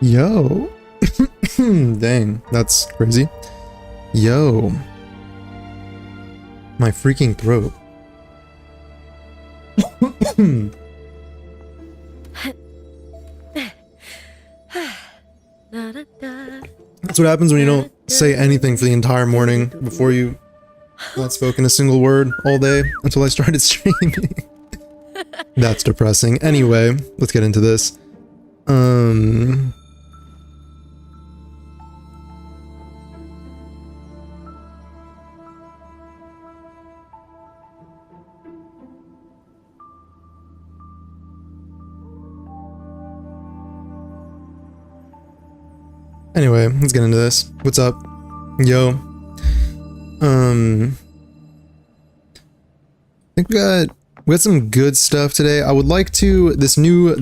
Yo. Dang, that's crazy. Yo. My freaking throat. That's what happens when you don't say anything for the entire morning before you not spoken a single word all day until I started streaming. That's depressing. Anyway, let's get into this. Anyway, let's get into this. What's up? Yo. I think we got some good stuff today. I would like to this new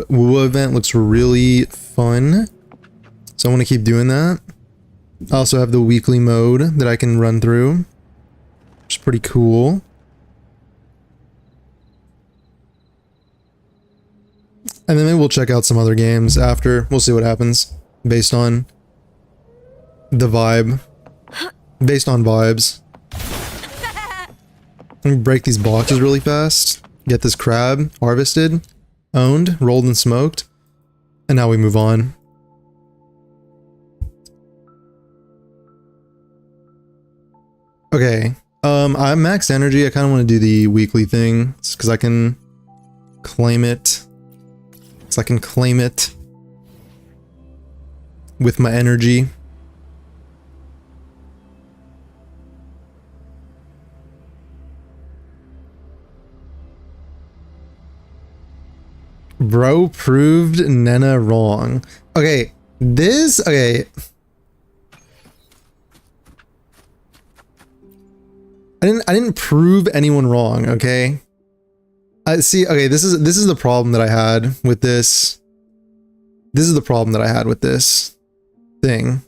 WoW event looks really fun. So I want to keep doing that. I also have the weekly mode that I can run through, which is pretty cool. And then maybe we'll check out some other games after. We'll see what happens based on the vibe. Based on vibes. Let me break these boxes really fast. Get this crab harvested, owned, rolled and smoked. And now we move on. Okay. I'm max energy. I kind of want to do the weekly thing because I can claim it. So I can claim it with my energy. Bro proved Nena wrong. Okay, okay. I didn't prove anyone wrong, okay? I see, okay, this is the problem that I had with this. This is the problem that I had with this thing.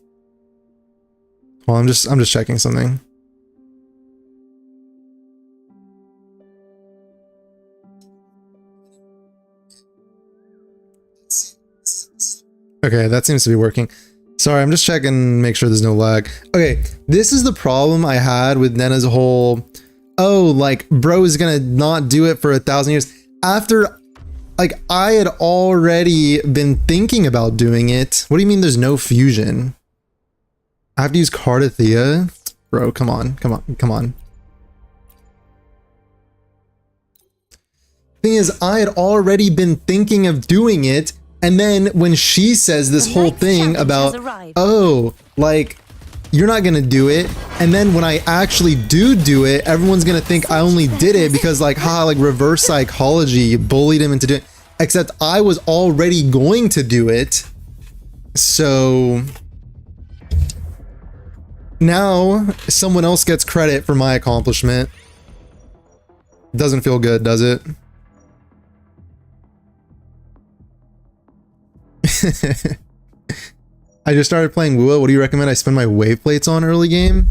Well, I'm just checking something. Okay, that seems to be working. Sorry, I'm just checking, make sure there's no lag. Okay, this is the problem I had with Nena's whole, oh, like, bro is gonna not do it for 1,000 years. After, like, I had already been thinking about doing it. What do you mean there's no fusion? I have to use Cardathea? Bro, come on. Thing is, I had already been thinking of doing it. And then when she says this whole thing about, oh, like, you're not gonna do it. And then when I actually do it, everyone's gonna think I only did it because, like, like reverse psychology, bullied him into doing it. Except I was already going to do it. So now someone else gets credit for my accomplishment. Doesn't feel good, does it? I just started playing WoW. What do you recommend I spend my wave plates on early game?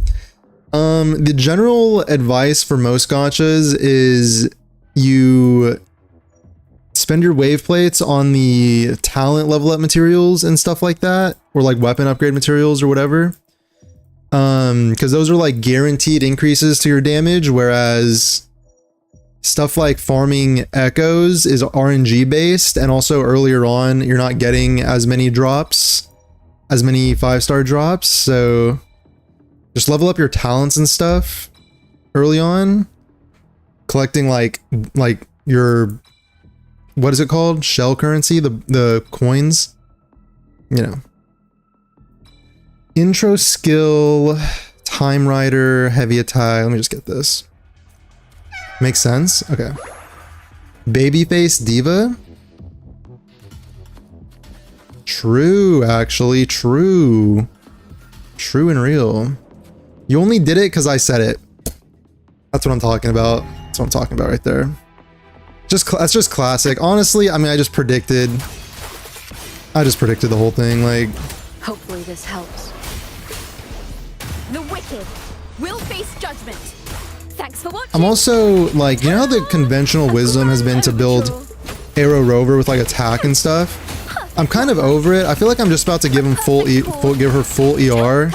The general advice for most gachas is you spend your wave plates on the talent level up materials and stuff like that, or like weapon upgrade materials or whatever. Because those are like guaranteed increases to your damage, whereas stuff like farming echoes is RNG based, and also earlier on you're not getting as many drops, as many 5-star drops, so just level up your talents and stuff early on, collecting like your, what is it called, shell currency, the coins, you know. Intro skill, Time Rider, heavy attack. Let me just get this. Makes sense? Okay. Babyface Diva? True, actually. True. True and real. You only did it because I said it. That's what I'm talking about. That's what I'm talking about right there. That's just classic. Honestly, I mean, I just predicted the whole thing, like. Hopefully this helps. The wicked will face judgment. Thanks for watching. I'm also like, you know how the conventional wisdom has been to build Arrow Rover with like attack and stuff? I'm kind of over it. I feel like I'm just about to give him give her full ER,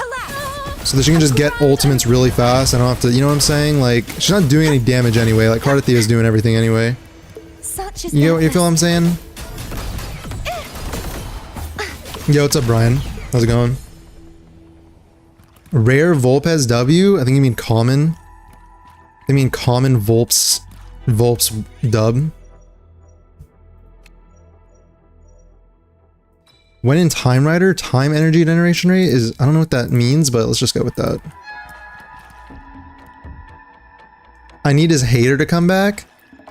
so that she can just get ultimates really fast. I don't have to, you know what I'm saying? Like, she's not doing any damage anyway. Like, Cardathia is doing everything anyway. You feel what I'm saying? Yo, what's up, Brian? How's it going? Rare Vulpes W? I think you mean common. I mean common Vulpes dub. When in Time Rider, time energy generation rate is, I don't know what that means, but let's just go with that. I need his hater to come back.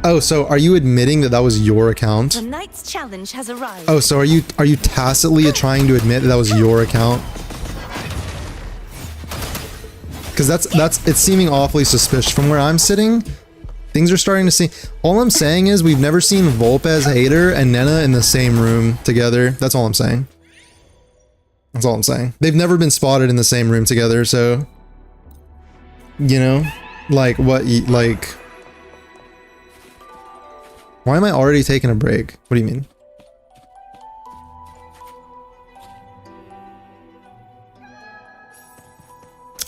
Oh, so are you admitting that that was your account? The knight's challenge has arrived. Oh, so are you tacitly trying to admit that that was your account? Because it's seeming awfully suspicious from where I'm sitting. Things are starting to see. All I'm saying is we've never seen Vulpes Hater and Nena in the same room together. That's all I'm saying. That's all I'm saying. They've never been spotted in the same room together, so you know, like what, like. Why am I already taking a break? What do you mean?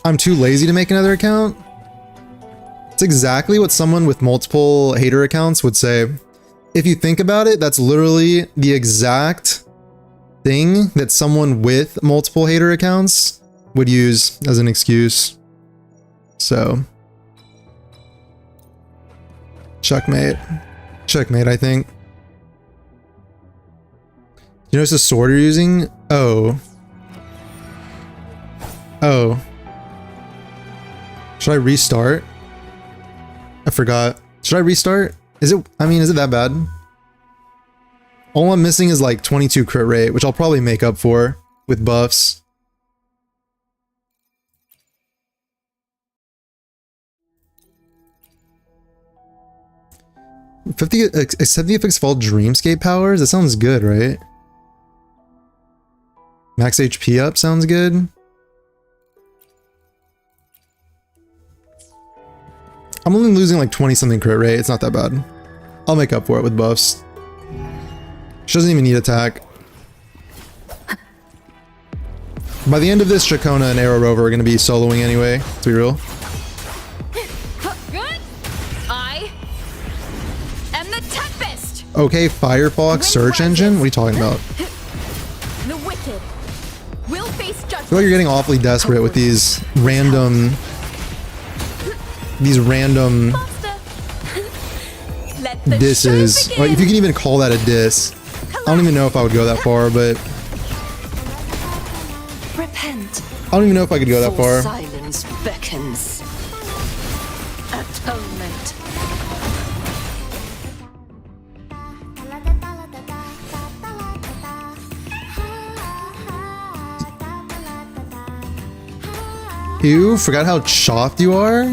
I'm too lazy to make another account? It's exactly what someone with multiple hater accounts would say. If you think about it, that's literally the exact thing that someone with multiple hater accounts would use as an excuse. So, checkmate. Checkmate, I think. You notice the sword you're using? Oh. Oh. Should I restart? I forgot. Should I restart? Is it, I mean, is it that bad? All I'm missing is like 22 crit rate, which I'll probably make up for with buffs. Accept the effects of all Dreamscape powers? That sounds good, right? Max HP up sounds good. I'm only losing like 20 something crit rate. It's not that bad. I'll make up for it with buffs. She doesn't even need attack. By the end of this, Chacona and Arrow Rover are going to be soloing anyway, to be real. Good. I am the Tempest. Okay, Firefox search engine? What are you talking about? The wicked will face I judgment. feel like you're getting awfully desperate with these random... Let the disses. show Like, if you begin. can even call that a diss. I don't even know if I would go that far, but Repent. I don't even know if I could go that For far. silence beckons. Atonement. Ew, forgot how chopped you are?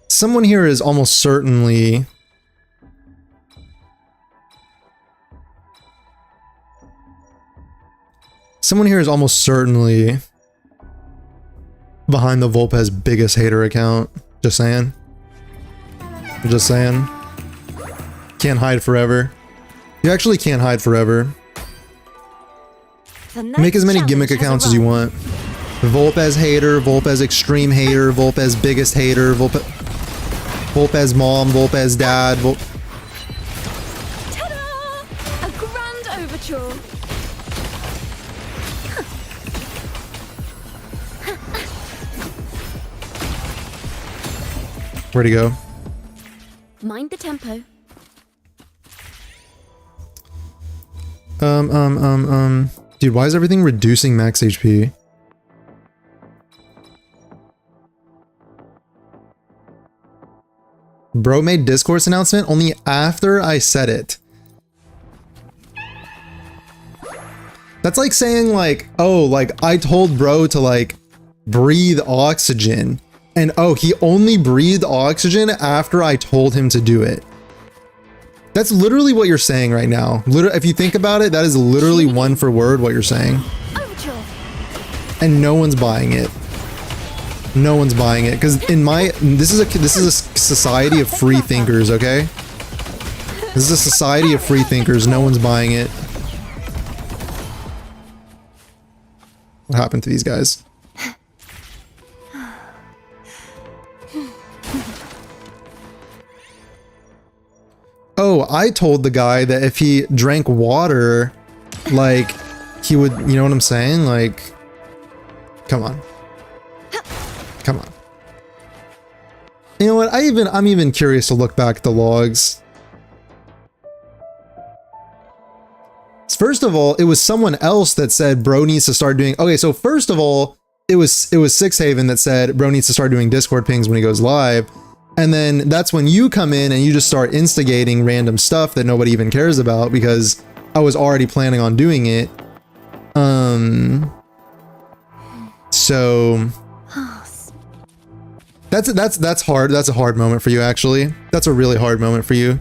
Someone here is almost certainly... Someone here is almost certainly behind the Vulpes' biggest hater account. Just saying. Just saying. Can't hide forever. You actually can't hide forever. The Make as many knight's gimmick challenge accounts has as you arrived. want. Vulpes hater, Vulpes extreme hater, Vulpes biggest hater, Vulpes mom, Vulpes dad, Ta-da! A grand overture. Where'd he go? Mind the tempo. Dude, why is everything reducing max HP? Bro made discourse announcement only after I said it. That's like saying like, oh, like I told bro to like breathe oxygen. And oh, he only breathed oxygen after I told him to do it. That's literally what you're saying right now. Literally, if you think about it, that is literally one for word what you're saying. Overture. And no one's buying it. No one's buying it because this is a society of free thinkers, okay? This is a society of free thinkers. No one's buying it. What happened to these guys? Oh, I told the guy that if he drank water, like, he would, you know what I'm saying? Like, come on. Come on. You know what? I'm even curious to look back at the logs. First of all, it was someone else that said bro needs to start doing. Okay, so first of all, it was Sixhaven that said bro needs to start doing Discord pings when he goes live. And then that's when you come in and you just start instigating random stuff that nobody even cares about because I was already planning on doing it. So that's hard. That's a hard moment for you, actually. That's a really hard moment for you.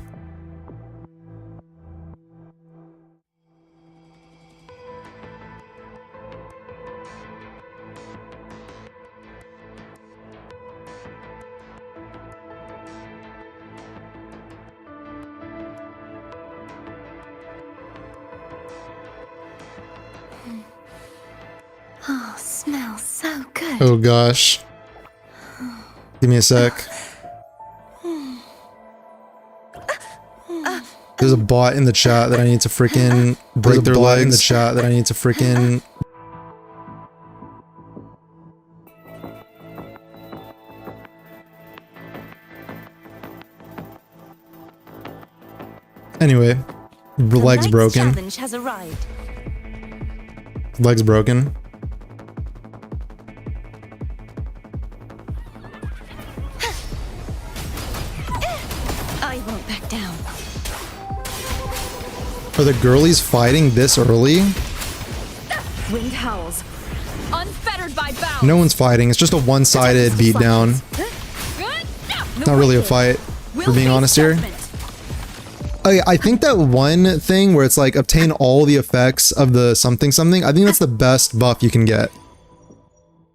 Oh, smells so good. Oh gosh. Give me a sec. There's a bot in the chat that I need to freaking break their legs. In the chat that I need to freaking. Anyway, legs broken. Challenge has arrived. Legs broken. I won't back down. Are the girlies fighting this early? Wind howls. Unfettered by bounds. No one's fighting. It's just a one-sided beatdown. Not really a fight, for being honest here. I think that one thing where it's like obtain all the effects of the something something, I think that's the best buff you can get.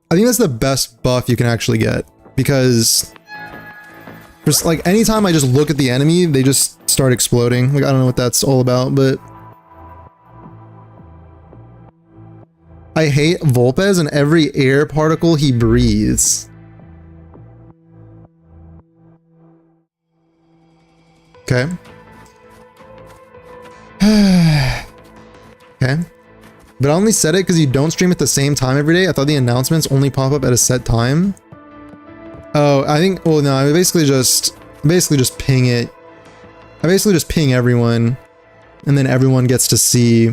I think that's the best buff you can actually get because just like anytime I just look at the enemy, they just start exploding. Like I don't know what that's all about, but I hate Volpez and every air particle he breathes. Okay. Okay. But I only said it because you don't stream at the same time every day. I thought the announcements only pop up at a set time. Oh, I think, well, no, I basically just ping it. I basically just ping everyone and then everyone gets to see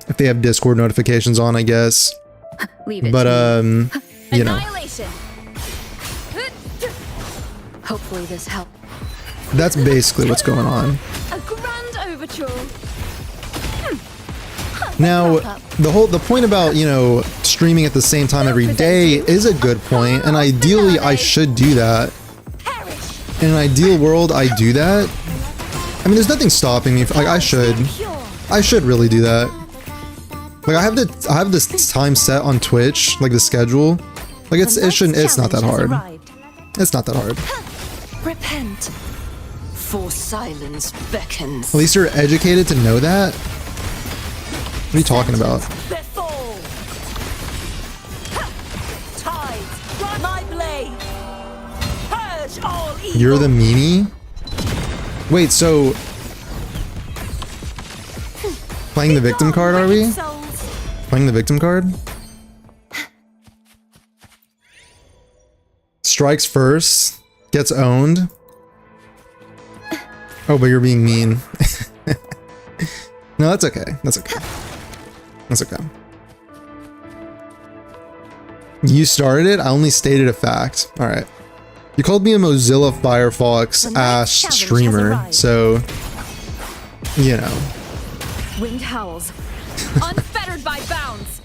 if they have Discord notifications on, I guess. Leave it but, you know. Annihilation. Hopefully this helps. That's basically what's going on. A grand overture. Now, the point about, you know, streaming at the same time every day is a good point, and ideally I should do that. In an ideal world, I do that. I mean, there's nothing stopping me. Like, I should really do that. Like, I have this time set on Twitch, like the schedule. Like, it's not that hard. It's not that hard. Repent. For silence beckons. At least you're educated to know that. What are you talking about? You're the meanie? Wait, so playing the victim card, are we? Playing the victim card? Strikes first, gets owned. Oh, but you're being mean. No, that's okay. That's okay. That's okay. You started it? I only stated a fact. Alright. You called me a Mozilla Firefox ass streamer, so you know. Wind howls. Unfettered by bounds.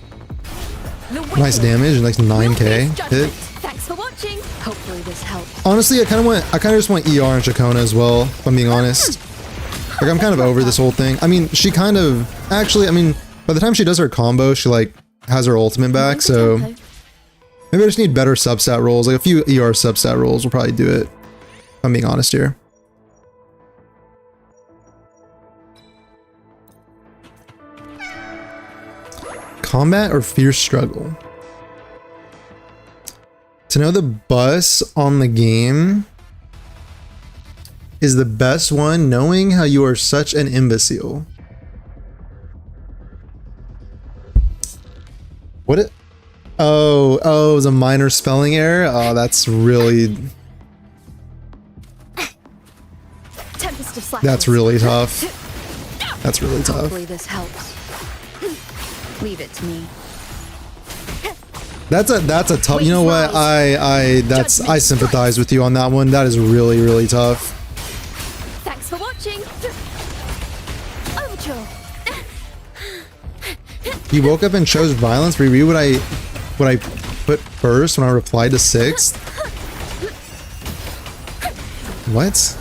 Nice damage, nice 9k hit. Thanks for watching. Hopefully this helps. Honestly, I kind of just want ER and Chacona as well, if I'm being honest. Like, I'm kind of over this whole thing. I mean, she kind of actually, I mean, by the time she does her combo, she like has her ultimate back, so Maybe I just need better substat rolls. Like a few ER substat rolls will probably do it. If I'm being honest here. Combat or fierce struggle? To know the bus on the game is the best one, knowing how you are such an imbecile. What it? Oh, it was a minor spelling error? Oh, that's really... Tempest of Slackness. That's really tough. That's really tough. Hopefully this helps. Leave it to me. That's a tough. You know what? I sympathize with you on that one. That is really, really tough. Thanks for watching. Overture. You woke up and chose violence. Reread what I put first when I replied to sixth. What?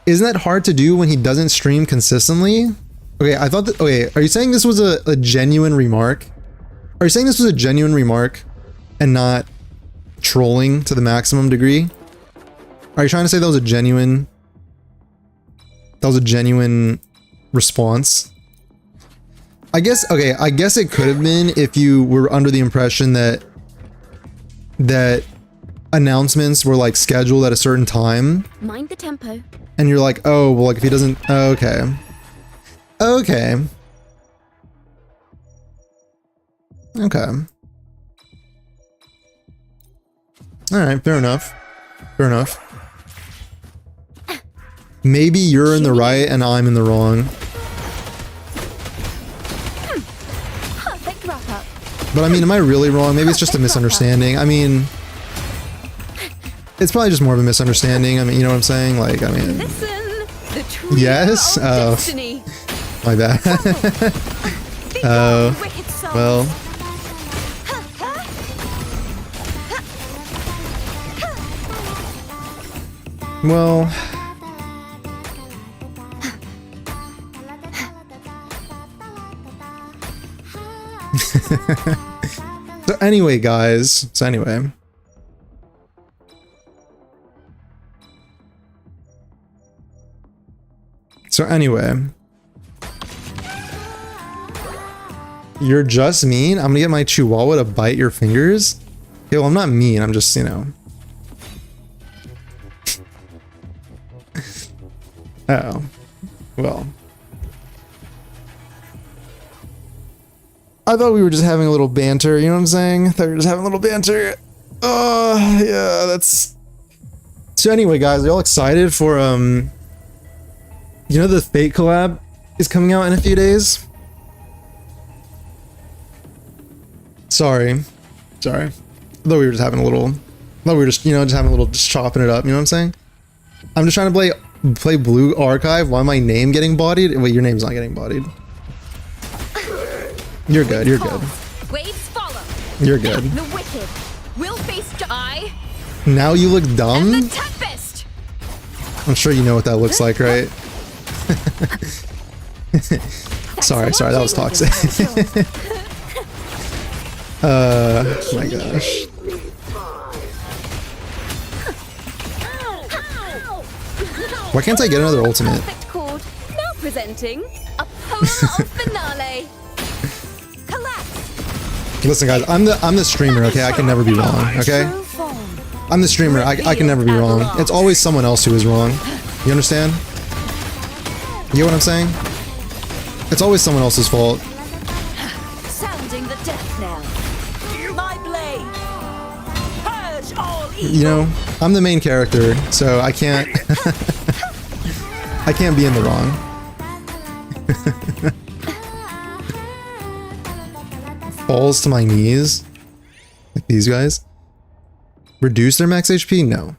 Isn't that hard to do when he doesn't stream consistently? Okay, I thought that. Okay, are you saying this was a genuine remark? Are you saying this was a genuine remark and not trolling to the maximum degree? Are you trying to say that was a genuine? That was a genuine response? I guess. Okay, I guess it could have been if you were under the impression that announcements were like scheduled at a certain time. Mind the tempo. And you're like, oh, well, like if he doesn't, oh, okay. Okay. Okay. Alright, fair enough. Fair enough. Maybe you're in the right and I'm in the wrong. Perfect wrap up. But I mean, am I really wrong? Maybe it's just a misunderstanding. I mean, it's probably just more of a misunderstanding. I mean, you know what I'm saying? Like, I mean... Listen, the trio Yes? of Oh. destiny. My bad. Oh, wicked souls. Well... Well... So anyway, guys. So anyway... So anyway, you're just mean? I'm gonna get my chihuahua to bite your fingers? Okay, well, I'm not mean, I'm just, you know. Oh. Well. I thought we were just having a little banter, you know what I'm saying? I thought we were just having a little banter. Oh, yeah, that's... So anyway, guys, are y'all excited for, you know the Fate collab is coming out in a few days? Sorry. Sorry. I thought we were just having a little... I thought we were just, you know, just having a little... Just chopping it up, you know what I'm saying? I'm just trying to play Blue Archive. Why my name getting bodied? Wait, your name's not getting bodied. You're good, you're good. Waves follow. You're good. The wicked will face I Now you look and the dumb? tempest. I'm sure you know what that looks like, right? Sorry, that was toxic. My gosh. Why can't I get another ultimate? Perfect chord. Now presenting a poem of finale. Collapse. Listen, guys, I'm the streamer, okay? I can never be wrong, okay? True form. I'm the streamer. I can never be wrong. It's always someone else who is wrong. You understand? You get what I'm saying? It's always someone else's fault. Sounding the death knell. My blade. Purge all evil. You know, I'm the main character, so I can't... I can't be in the wrong. Falls to my knees? Like these guys? Reduce their max HP? No.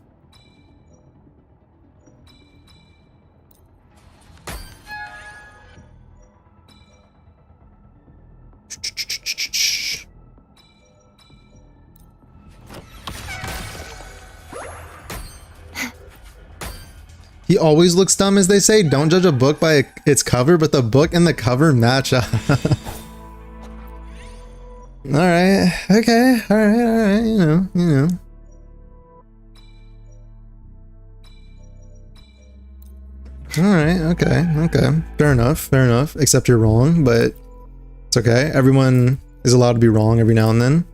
He always looks dumb, as they say. Don't judge a book by its cover, but the book and the cover match up. Alright, okay, alright, you know. Alright, okay. Fair enough. Except you're wrong, but it's okay. Everyone is allowed to be wrong every now and then.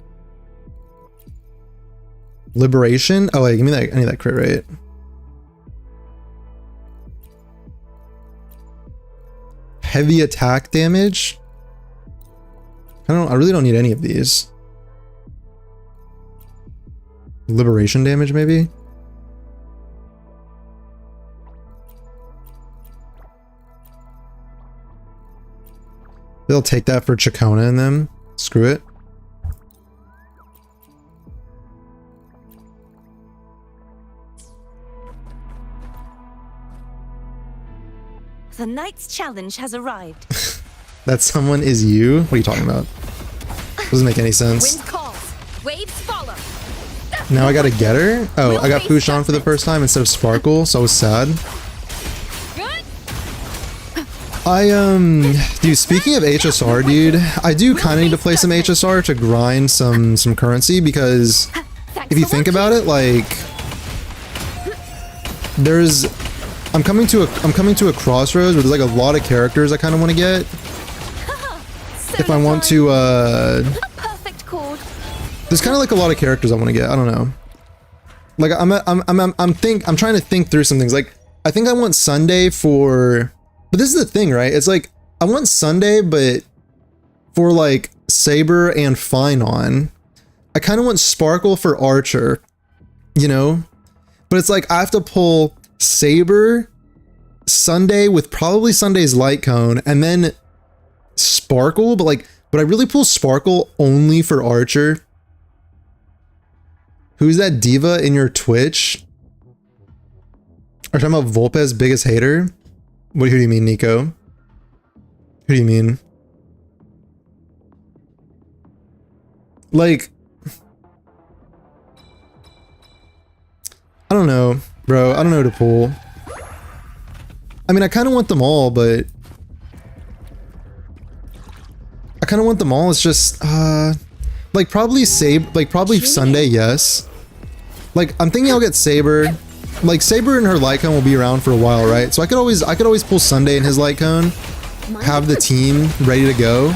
Liberation? Oh wait, give me that, I need that crit rate. Heavy attack damage? I really don't need any of these. Liberation damage, maybe? They'll take that for Chakona and them. Screw it. The Knight's challenge has arrived. That someone is you? What are you talking about? Doesn't make any sense. Wind calls, waves follow. Now I gotta get her? Oh, I got Fushan for the first time instead of Sparkle, so I was sad. Good. Dude, speaking of HSR, dude, I do kind of need to play some HSR to grind some currency, because Thanks if you for think watching. about it, like, I'm coming to a crossroads where there's like a lot of characters I kind of want to get if I want to. A perfect chord. There's kind of like a lot of characters I want to get. I don't know. Like I'm trying to think through some things. Like I think I want Sunday for, but this is the thing, right? It's like I want Sunday, but for like Saber and Finon. I kind of want Sparkle for Archer, you know? But it's like I have to pull Saber, Sunday with probably Sunday's Light Cone, and then Sparkle, but like, would I really pull Sparkle only for Archer? Who's that diva in your Twitch? Are you talking about Volpez biggest hater? Who do you mean, Nico? Who do you mean? Like, I don't know, bro. I don't know who to pull. I mean, I kind of want them all, but I kind of want them all. It's just, like probably probably Sunday, yes. Like I'm thinking I'll get Saber. Like Saber and her Light Cone will be around for a while, right? So I could always pull Sunday and his Light Cone, have the team ready to go,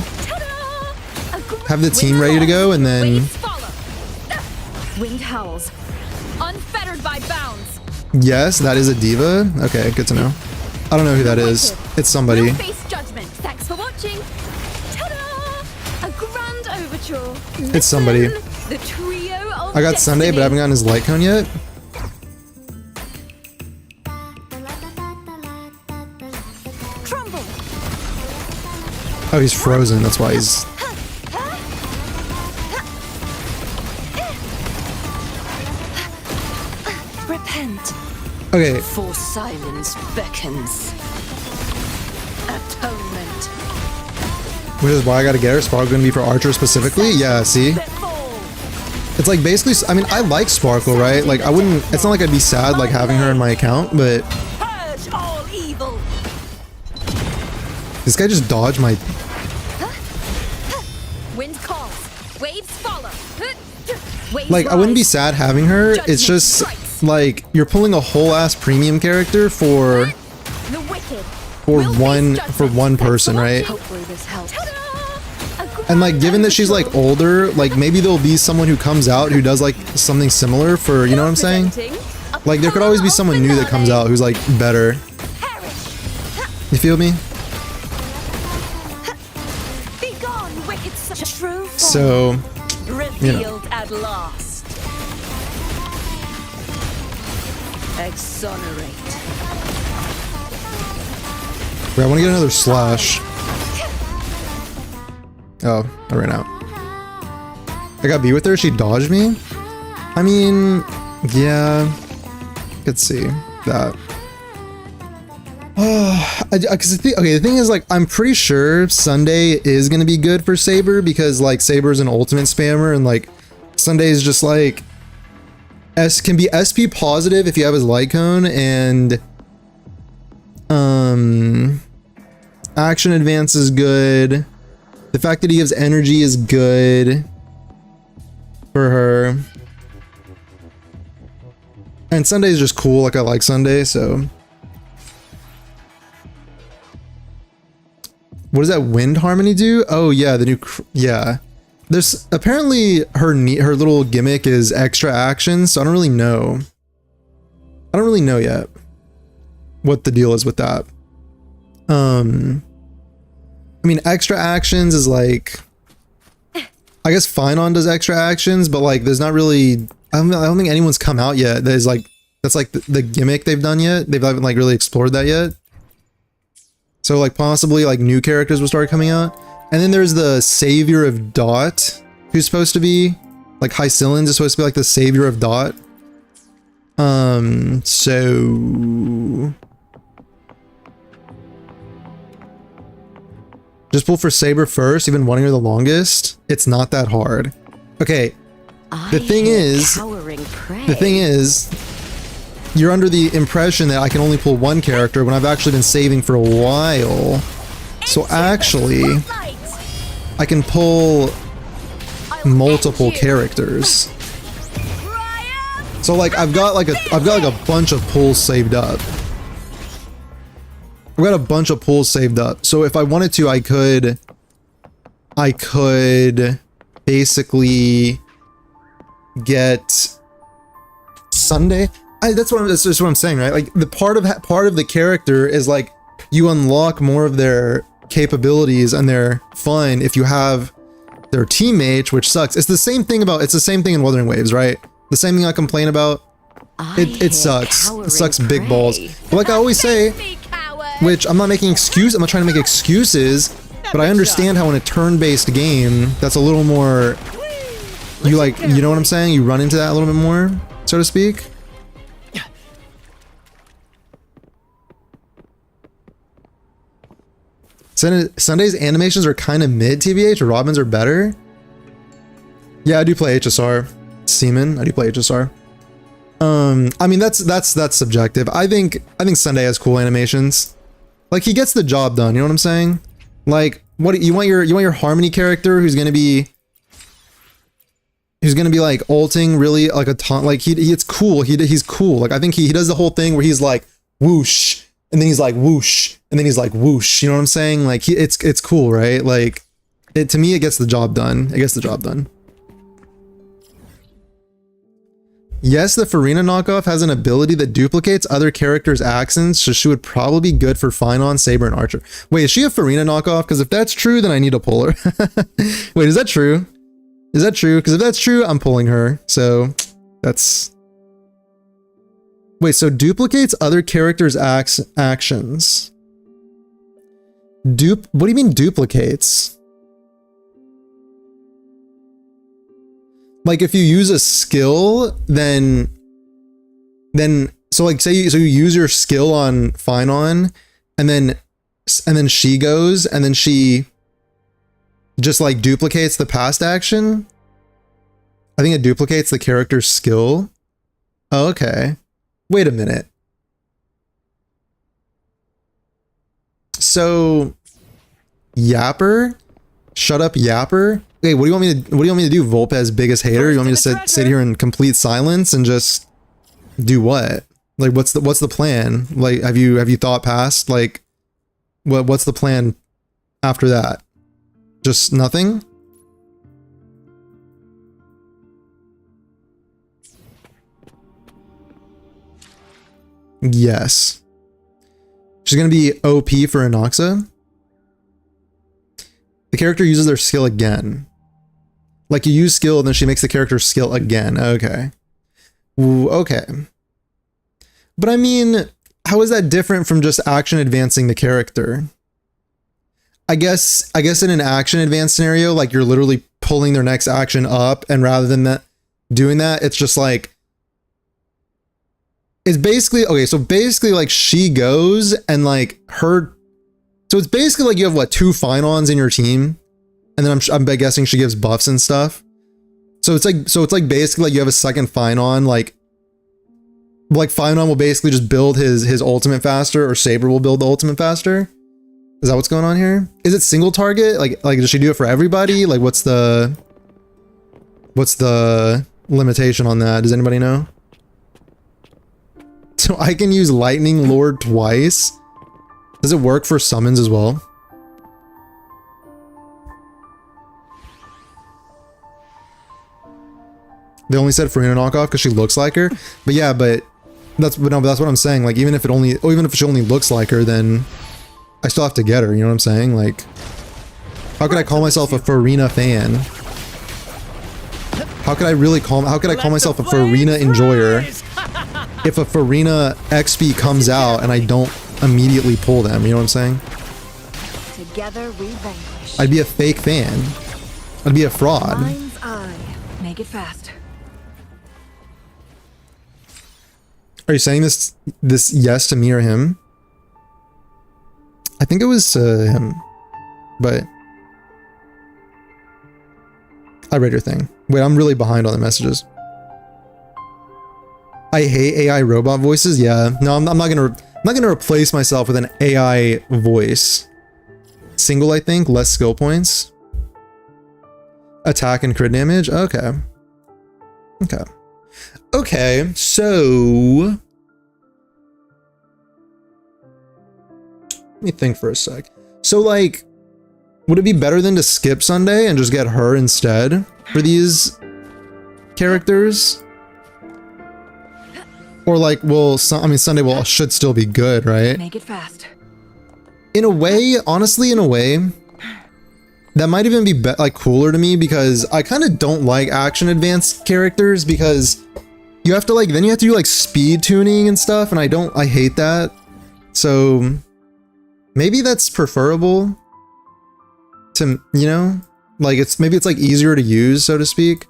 have the team ready to go, and then Waves follow. Wind howls, unfettered by bounds. yes, that is a diva. Okay, good to know. I don't know who that is. It's somebody. We'll face judgment. Thanks for watching. Ta-da! A grand overture. It's somebody. Listen, the trio of I got Sunday, but I haven't gotten his Light Cone yet. Crumble. Oh, he's frozen. That's why he's. Repent. Okay, For silence beckons. Atonement. which is why I gotta get her. Sparkle gonna be for Archer specifically? Yeah, see? Let fall. It's like basically, I mean, I like Sparkle, right? Like I wouldn't, it's not like I'd be sad like having her in my account, but Purge all evil. this guy just dodged my, Wind calls, waves follow. Waves like I wouldn't be rise. sad having her. It's just like you're pulling a whole ass premium character for The wicked. one person, right? Hopefully this helps. And like given that she's like older, like maybe there'll be someone who comes out who does like something similar for, you know what I'm saying? Like there could always be someone new that comes out who's like better. You feel me? Be gone, wicked true form. So, Revealed at last. Exonerate. wait, I want to get another slash. Oh, I ran out. I got B with her. She dodged me. I mean, yeah, could see that. Because the thing is, like, I'm pretty sure Sunday is gonna be good for Saber because like Saber's an ultimate spammer and like Sunday is just like can be SP positive if you have his Light Cone, and action advance is good. The fact that he gives energy is good for her. And Sunday is just cool. Like I like Sunday, so. What does that wind harmony do? Oh yeah, the new, yeah. There's apparently her little gimmick is extra action, so I don't really know. I don't really know yet what the deal is with that. I mean, extra actions is like, I guess Finon does extra actions, but like, there's not really. I don't think anyone's come out yet. That is like, that's like the gimmick they've done yet. They haven't like really explored that yet. So like possibly like new characters will start coming out. And then there's the Savior of Dot, who's supposed to be like Hycillans is supposed to be like the Savior of Dot. So just pull for Saber first, even wanting her the longest. It's not that hard. Okay. The thing is, you're under the impression that I can only pull one character when I've actually been saving for a while. So actually, I can pull multiple characters. So like I've got like a bunch of pulls saved up. I've got a bunch of pulls saved up. So if I wanted to, I could basically get Sunday. That's just what I'm saying, right? Like the part of the character is like you unlock more of their capabilities and their fun if you have their teammate, which sucks. It's the same thing in Wuthering Waves, right? The same thing I complain about. It sucks. It sucks big balls. But like I always say, which I'm not making excuses. I'm not trying to make excuses, but I understand how in a turn-based game, that's a little more. You like, you know what I'm saying? You run into that a little bit more, so to speak. Sunday's animations are kind of mid, TBH. Robin's are better. Yeah, I do play HSR. Seaman, I do play HSR. I mean that's subjective. I think Sunday has cool animations. Like he gets the job done. You know what I'm saying? Like what you want your Harmony character who's gonna be like ulting really like a ton. Like it's cool. He's cool. Like I think he does the whole thing where he's like whoosh. And then he's like whoosh, and then he's like whoosh. You know what I'm saying? Like it's cool, right? Like to me, it gets the job done. It gets the job done. Yes, the Farina knockoff has an ability that duplicates other characters' actions, so she would probably be good for Finon, Saber, and Archer. Wait, is she a Farina knockoff? Because if that's true, then I need to pull her. Wait, is that true? Is that true? Because if that's true, I'm pulling her. So that's. Wait, so duplicates other characters' actions. What do you mean duplicates? Like if you use a skill, then so like say you use your skill on Finon, and then she goes, and then she just like duplicates the past action. I think it duplicates the character's skill. Oh, okay. Wait a minute. So, Yapper? Shut up, Yapper? Wait, what do you want me to do? Volpez biggest hater? You want me to sit here in complete silence and just do what? Like, what's the plan? Like, have you thought past? Like, what's the plan after that? Just nothing? Yes. She's going to be OP for Inoxa. The character uses their skill again. Like you use skill and then she makes the character's skill again. Okay. Ooh, okay. But I mean, how is that different from just action advancing the character? I guess in an action advance scenario, like you're literally pulling their next action up, and rather than that doing that, it's just like it's basically okay, so basically like she goes and like her, so it's basically like you have what, 2 Finons in your team, and then I'm guessing she gives buffs and stuff. So it's like basically like you have a second Finon, like Finon will basically just build his ultimate faster, or Saber will build the ultimate faster. Is that what's going on here? Is it single target? Like does she do it for everybody? Like what's the limitation on that? Does anybody know? So I can use Lightning Lord twice. Does it work for summons as well? They only said Farina knockoff because she looks like her. But yeah, but that's what I'm saying. Like even if she only looks like her, then I still have to get her. You know what I'm saying? Like, how could I call myself a Farina fan? How could I call myself a Farina enjoyer if a Farina XP comes out and I don't immediately pull them? You know what I'm saying? Together we vanquish. I'd be a fake fan. I'd be a fraud. Mind's eye. Make it fast. Are you saying this yes to me or him? I think it was him, but I read your thing. Wait, I'm really behind on the messages. I hate AI robot voices. Yeah, no, I'm not gonna replace myself with an AI voice. Single, I think, less skill points. Attack and crit damage. Okay. Okay. Okay. So let me think for a sec. So like, would it be better than to skip Sunday and just get her instead for these characters? Or like, well, I mean, Sunday should still be good, right? Make it fast. In a way, honestly, in a way, that might even be like cooler to me because I kind of don't like action advanced characters because you have to like, then you have to do like speed tuning and stuff, and I hate that. So maybe that's preferable to, you know, like maybe it's like easier to use, so to speak.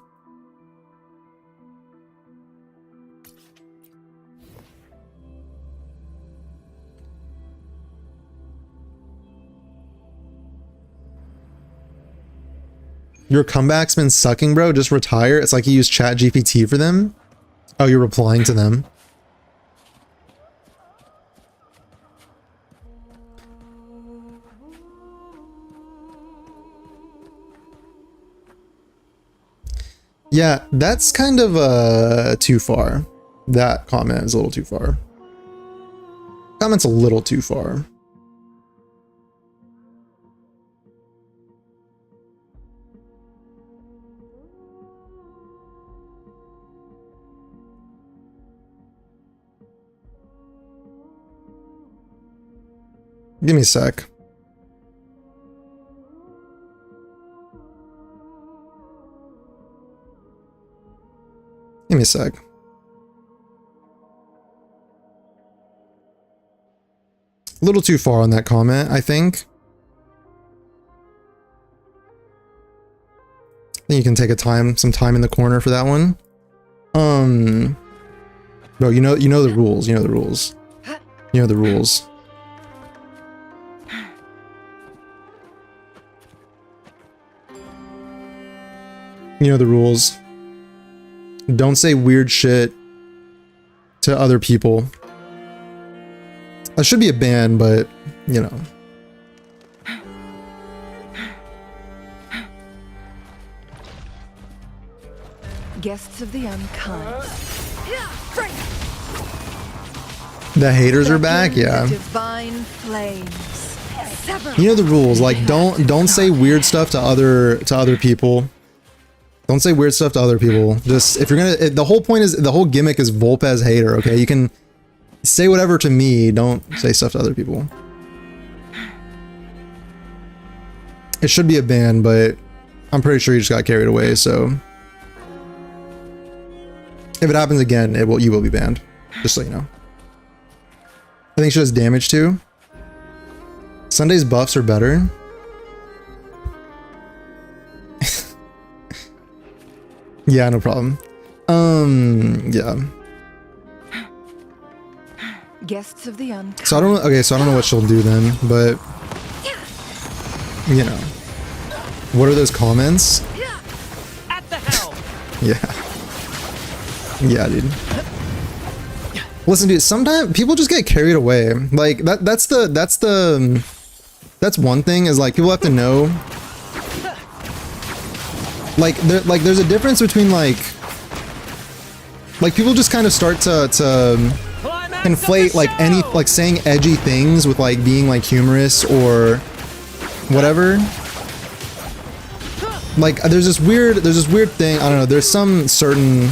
Your comeback's been sucking, bro. Just retire. It's like you use ChatGPT for them. Oh, you're replying to them. Yeah, that's kind of too far. That comment is a little too far. Comment's a little too far. Give me a sec. Give me a sec. A little too far on that comment, I think. I think you can take some time in the corner for that one. Bro, you know the rules. You know the rules. You know the rules. You know the rules. Don't say weird shit to other people. That should be a ban, but, you know. Guests of the unkind. The haters are back, yeah. Divine flames. You know the rules. Like, don't say weird stuff to other people. Don't say weird stuff to other people. Just, if you're gonna, the whole point is, the whole gimmick is Volpez hater, okay? You can say whatever to me, don't say stuff to other people. It should be a ban, but I'm pretty sure you just got carried away, so. If it happens again, you will be banned. Just so you know. I think she does damage too. Sunday's buffs are better. Yeah, no problem. Yeah. Guests of the unkind. So I don't know what she'll do then, but you know. What are those comments? At the helm. Yeah. Yeah, dude. Listen, dude, sometimes people just get carried away. Like that's the That's one thing, is like people have to know. Like there's a difference between like people just kind of start to conflate like like saying edgy things with like being like humorous or whatever. Like there's this weird thing, I don't know, there's some certain,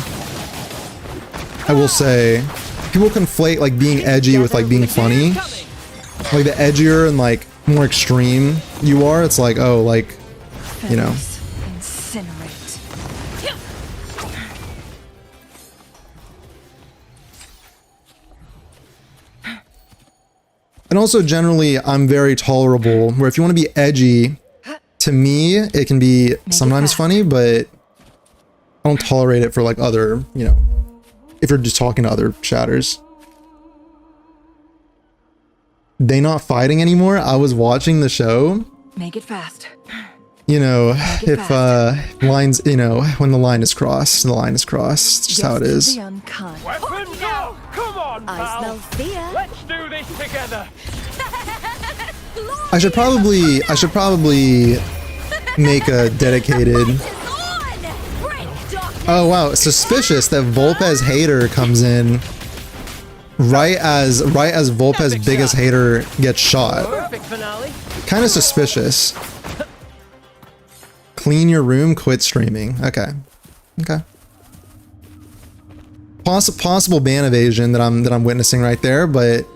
I will say, people conflate like being edgy with like being funny. Like the edgier and like more extreme you are, it's like, oh, like, you know. Incinerate. And also generally I'm very tolerable, where if you want to be edgy, to me it can be sometimes funny, but I don't tolerate it for like other, you know, if you're just talking to other chatters. They not fighting anymore? I was watching the show. Make it fast. You know, if lines, you know, when the line is crossed, the line is crossed. It's just how it is. Weapons out! Come on, I pal! smell fear. Let's do this together! I should probably make a dedicated. Oh wow, suspicious that Volpez hater comes in right as Volpez biggest hater gets shot. Perfect finale. Kind of suspicious. Clean your room, quit streaming. Okay. Okay. Possible ban evasion that I'm witnessing right there, but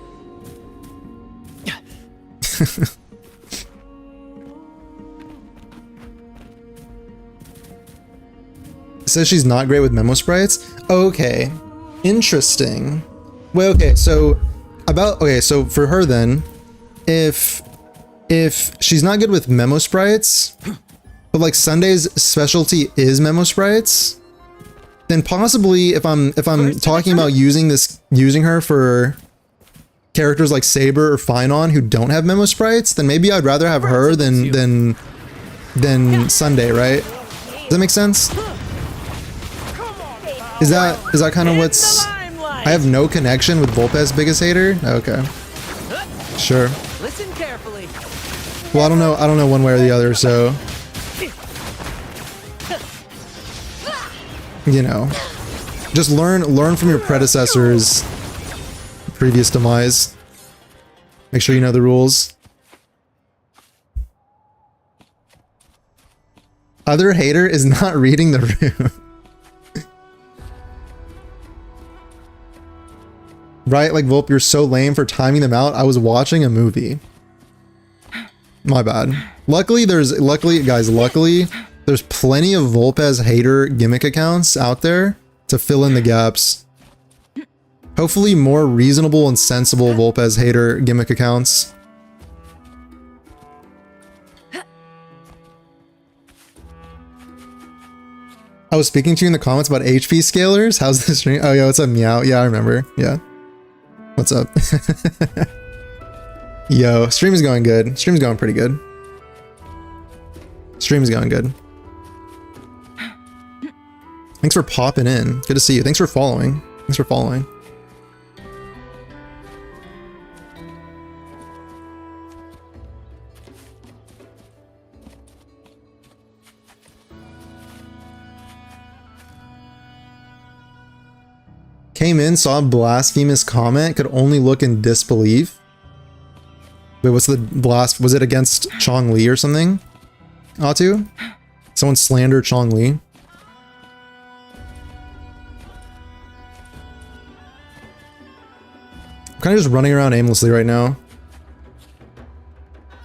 says she's not great with memo sprites. Okay. Interesting. Well, okay, so for her then, if she's not good with memo sprites, but like Sunday's specialty is memo sprites, then possibly if I'm talking about using her for characters like Saber or Finon who don't have memo sprites, then maybe I'd rather have her than Sunday, right? Does that make sense? Is that kind of what's... I have no connection with Volpez biggest hater? Okay. Sure. Listen carefully. Well, I don't know one way or the other, so... You know. Just learn from your predecessor's previous demise. Make sure you know the rules. Other hater is not reading the room. Right, like Volp, you're so lame for timing them out. I was watching a movie. My bad. Luckily, there's plenty of Volpez hater gimmick accounts out there to fill in the gaps. Hopefully more reasonable and sensible Volpez hater gimmick accounts. I was speaking to you in the comments about HP scalers. How's the stream? Oh yeah, what's up, Meow? Yeah, I remember. Yeah. What's up? Yo, stream is going good. Stream's going pretty good. Stream's going good. Thanks for popping in. Good to see you. Thanks for following. Thanks for following. Came in, saw a blasphemous comment, could only look in disbelief. Wait, what's the blast? Was it against Chong Li or something? Atu? Someone slandered Chong Li. I'm kind of just running around aimlessly right now.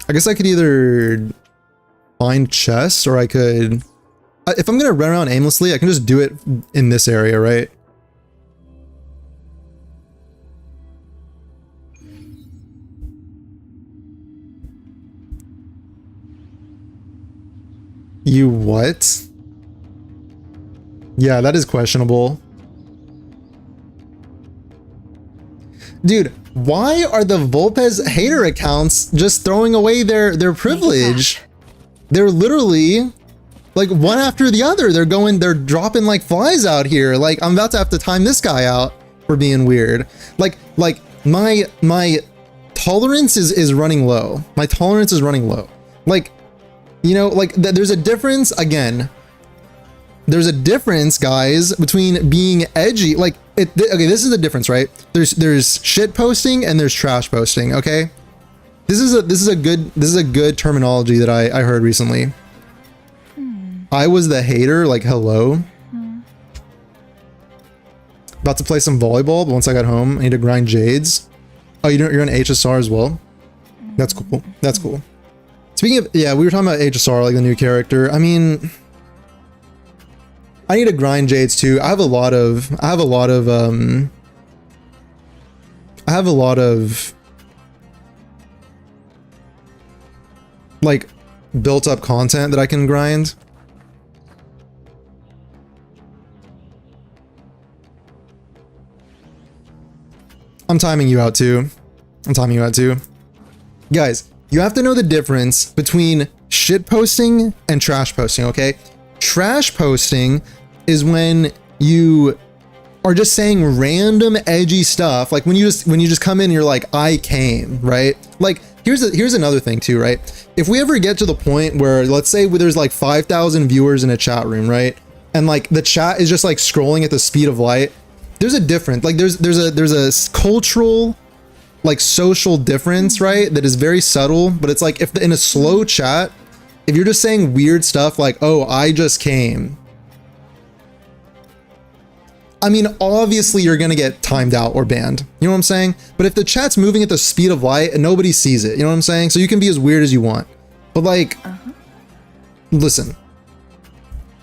I guess I could either find chests or I could... If I'm gonna run around aimlessly, I can just do it in this area, right? You what? Yeah, that is questionable. Dude, why are the Volpez hater accounts just throwing away their privilege? They're literally like one after the other. They're dropping like flies out here. Like I'm about to have to time this guy out for being weird. Like my tolerance is running low. My tolerance is running low. Like, you know, like there's a difference again. There's a difference, guys, between being edgy. Like, okay, this is the difference, right? There's shit posting and there's trash posting. Okay, this is a good terminology that I heard recently. I was the hater. Like, hello. About to play some volleyball, but once I got home, I need to grind jades. Oh, you're on HSR as well. That's cool. That's cool. Speaking of, yeah, we were talking about HSR, like the new character. I mean, I need to grind jades too. I have a lot of like built up content that I can grind. I'm timing you out too. Guys, you have to know the difference between shit posting and trash posting, okay? Trash posting is when you are just saying random edgy stuff, like when you just come in and you're like, I came, right? Like, here's another thing too, right? If we ever get to the point where, let's say there's like 5,000 viewers in a chat room, right? And like the chat is just like scrolling at the speed of light, there's a difference. Like there's a cultural, like social difference, right? That is very subtle, but it's like if in a slow chat, if you're just saying weird stuff like, oh, I just came. I mean, obviously you're going to get timed out or banned. You know what I'm saying? But if the chat's moving at the speed of light and nobody sees it, you know what I'm saying? So you can be as weird as you want. But like, listen,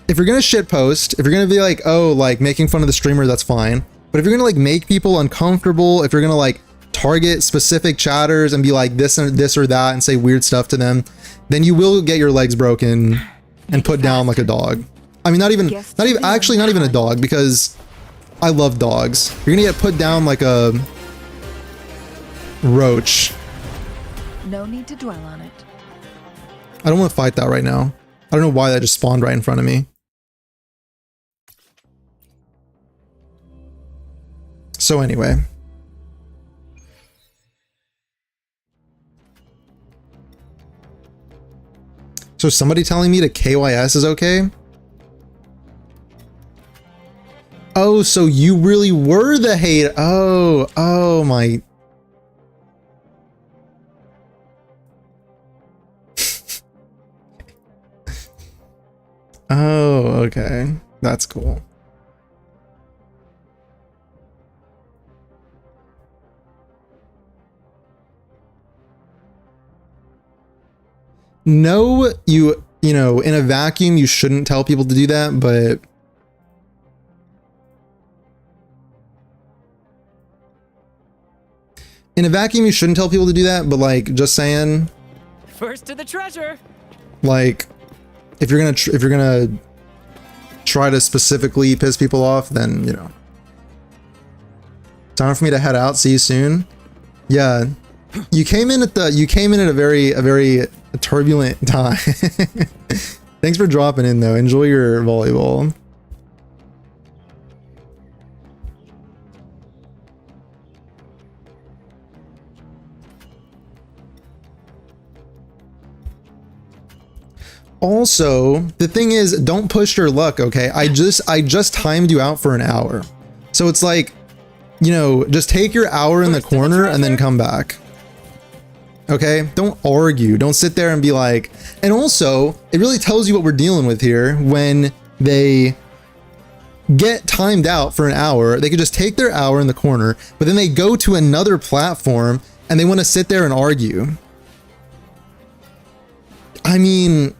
if you're going to shit post, if you're going to be like, oh, like making fun of the streamer, that's fine. But if you're going to like make people uncomfortable, if you're going to like target specific chatters and be like this or that and say weird stuff to them, then you will get your legs broken and put down like a dog. I mean, not even a dog, because I love dogs. You're gonna get put down like a roach. No need to dwell on it. I don't want to fight that right now. I don't know why that just spawned right in front of me. So anyway. So somebody telling me to KYS is okay? Oh, so you really were the hater. Oh my. Oh, okay. That's cool. No, you know, in a vacuum, you shouldn't tell people to do that, but in a vacuum, you shouldn't tell people to do that, but like, just saying, First to the treasure. like, if you're gonna try to specifically piss people off, then, you know. Time for me to head out. See you soon. Yeah. You came in at a very turbulent time. Thanks for dropping in though. Enjoy your volleyball. Also, the thing is, don't push your luck, okay? I just timed you out for an hour. So it's like, you know, just take your hour in the corner and then come back. Okay? Don't argue. Don't sit there and be like, and also, it really tells you what we're dealing with here when they get timed out for an hour. They could just take their hour in the corner, but then they go to another platform and they want to sit there and argue. I mean,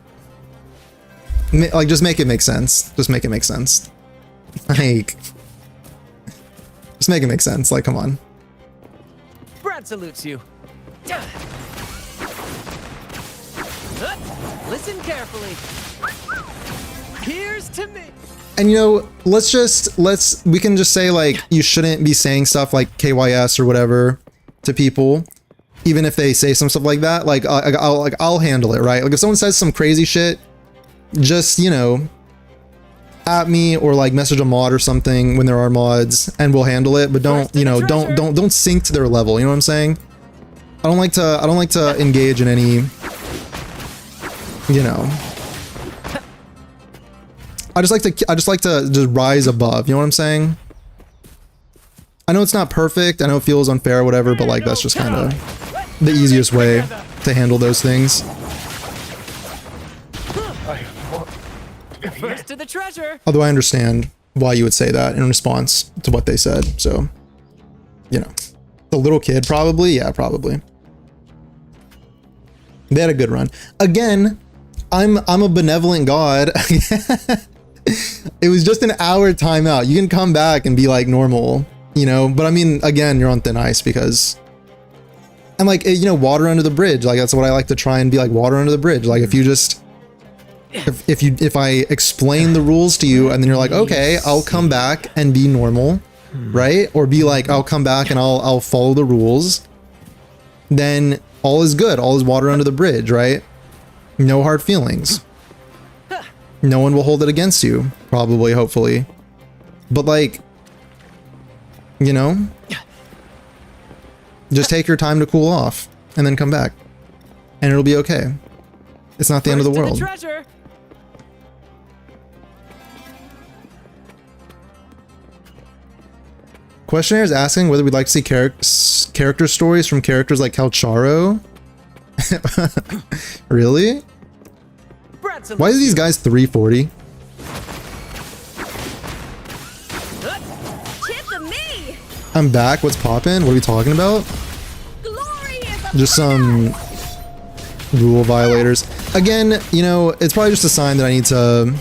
like, just make it make sense. Just make it make sense. Like, just make it make sense. Like, come on. Brad salutes you. Listen carefully. Here's to me. And you know, we can just say like, you shouldn't be saying stuff like KYS or whatever to people, even if they say some stuff like that. Like, I'll handle it, right? Like, if someone says some crazy shit, just, you know, at me or like message a mod or something when there are mods, and we'll handle it. But don't, you know, don't sink to their level. You know what I'm saying? don't like to engage in any, you know. I just like to just rise above, you know what I'm saying? I know it's not perfect, I know it feels unfair or whatever, but like that's just kind of the easiest way to handle those things. First to the treasure. Although I understand why you would say that in response to what they said, so, you know. The little kid, probably? Yeah, probably. They had a good run. Again, I'm a benevolent god. It was just an hour timeout. You can come back and be like normal, you know? But I mean, again, you're on thin ice because... And like, you know, water under the bridge. Like, that's what I like to try and be like, water under the bridge. Like, if you just... If I explain the rules to you and then you're like, okay, I'll come back and be normal, right? Or be like, I'll come back and I'll follow the rules, then all is good. All is water under the bridge, right? No hard feelings. No one will hold it against you, probably, hopefully. But like, you know, just take your time to cool off and then come back and it'll be okay. It's not the end of the world. Treasure. Questioner is asking whether we'd like to see character stories from characters like Calcharo. Really? Why are these guys 340? Tip of me. I'm back. What's poppin'? What are we talking about? Glory is Just some rule violators. Again, you know, it's probably just a sign that I need to...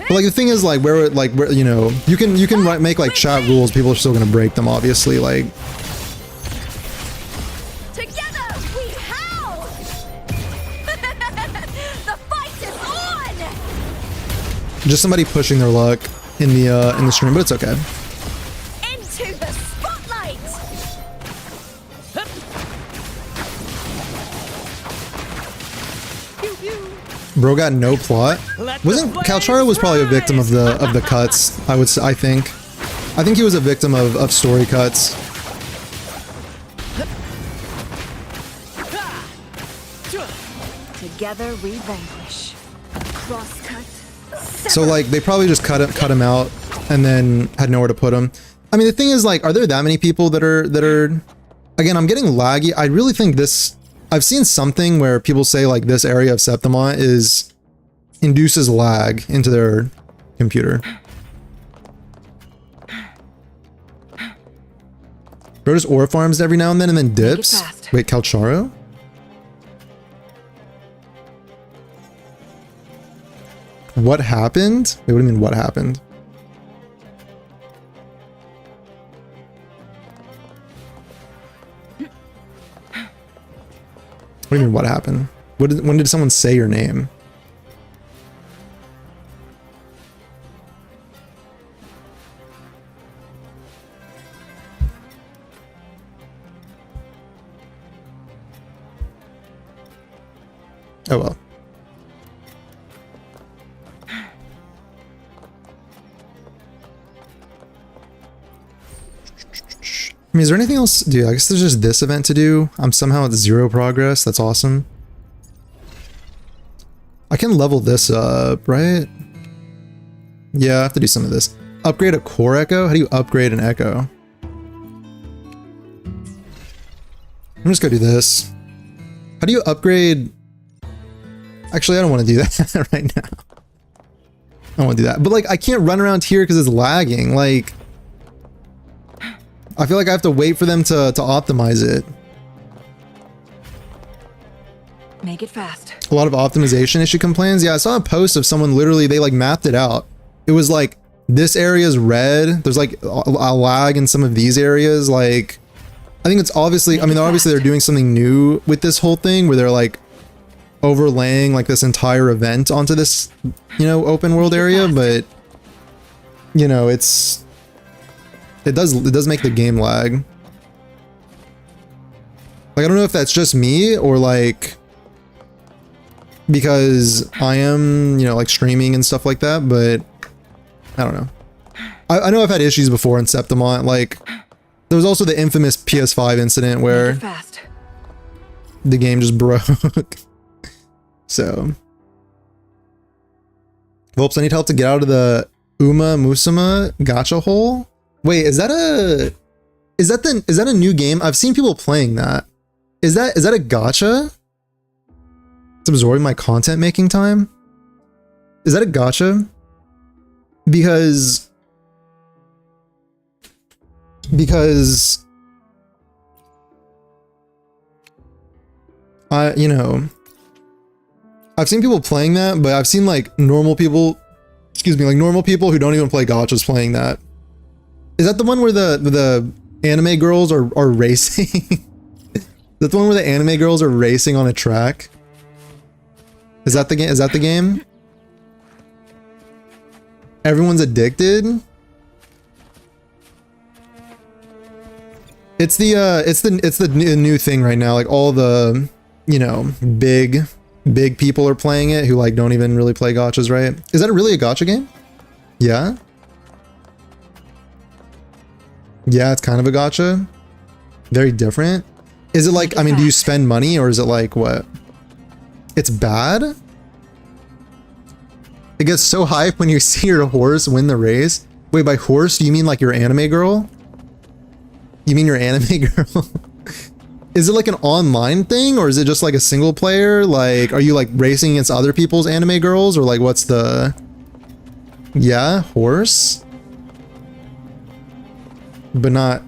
But like the thing is, like where you know, you can make like chat rules. People are still gonna break them, obviously. Like together we howl. The fight is on. just somebody pushing their luck in the stream, but it's okay. Into the spotlight. Bro got no plot. Wasn't Calcharo was probably a victim of the cuts? I think he was a victim of story cuts. Together we vanquish. Crosscut. So like they probably just cut him out and then had nowhere to put him. I mean the thing is like, are there that many people that are again, I'm getting laggy. I really think this, I've seen something where people say like this area of Septimont induces lag into their computer. Bro just ore farms every now and then dips. Wait, Calcharo? What happened? Wait, what do you mean what happened? What do you mean what happened? When did someone say your name? Oh well. I mean, is there anything else? Dude, I guess there's just this event to do. I'm somehow at 0 progress. That's awesome. I can level this up, right? Yeah, I have to do some of this. Upgrade a core echo? How do you upgrade an echo? I'm just gonna do this. How do you upgrade? Actually, I don't want to do that right now. I don't want to do that. But like, I can't run around here because it's lagging. Like, I feel like I have to wait for them to optimize it. Make it fast. A lot of optimization issue complaints. Yeah, I saw a post of someone literally, they like mapped it out. It was like, this area is red. There's like a lag in some of these areas. Like, I think it's obviously, I mean, obviously they're doing something new with this whole thing where they're like overlaying like this entire event onto this, you know, open world area. But, you know, it does make the game lag. Like, I don't know if that's just me or like because I am, you know, like streaming and stuff like that, but I don't know. I know I've had issues before in Septimont, like There was also the infamous PS5 incident Make where it fast. the game just broke. So, Volps, I need help to get out of the Uma Musama gacha hole. Wait, is that a new game? I've seen people playing that. Is that a gacha? It's absorbing my content making time. Is that a gacha? Because you know, I've seen people playing that, but I've seen like normal people, excuse me, like normal people who don't even play gachas playing that. Is that the one where the anime girls are racing? Is that the one where the anime girls are racing on a track? Is that the game? Is that the game? Everyone's addicted. It's the new thing right now. Like all the, you know, big people are playing it who like don't even really play gachas, right? Is that really a gacha game? Yeah. Yeah, it's kind of a gacha. Very different. Is it like, I mean, do you spend money or is it like what? It's bad? It gets so hype when you see your horse win the race. Wait, by horse, do you mean like your anime girl? You mean your anime girl? Is it like an online thing or is it just like a single player? Like, are you like racing against other people's anime girls or like what's the... Yeah, horse? But not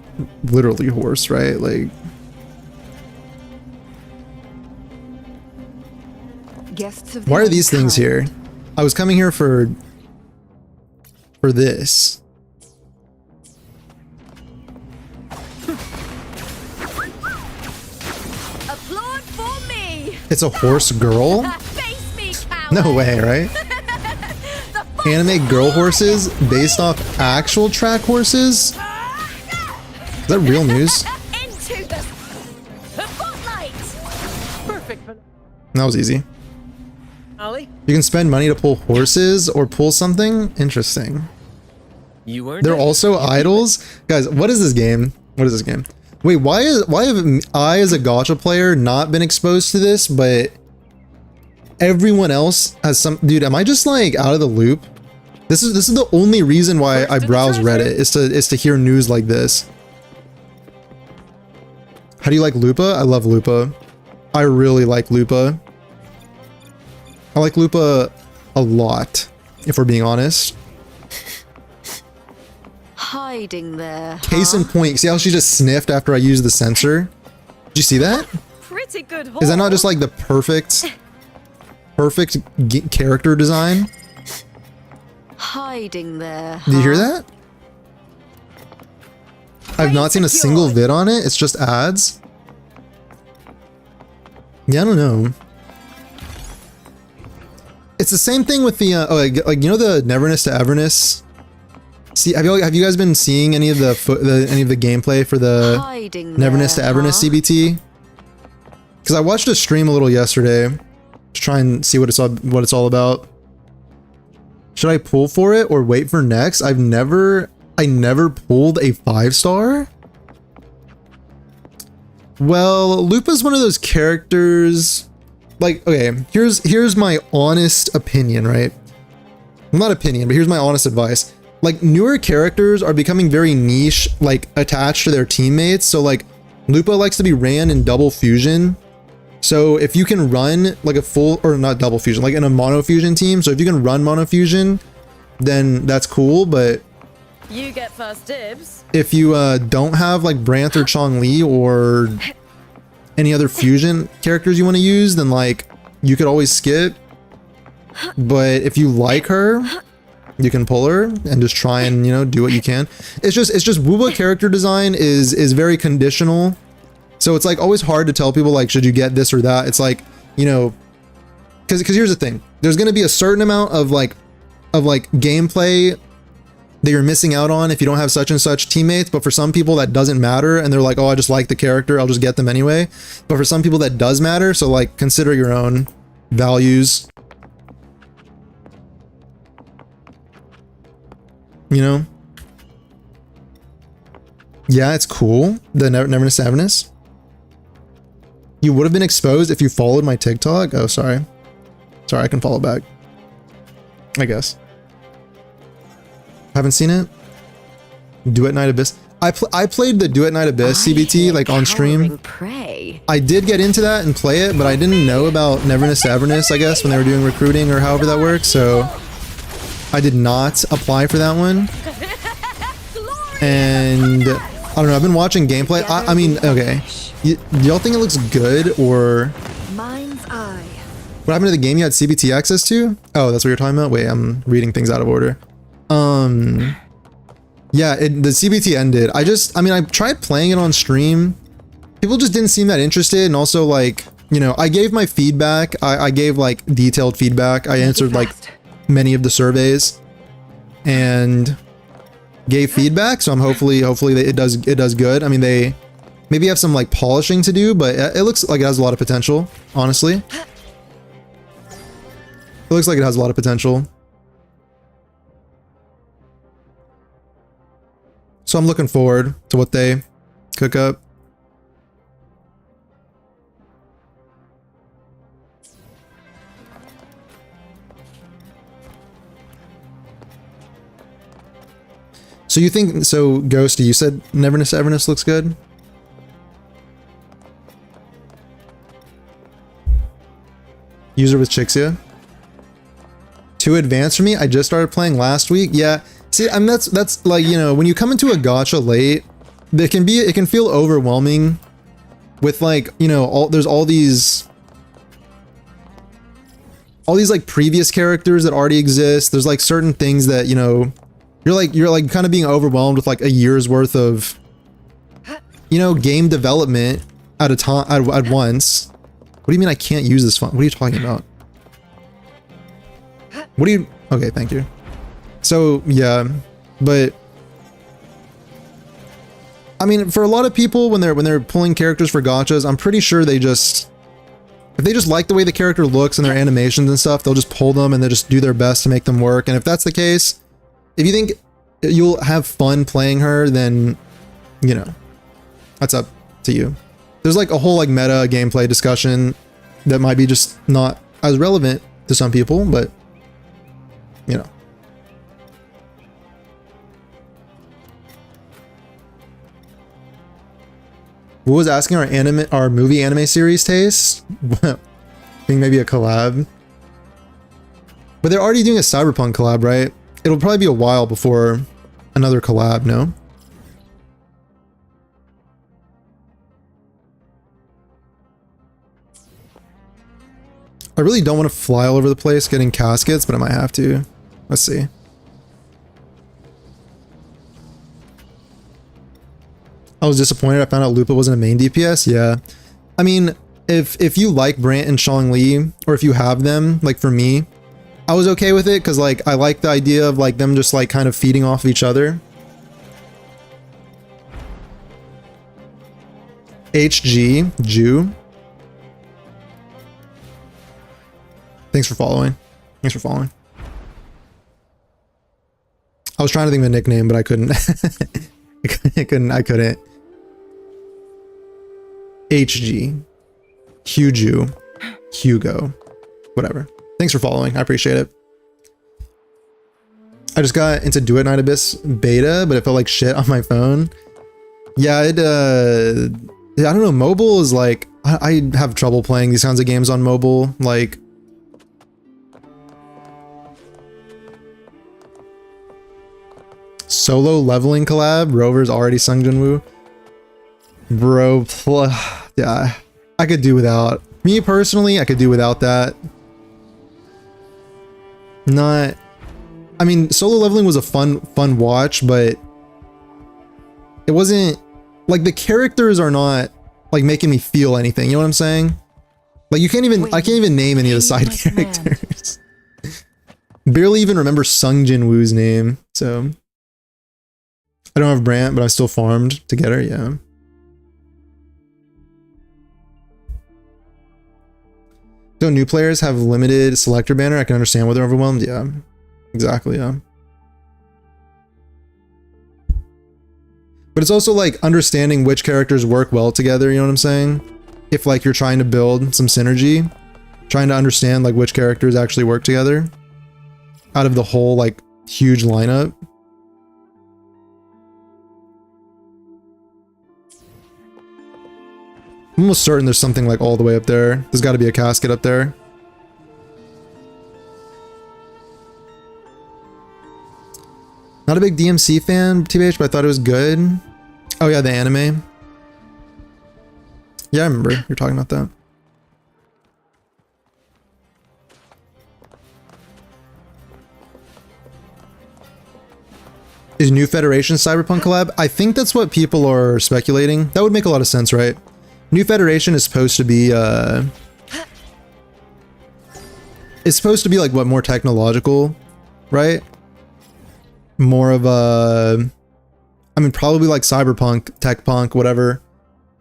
literally horse, right? Like... Guests of the Why are old these things kind. here? I was coming here for this. Applaud for me! It's a horse girl? Face me, coward! No way, right? The fox- Anime girl horses based off actual track horses? Is that real news? Into the spotlight! Perfect. That was easy. Ollie, You can spend money to pull horses or pull something? Interesting. you earned They're it. also idols? Guys, what is this game? What is this game? Wait, why have I as a gacha player not been exposed to this, but everyone else has some... Dude, am I just like out of the loop? This is the only reason why First I to the browse treasure. Reddit is to hear news like this. How do you like Lupa? I love Lupa. I really like Lupa. I like Lupa a lot, if we're being honest. Hiding there. Case in point, see how she just sniffed after I used the sensor? Did you see that? Pretty good horse. Is that not just like the perfect character design? hiding there? Did you hear that? I've not seen a single vid on it. It's just ads. Yeah, I don't know. It's the same thing with the like you know the Neverness to Everness. See, have you guys been seeing any of any of the gameplay for the Hiding Neverness to there, Everness huh? CBT? Because I watched a stream a little yesterday to try and see what it's all about. Should I pull for it or wait for next? I never pulled a 5-star. Well, Lupa's one of those characters. Like, okay, here's my honest opinion, right? Not opinion, but here's my honest advice. Like, newer characters are becoming very niche, like attached to their teammates. So like, Lupa likes to be ran in double fusion. So if you can run like a full, or not double fusion, like in a mono fusion team. So if you can run mono fusion, then that's cool. But You get first dibs. if you don't have like Branth or Chong-Li or any other fusion characters you want to use, then like you could always skip. But if you like her, you can pull her and just try and, you know, do what you can. It's just Woowa character design is very conditional. So it's like always hard to tell people like, should you get this or that? It's like, you know, because here's the thing. There's going to be a certain amount of gameplay that you're missing out on if you don't have such and such teammates. But for some people that doesn't matter and they're like, oh, I just like the character, I'll just get them anyway. But for some people that does matter. So like consider your own values. You know? Yeah, it's cool. The Neverness Avernus. You would have been exposed if you followed my TikTok. Oh, sorry. Sorry, I can follow back. I guess. Haven't seen it. Duet Night Abyss. I played the Duet Night Abyss CBT like on stream. Prey. I did get into that and play it, but I didn't know about Neverness Avernus, I guess, when they were doing recruiting or however that works. So I did not apply for that one. And I don't know. I've been watching gameplay. I mean, okay. Y'all think it looks good or? Mind's eye. What happened to the game you had CBT access to? Oh, that's what you're talking about? Wait, I'm reading things out of order. Yeah, the CBT ended. I mean, I tried playing it on stream. People just didn't seem that interested. And also like, you know, I gave my feedback. I gave like detailed feedback. I answered like many of the surveys and gave feedback. So I'm hopefully it does good. I mean, they maybe have some like polishing to do, but it looks like it has a lot of potential, honestly. It looks like it has a lot of potential. So I'm looking forward to what they cook up. So you think, so Ghosty, you said Neverness Avernus looks good? User with Chixia. Too advanced for me? I just started playing last week. Yeah. See, I mean, that's like, you know, when you come into a gacha late, it can feel overwhelming with like, you know, there's all these like previous characters that already exist. There's like certain things that, you know, you're like kind of being overwhelmed with like a year's worth of, you know, game development at a time at once. What do you mean I can't use this font? What are you talking about? What do you? Okay, thank you. So yeah, but I mean, for a lot of people, when they're pulling characters for gachas, I'm pretty sure if they just like the way the character looks and their animations and stuff, they'll just pull them and they'll just do their best to make them work. And if that's the case, if you think you'll have fun playing her, then, you know, that's up to you. There's like a whole like meta gameplay discussion that might be just not as relevant to some people, but you know. Who was asking our movie anime series taste? I think maybe a collab. But they're already doing a Cyberpunk collab, right? It'll probably be a while before another collab, no? I really don't want to fly all over the place getting caskets, but I might have to. Let's see. I was disappointed I found out Lupa wasn't a main DPS. Yeah. I mean, if you like Brant and Zhongli, or if you have them, like for me, I was okay with it because like I like the idea of like them just like kind of feeding off of each other. HG, Jew. Thanks for following. Thanks for following. I was trying to think of a nickname, but I couldn't. I couldn't. HG. Huju. Hugo. Whatever. Thanks for following. I appreciate it. I just got into Duet Night Abyss beta, but it felt like shit on my phone. Yeah, I don't know. Mobile is like, I have trouble playing these kinds of games on mobile. Like, solo leveling collab. Rover's already sung Jinwoo. Bro, yeah, I could do without. Me personally, I could do without that. Not, I mean, solo leveling was a fun watch, but it wasn't like the characters are not like making me feel anything. You know what I'm saying? Like you can't even, I can't even name any of the side characters. Barely even remember Sung Jinwoo's name. So I don't have Brant, but I still farmed to get her. Yeah. Don't new players have limited selector banner? I can understand why they're overwhelmed. Yeah, exactly. Yeah. But it's also like understanding which characters work well together, you know what I'm saying? If like you're trying to build some synergy, trying to understand like which characters actually work together out of the whole like huge lineup. I'm almost certain there's something like all the way up there. There's got to be a casket up there. Not a big DMC fan, TBH, but I thought it was good. Oh yeah, the anime. Yeah, I remember you're talking about that. Is New Federation Cyberpunk collab? I think that's what people are speculating. That would make a lot of sense, right? New Federation is supposed to be it's supposed to be like what, more technological, right? More of a, I mean, probably like cyberpunk, tech punk, whatever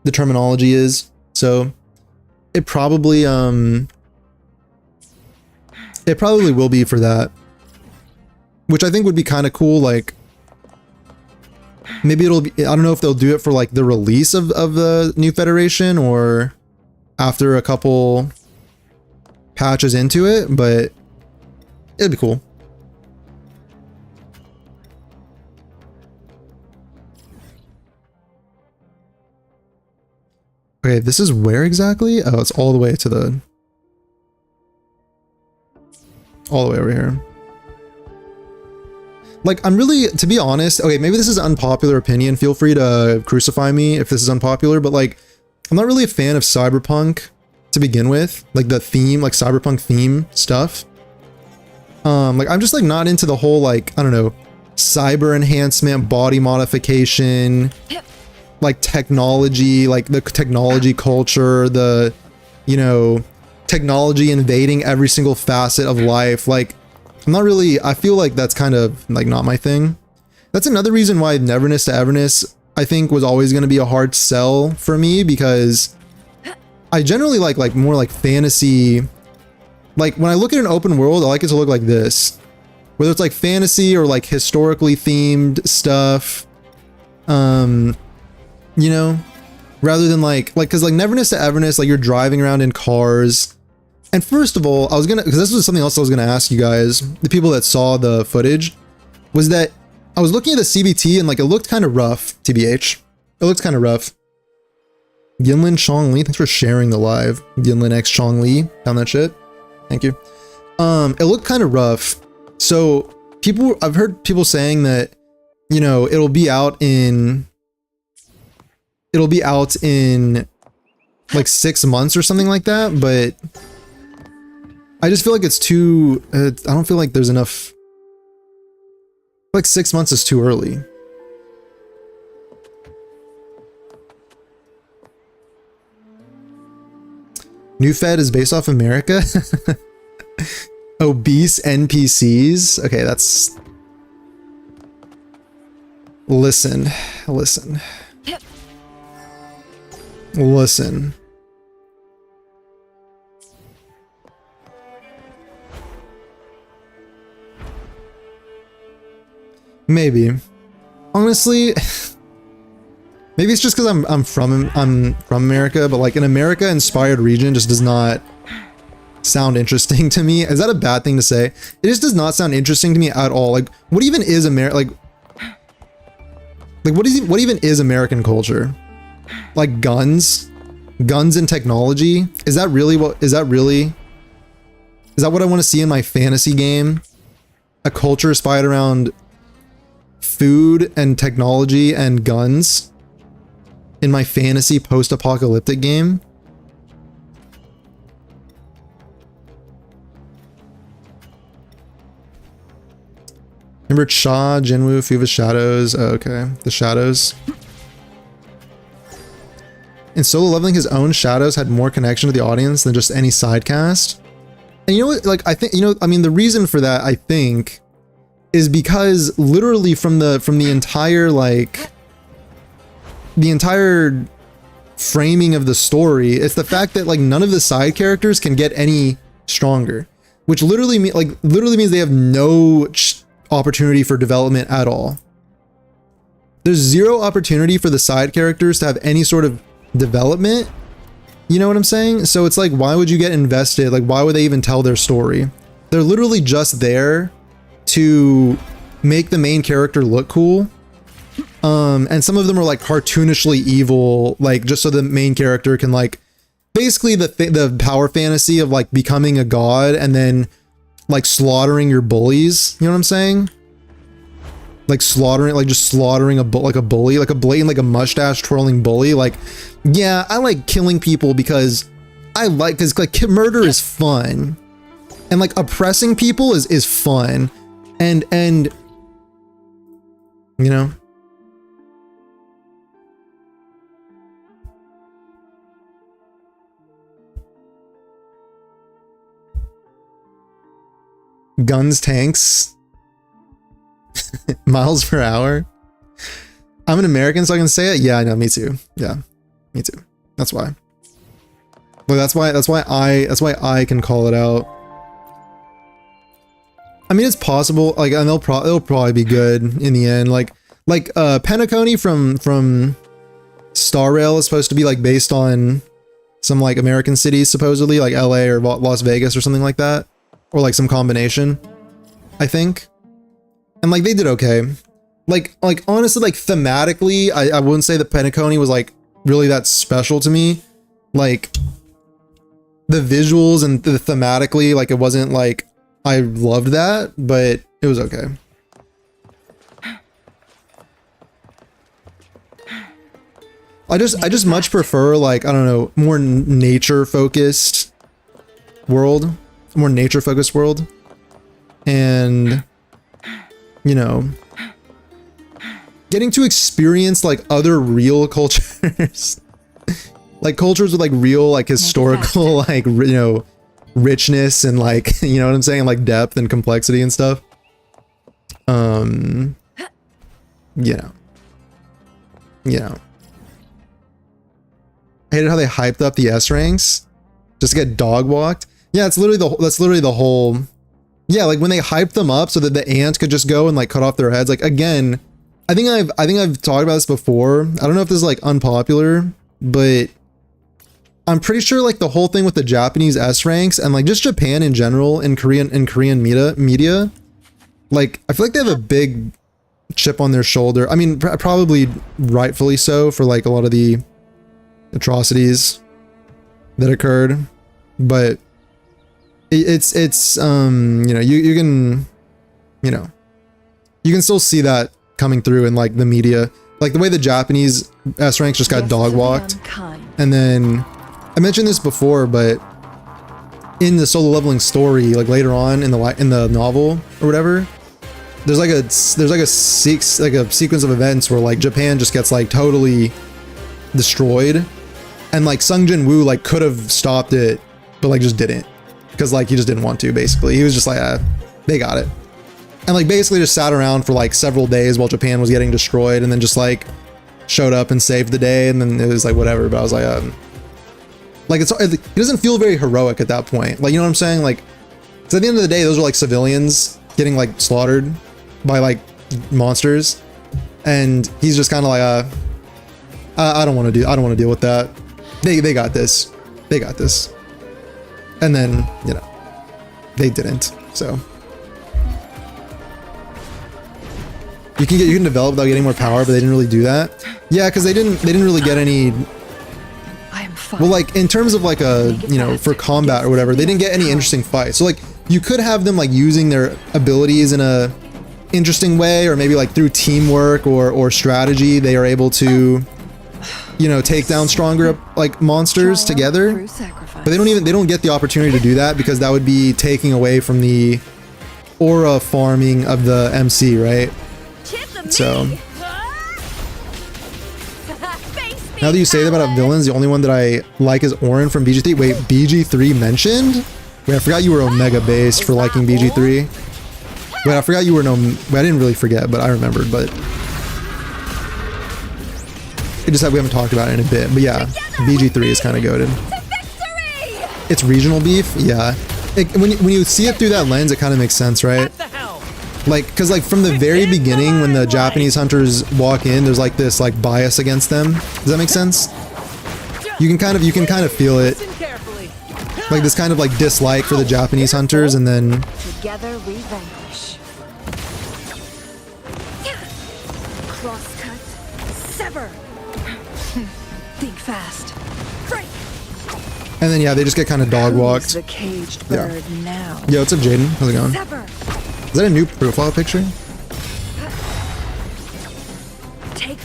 the terminology is. So it probably will be for that, which I think would be kind of cool. Like maybe it'll be, I don't know if they'll do it for like the release of the New Federation or after a couple patches into it, but it'd be cool. Okay, this is where exactly? Oh, it's all the way to the... all the way over here. Like, I'm really, to be honest, okay, maybe this is an unpopular opinion. Feel free to crucify me if this is unpopular, but like, I'm not really a fan of cyberpunk to begin with. Like the theme, like cyberpunk theme stuff. Like, I'm just like not into the whole, like, I don't know, cyber enhancement, body modification, like technology, like the technology culture, the, you know, technology invading every single facet of life. Like, I'm not really, I feel like that's kind of like not my thing. That's another reason why Neverness to Everness, I think, was always going to be a hard sell for me, because I generally like more like fantasy. Like when I look at an open world, I like it to look like this, whether it's like fantasy or like historically themed stuff. You know, rather than like, cause like Neverness to Everness, like you're driving around in cars. And first of all, I was gonna, cause this was something else I was gonna ask you guys, the people that saw the footage, was that I was looking at the CBT and like it looked kind of rough, TBH. It looked kind of rough. Yinlin Chong Li, thanks for sharing the live. Yinlin X Chong Li, found that shit. Thank you. It looked kind of rough. So I've heard people saying that, you know, it'll be out in like 6 months or something like that, but I just feel like it's too, I don't feel like there's enough, like 6 months is too early. New Fed is based off America? Obese NPCs? Okay, that's... Listen. Maybe. Honestly, maybe it's just because I'm from America, but like an America-inspired region just does not sound interesting to me. Is that a bad thing to say? It just does not sound interesting to me at all. Like, what even is America? Like what even is American culture? Like guns and technology? Is that what I want to see in my fantasy game? A culture spied around food and technology and guns in my fantasy post-apocalyptic game? Remember Cha, Jinwoo, Fuva Shadows? Oh, okay, the Shadows. In Solo Leveling, his own Shadows had more connection to the audience than just any sidecast. And you know what, like, I think, you know, I mean, the reason for that, I think, is because literally from the entire, like, the entire framing of the story, it's the fact that, like, none of the side characters can get any stronger, which literally means they have no opportunity for development at all. there's zero opportunity for the side characters to have any sort of development. You know what I'm saying? So it's like, why would you get invested? Like, why would they even tell their story? They're literally just there to make the main character look cool. And some of them are like cartoonishly evil, like just so the main character can like, basically the power fantasy of like becoming a god and then like slaughtering your bullies. You know what I'm saying? Like slaughtering, like just slaughtering a bully, like a blatant, like a mustache twirling bully. Like, yeah, I like killing people because because like murder is fun, and like oppressing people is fun, and you know. Guns, tanks, miles per hour. I'm an American, so I can say it. Yeah, I know. Me too. Yeah, me too. That's why. But that's why I can call it out. I mean, it's possible. Like, and they'll probably be good in the end. Like Penacony from Star Rail is supposed to be like based on some like American cities, supposedly like LA or Las Vegas or something like that. Or like some combination, I think. And like they did okay. Like honestly, like thematically, I wouldn't say that Penacony was like really that special to me. Like the visuals and the thematically, like it wasn't like I loved that, but it was okay. I just much prefer like, I don't know, more nature focused world. More nature focused world, and you know, getting to experience like other real cultures, like cultures with like real like historical like you know richness and like you know what I'm saying, like depth and complexity and stuff. You know, I hated how they hyped up the S ranks just to get dog walked. Yeah, that's literally the whole. Yeah, like when they hyped them up so that the ants could just go and like cut off their heads. Like again, I think I've talked about this before. I don't know if this is like unpopular, but I'm pretty sure like the whole thing with the Japanese S ranks and like just Japan in general in Korean media, like I feel like they have a big chip on their shoulder. I mean, probably rightfully so for like a lot of the atrocities that occurred, but it's you know, you can, you know, you can still see that coming through in like the media, like the way the Japanese S ranks just got dog walked. And then I mentioned this before, but in the solo leveling story, like later on in the novel or whatever, there's like a sequence of events where like Japan just gets like totally destroyed, and like Sung Jin Woo like could have stopped it, but like just didn't. Because like he just didn't want to, basically. He was just like, they got it. And like basically just sat around for like several days while Japan was getting destroyed, and then just like showed up and saved the day, and then it was like whatever. But I was like it doesn't feel very heroic at that point. Like, you know what I'm saying? Like, because at the end of the day, those are like civilians getting like slaughtered by like monsters, and he's just kind of like, I don't want to deal with that. They got this. They got this. And then, you know, they didn't. So you can develop without getting more power, but they didn't really do that. Yeah, because they didn't really get any. Well, like in terms of like a, you know, for combat or whatever, they didn't get any interesting fights. So like you could have them like using their abilities in a interesting way, or maybe like through teamwork or strategy, they are able to, you know, take down stronger like monsters together. But they don't get the opportunity to do that, because that would be taking away from the aura farming of the MC, right? So now that you say that about villains, the only one that I like is Auron from BG3. Wait, BG3 mentioned? Wait, I forgot you were Omega based for liking BG3. Wait, I forgot you were no. Wait, I didn't really forget, but I remembered. But it just that we haven't talked about it in a bit. But yeah, BG3 is kind of goated. It's regional beef, yeah. When you see it through that lens, it kind of makes sense, right? Like, cause like from the very beginning when the Japanese hunters walk in, there's like this like bias against them. Does that make sense? You can kind of feel it. Listen carefully. Like this kind of like dislike for the Japanese hunters, and then Together we vanquish. Crosscut. Sever. Think fast. Break. and then yeah, they just get kind of dog Who's walked. the caged Yeah. bird now? Yo, what's up, Jaden? How's it going? Sever. Is that a new profile picture? Take.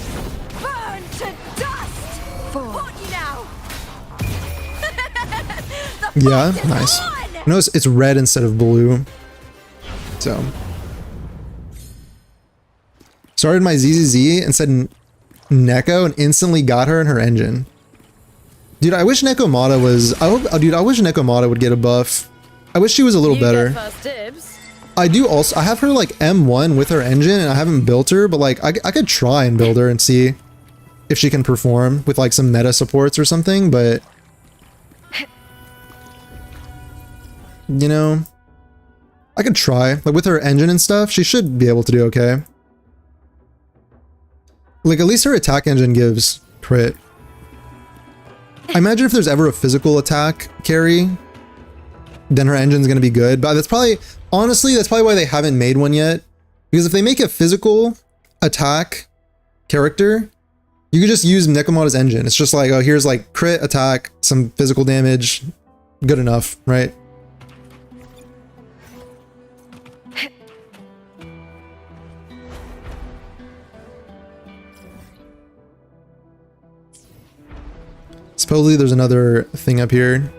Burn to dust. Want you now. The Yeah, fight is nice. on! Notice it's red instead of blue. So started my ZZZ and said Neko and instantly got her in her engine. Dude, I wish Nekomata was. Dude, I wish Nekomata would get a buff. I wish she was a little better. First dibs. I do also. I have her like M1 with her engine, and I haven't built her, but like I could try and build her and see if she can perform with like some meta supports or something. But you know, I could try. Like with her engine and stuff, she should be able to do okay. Like at least her attack engine gives crit. I imagine if there's ever a physical attack carry, then her engine's gonna be good. But that's probably, honestly, that's probably why they haven't made one yet. Because if they make a physical attack character, you could just use Nekomata's engine. It's just like, oh, here's like crit, attack, some physical damage, good enough, right? Supposedly there's another thing up here.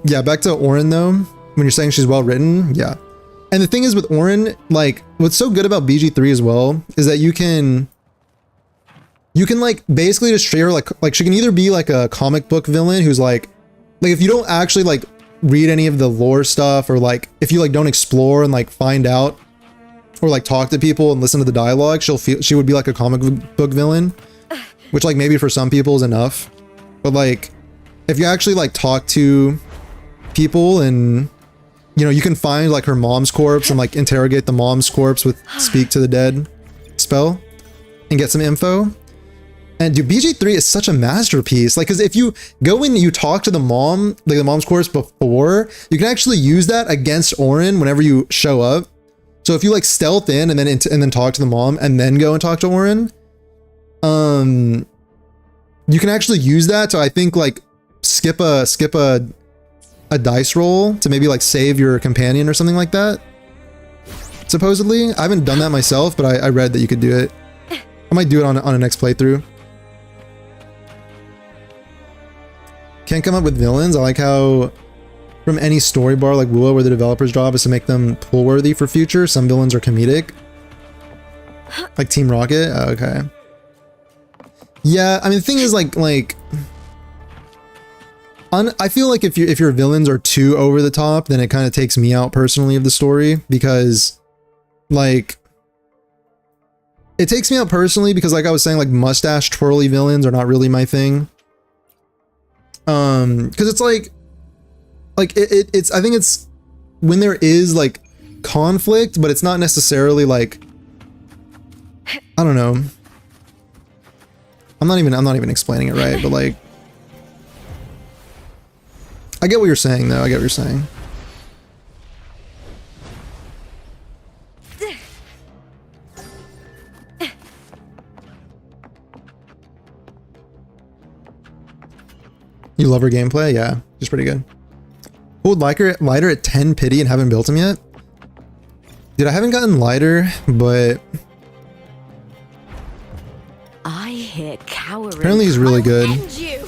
Yeah, back to Auron though. When you're saying she's well written, yeah. And the thing is with Auron, like what's so good about BG3 as well is that you can like basically just treat her like she can either be like a comic book villain who's like if you don't actually like read any of the lore stuff, or like if you like don't explore and like find out or like talk to people and listen to the dialogue, she would be like a comic book villain, which like maybe for some people is enough. But like if you actually like talk to people and you know, you can find like her mom's corpse and like interrogate the mom's corpse with speak to the dead spell and get some info. And dude, BG3 is such a masterpiece. Like, cause if you go in and you talk to the mom, like the mom's corpse before, you can actually use that against Auron whenever you show up. So if you like stealth in and then talk to the mom and then go and talk to Auron, you can actually use that to, I think, like skip a dice roll to maybe like save your companion or something like that. Supposedly, I haven't done that myself, but I read that you could do it. I might do it on a next playthrough. Can't come up with villains. I like how from any story bar like WoA, where the developer's job is to make them pull worthy for future, some villains are comedic. Like Team Rocket. Oh, okay. Yeah, I mean the thing is I feel like if your villains are too over the top, then it kind of takes me out personally of the story, because like it takes me out personally because like I was saying, like mustache twirly villains are not really my thing. Because it's like it's I think it's when there is like conflict, but it's not necessarily like, I don't know. I'm not even explaining it right, but like I get what you're saying though. I get what you're saying. You love her gameplay? Yeah, she's pretty good. Who would like her lighter at 10 pity and haven't built him yet? Dude, I haven't gotten lighter, but I hear cowering. apparently he's really good. End you.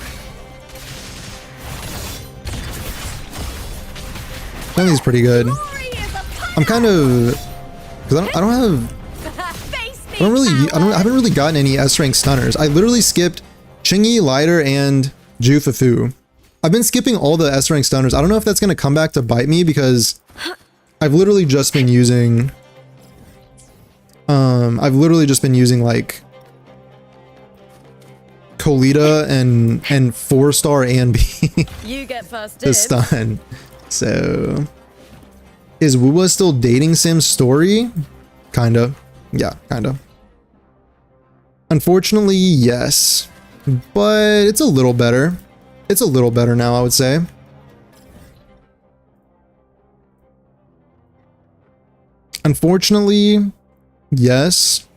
Apparently he's pretty good. Glory is upon I'm kind of, because I don't I haven't really gotten any S rank stunners. I literally skipped Chingy, lighter, and Jufafu. I've been skipping all the S rank stunners. I don't know if that's going to come back to bite me, because I've literally just been using like Colita and 4-star and B You get first to dibs. stun. So is Wuwa still dating Sam's story? Kinda. Yeah, kinda. Unfortunately, yes. But it's a little better. It's a little better now, I would say. Unfortunately, yes.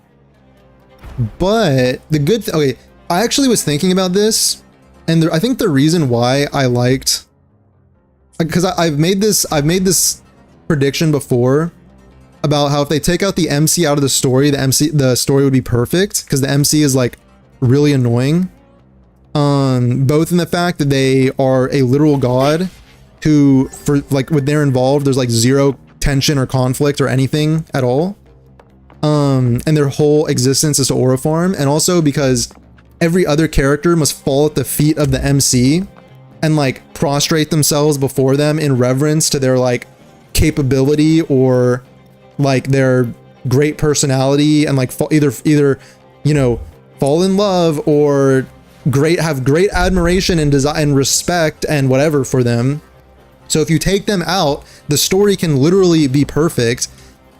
But the good okay, I actually was thinking about this, and I think the reason why I liked, because I've made this prediction before about how if they take out the MC out of the story, the story would be perfect, because the MC is like really annoying. Both in the fact that they are a literal god who, for like when they're involved, there's like zero tension or conflict or anything at all. And their whole existence is to aura farm, and also because every other character must fall at the feet of the MC and like prostrate themselves before them in reverence to their like capability or like their great personality, and like either you know, fall in love or have great admiration and desire and respect and whatever for them. So if you take them out, the story can literally be perfect.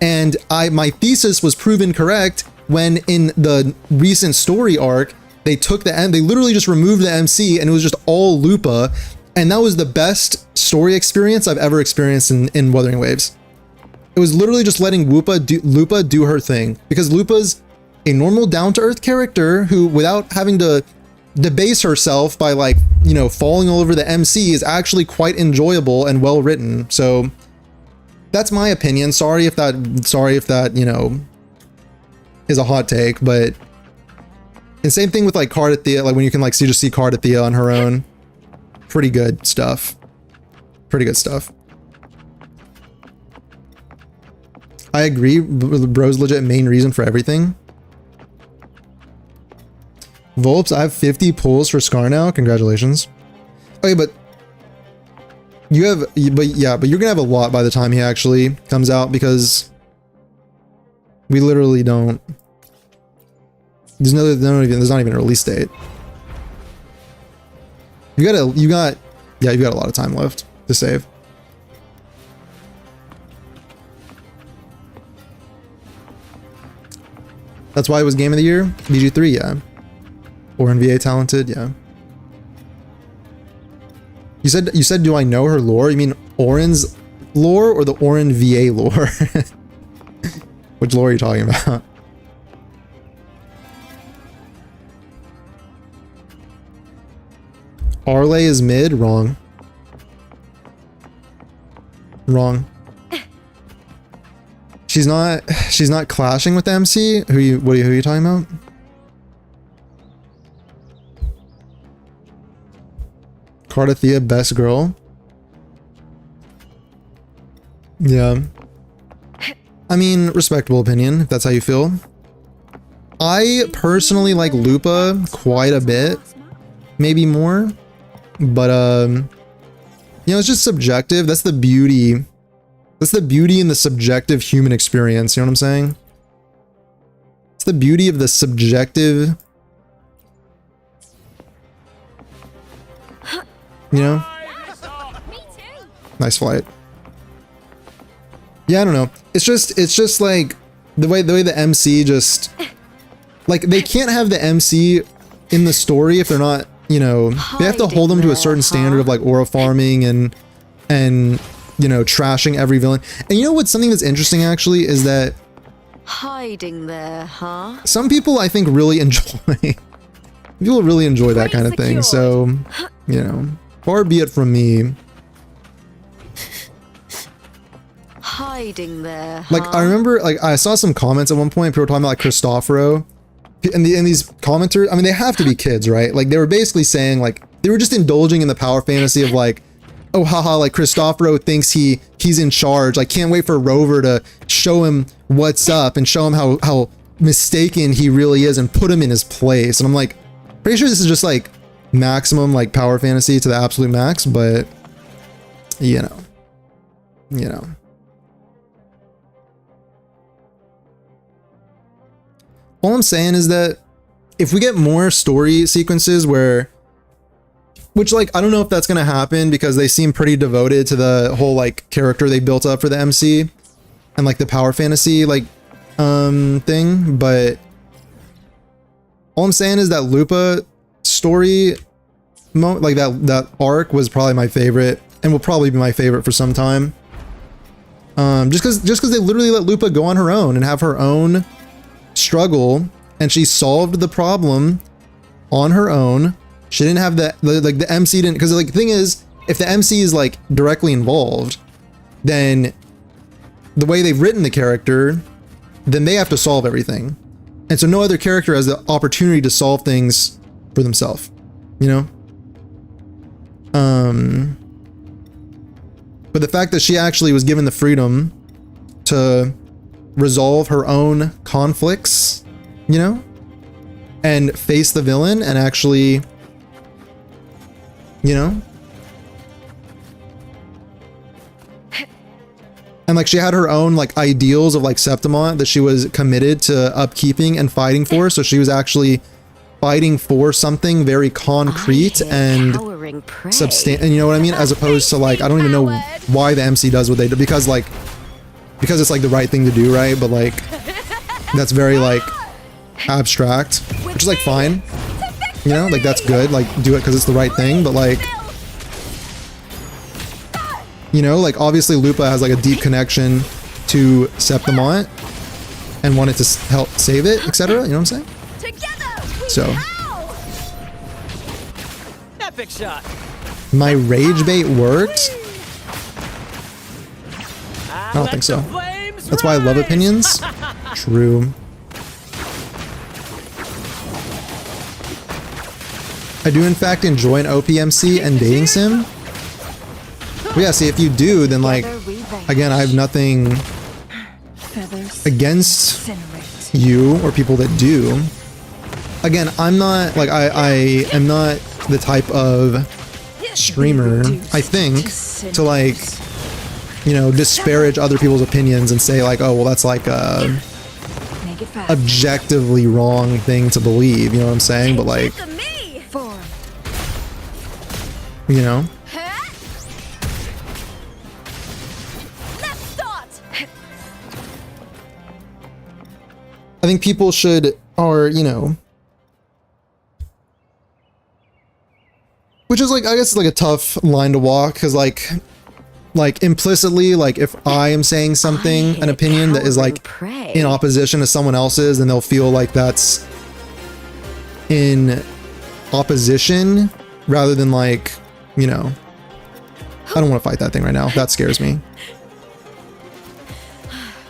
And my thesis was proven correct when in the recent story arc, they literally just removed the MC and it was just all Lupa. And that was the best story experience I've ever experienced in Wuthering Waves. It was literally just letting Lupa do her thing, because Lupa's a normal down-to-earth character who, without having to debase herself by like, you know, falling all over the MC, is actually quite enjoyable and well written. So that's my opinion. Sorry if that, you know, is a hot take, but and same thing with like Cardathea, like when you can like just see Cardathea on her own. Pretty good stuff. Pretty good stuff. I agree, bro's legit main reason for everything. Volps, I have 50 pulls for Scar now. Congratulations. Okay, but you're gonna have a lot by the time he actually comes out, because we literally don't. There's not even a release date. You've got a lot of time left to save. That's why it was game of the year. BG3, yeah. Orin VA talented, yeah. You said, do I know her lore? You mean Orin's lore or the Orin VA lore? Which lore are you talking about? Arle is mid? Wrong. Wrong. She's not clashing with the MC? Who are you talking about? Cardathea, best girl. Yeah. I mean, respectable opinion, if that's how you feel. I personally like Lupa quite a bit. Maybe more. But, you know, it's just subjective. That's the beauty. That's the beauty in the subjective human experience. You know what I'm saying? It's the beauty of the subjective. You know? Nice flight. Yeah, I don't know. It's just like the way the MC just like, they can't have the MC in the story if they're not, you know, they have to hold them to a certain standard of like aura farming and you know, trashing every villain. And you know what's something that's interesting actually is that Hiding there, huh? some people I think really enjoy people really enjoy that kind of thing. So, you know, far be it from me. Hiding there, Like, I remember, like, I saw some comments at one point, people were talking about, like, Cristoforo, and these commenters, I mean, they have to be kids, right? Like, they were basically saying, like, they were just indulging in the power fantasy of, like, oh, haha, like, Cristoforo thinks he's in charge, like, can't wait for Rover to show him what's up and show him how mistaken he really is and put him in his place. And I'm like, pretty sure this is just, like, maximum, like, power fantasy to the absolute max, but, you know. All I'm saying is that if we get more story sequences where, which like, I don't know if that's going to happen because they seem pretty devoted to the whole like character they built up for the MC and like the power fantasy like thing, but all I'm saying is that Lupa story like that arc was probably my favorite and will probably be my favorite for some time. Just because they literally let Lupa go on her own and have her own struggle, and she solved the problem on her own. She didn't have the MC didn't, because like the thing is, if the MC is like directly involved, then the way they've written the character, then they have to solve everything, and so no other character has the opportunity to solve things for themselves, you know. But the fact that she actually was given the freedom to resolve her own conflicts, you know, and face the villain and actually, you know, and like she had her own like ideals of like Septimont that she was committed to upkeeping and fighting for. So she was actually fighting for something very concrete and substantial, and you know what I mean, as opposed to like, I don't even know why the MC does what they do, because it's like the right thing to do, right? But like that's very like abstract, which is like fine, you know, like that's good, like do it because it's the right thing. But like, you know, like obviously Lupa has like a deep connection to Septimont and wanted to help save it, etc. You know what I'm saying? So Epic shot. my rage bait worked. I don't think so. That's why I love opinions. True. I do in fact enjoy an OPMC and dating sim. But yeah, see, if you do, then like, again, I have nothing against you or people that do. Again, I'm not like, I am not the type of streamer, I think, to like, you know, disparage other people's opinions and say like, oh, well, that's like a objectively wrong thing to believe, you know what I'm saying? But like, you know, I think people should, or, you know, which is like, I guess it's like a tough line to walk, because like implicitly, like if I am saying something, an opinion that is like in opposition to someone else's, then they'll feel like that's in opposition rather than like, you know, I don't want to fight that thing right now. That scares me.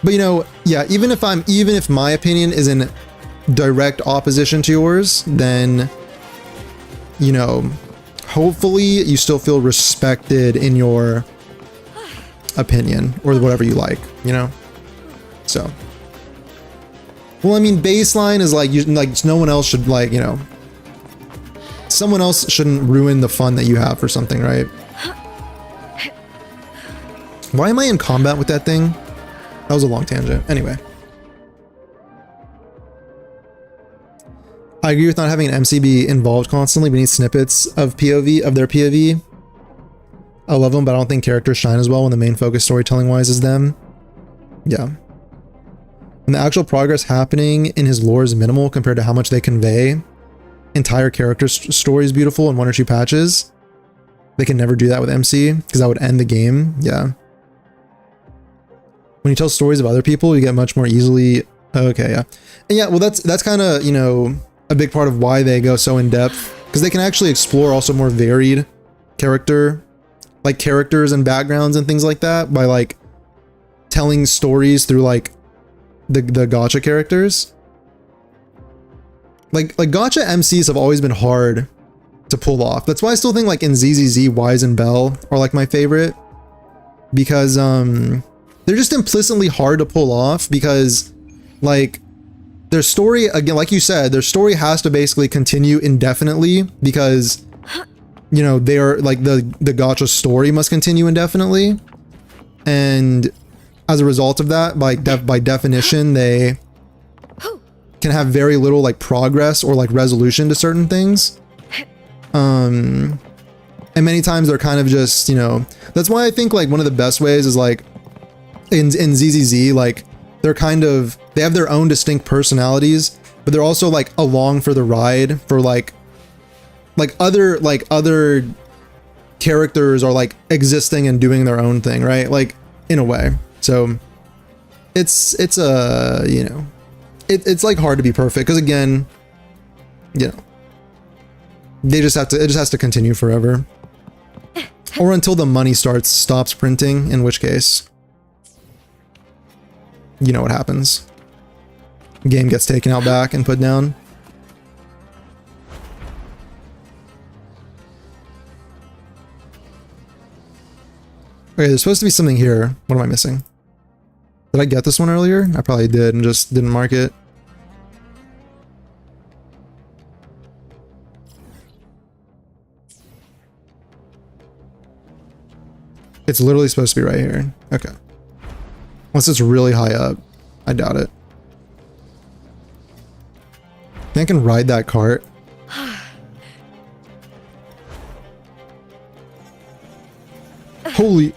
But you know, yeah, even if my opinion is in direct opposition to yours, then, you know, hopefully you still feel respected in your opinion or whatever you like, you know? So, well, I mean, baseline is like, no one else should, like, you know, someone else shouldn't ruin the fun that you have for something, right? Why am I in combat with that thing? That was a long tangent. Anyway. I agree with not having an MC be involved constantly. We need snippets of POV, of their POV. I love them, but I don't think characters shine as well when the main focus storytelling wise is them. Yeah. And the actual progress happening in his lore is minimal compared to how much they convey. Entire character story is beautiful in 1 or 2 patches. They can never do that with MC because that would end the game. Yeah. When you tell stories of other people, you get much more easily. Okay, yeah. And yeah, well, that's kind of, you know, a big part of why they go so in depth, because they can actually explore also more varied characters and backgrounds and things like that by like telling stories through like the gacha characters. Like gacha MCs have always been hard to pull off. That's why I still think like in ZZZ, Wise and Bell are like my favorite, because they're just implicitly hard to pull off, because like their story, again, like you said, their story has to basically continue indefinitely, because, you know, they're like the gacha story must continue indefinitely, and as a result of that, by definition, they can have very little like progress or like resolution to certain things. And many times they're kind of just, you know, that's why I think like one of the best ways is like in ZZZ, like they're kind of, they have their own distinct personalities, but they're also like along for the ride for like other characters are like existing and doing their own thing, right? Like in a way. So it's a, you know, it's like hard to be perfect because again, you know, they just have to, it just has to continue forever. Or until the money stops printing, in which case, you know what happens. Game gets taken out back and put down. Okay, there's supposed to be something here. What am I missing? Did I get this one earlier? I probably did and just didn't mark it. It's literally supposed to be right here. Okay. Unless it's really high up. I doubt it. I think I can ride that cart. Holy...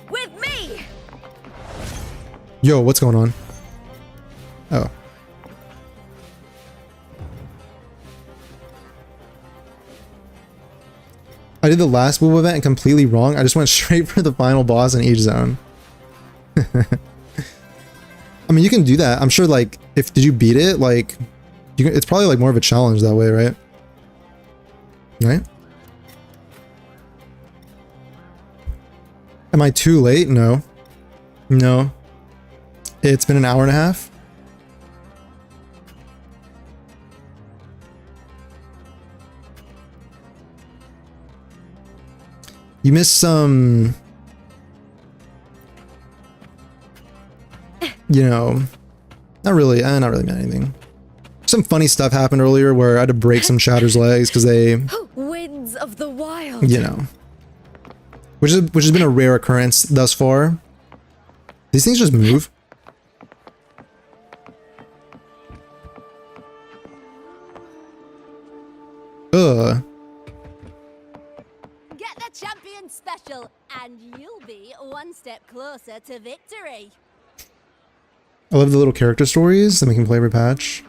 With me! Yo, what's going on? Oh. I did the last move event completely wrong. I just went straight for the final boss in each zone. I mean, you can do that. I'm sure, like, if did you beat it? Like, you can, it's probably like more of a challenge that way, right? Right? Am I too late? No. No. It's been an hour and a half. You missed some, you know, not really meant anything. Some funny stuff happened earlier where I had to break some chatter's legs because they, Winds of the wild. you know, which has been a rare occurrence thus far. These things just move. Ugh. Get the champion special, and you'll be one step closer to victory. I love the little character stories that we can play every patch.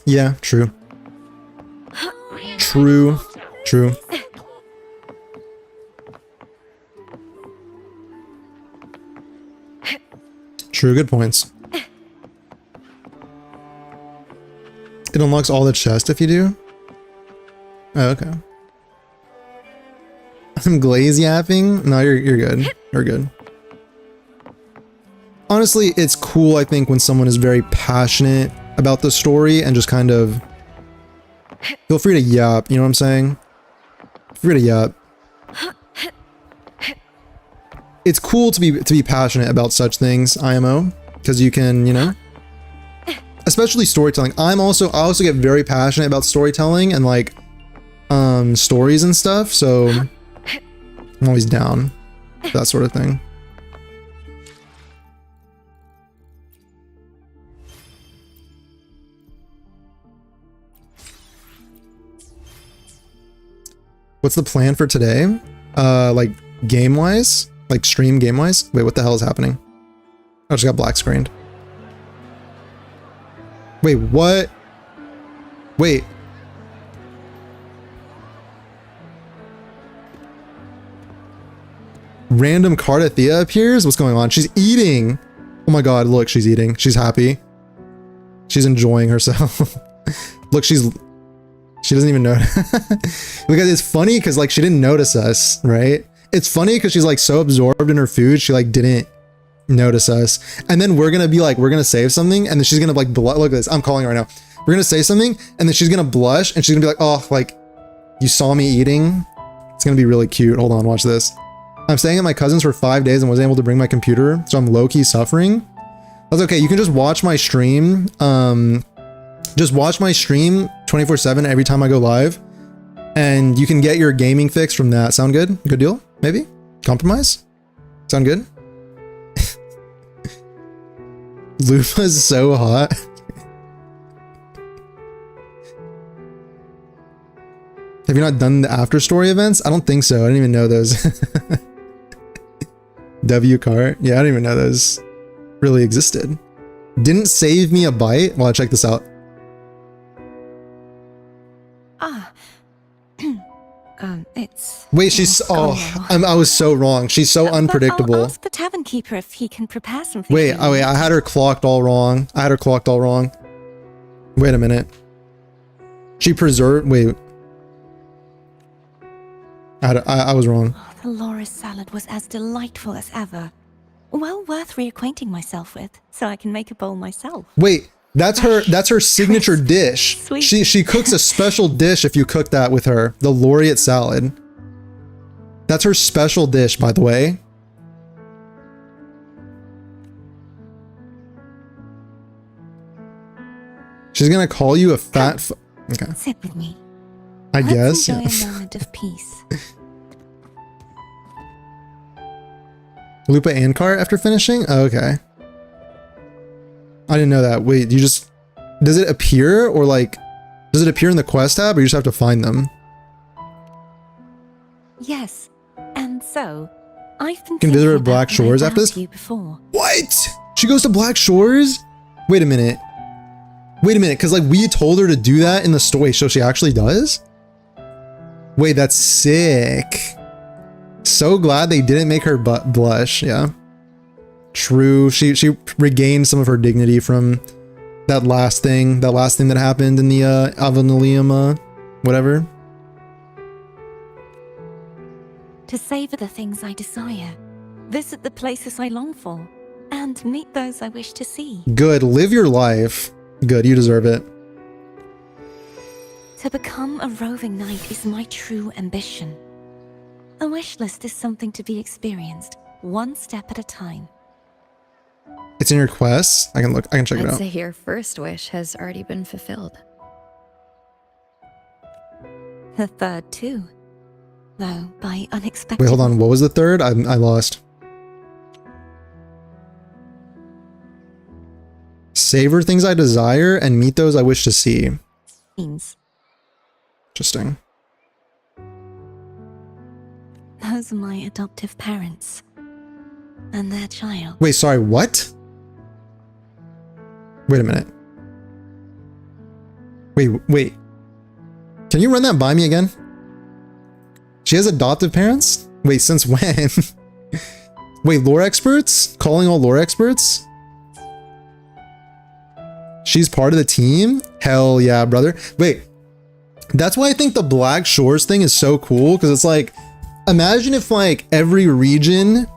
Yeah, true. True. True. True, good points. It unlocks all the chests if you do? Oh, okay. I'm glaze yapping? No, you're good. You're good. Honestly, it's cool, I think, when someone is very passionate about the story and just kind of feel free to yap, you know what I'm saying? Feel free to yap. It's cool to be passionate about such things, IMO, because you can, you know, especially storytelling. I also get very passionate about storytelling and like stories and stuff, so I'm always down for that sort of thing. What's the plan for today? Like game-wise? Like stream game-wise? Wait, what the hell is happening? I just got black screened. Wait, what? Wait. Random Cardathea appears? What's going on? She's eating! Oh my god, look, she's eating. She's happy. She's enjoying herself. Look, she doesn't even know. Because it's funny because like she didn't notice us, right? It's funny because she's like so absorbed in her food, she like didn't notice us. And then we're gonna be like, we're gonna save something, and then she's gonna like, look at this, I'm calling her right now. We're gonna say something, and then she's gonna blush, and she's gonna be like, oh, like, you saw me eating? It's gonna be really cute. Hold on, watch this. I'm staying at my cousin's for 5 days and wasn't able to bring my computer, so I'm low-key suffering. That's okay, you can just watch my stream. Just watch my stream 24/7 every time I go live. And you can get your gaming fix from that. Sound good? Good deal? Maybe? Compromise? Sound good? Lupa's so hot. Have you not done the after story events? I don't think so. I didn't even know those. W cart. Yeah, I didn't even know those really existed. Didn't save me a bite. Well, check this out. Ah. It's... Wait, she's... Oh, I was so wrong. She's so I'll unpredictable. ask the tavern keeper if he can prepare something. Wait, for oh you. wait, I had her clocked all wrong. Wait a minute. She preserved... Wait. I was wrong. Oh, the Loris salad was as delightful as ever. Well worth reacquainting myself with, so I can make a bowl myself. Wait, that's her signature dish. Sweet. She cooks a special dish if you cook that with her. The laureate salad. That's her special dish, by the way. She's gonna call you a fat okay. Sit with me. I Let's guess. enjoy a moment of peace. Lupa and cart after finishing? Oh, okay. I didn't know that. Wait, you just... Does it appear or like... Does it appear in the quest tab or you just have to find them? Yes, and so I've been Can visit her thinking at Black about what I Shores after asked this? you before. What? She goes to Black Shores? Wait a minute. Wait a minute, because like we told her to do that in the store. Wait, so she actually does? Wait, that's sick. So glad they didn't make her blush, yeah. True, she regained some of her dignity from that last thing that happened in the Avenalium, whatever. To savor the things I desire, visit the places I long for, and meet those I wish to see. Good, live your life. Good, you deserve it. To become a roving knight is my true ambition. A wish list is something to be experienced, one step at a time. It's in your quests. I can check it I'd out. say your first wish has already been fulfilled. The third too, though by unexpected... Wait, hold on. What was the third? I lost. Savor things I desire and meet those I wish to see. means. Interesting. Those are my adoptive parents. And their child. Wait, sorry, what? Wait a minute. Wait. Can you run that by me again? She has adoptive parents? Wait, since when? Wait, lore experts? Calling all lore experts? She's part of the team? Hell yeah, brother. Wait, that's why I think the Black Shores thing is so cool, because it's like, imagine if like every region,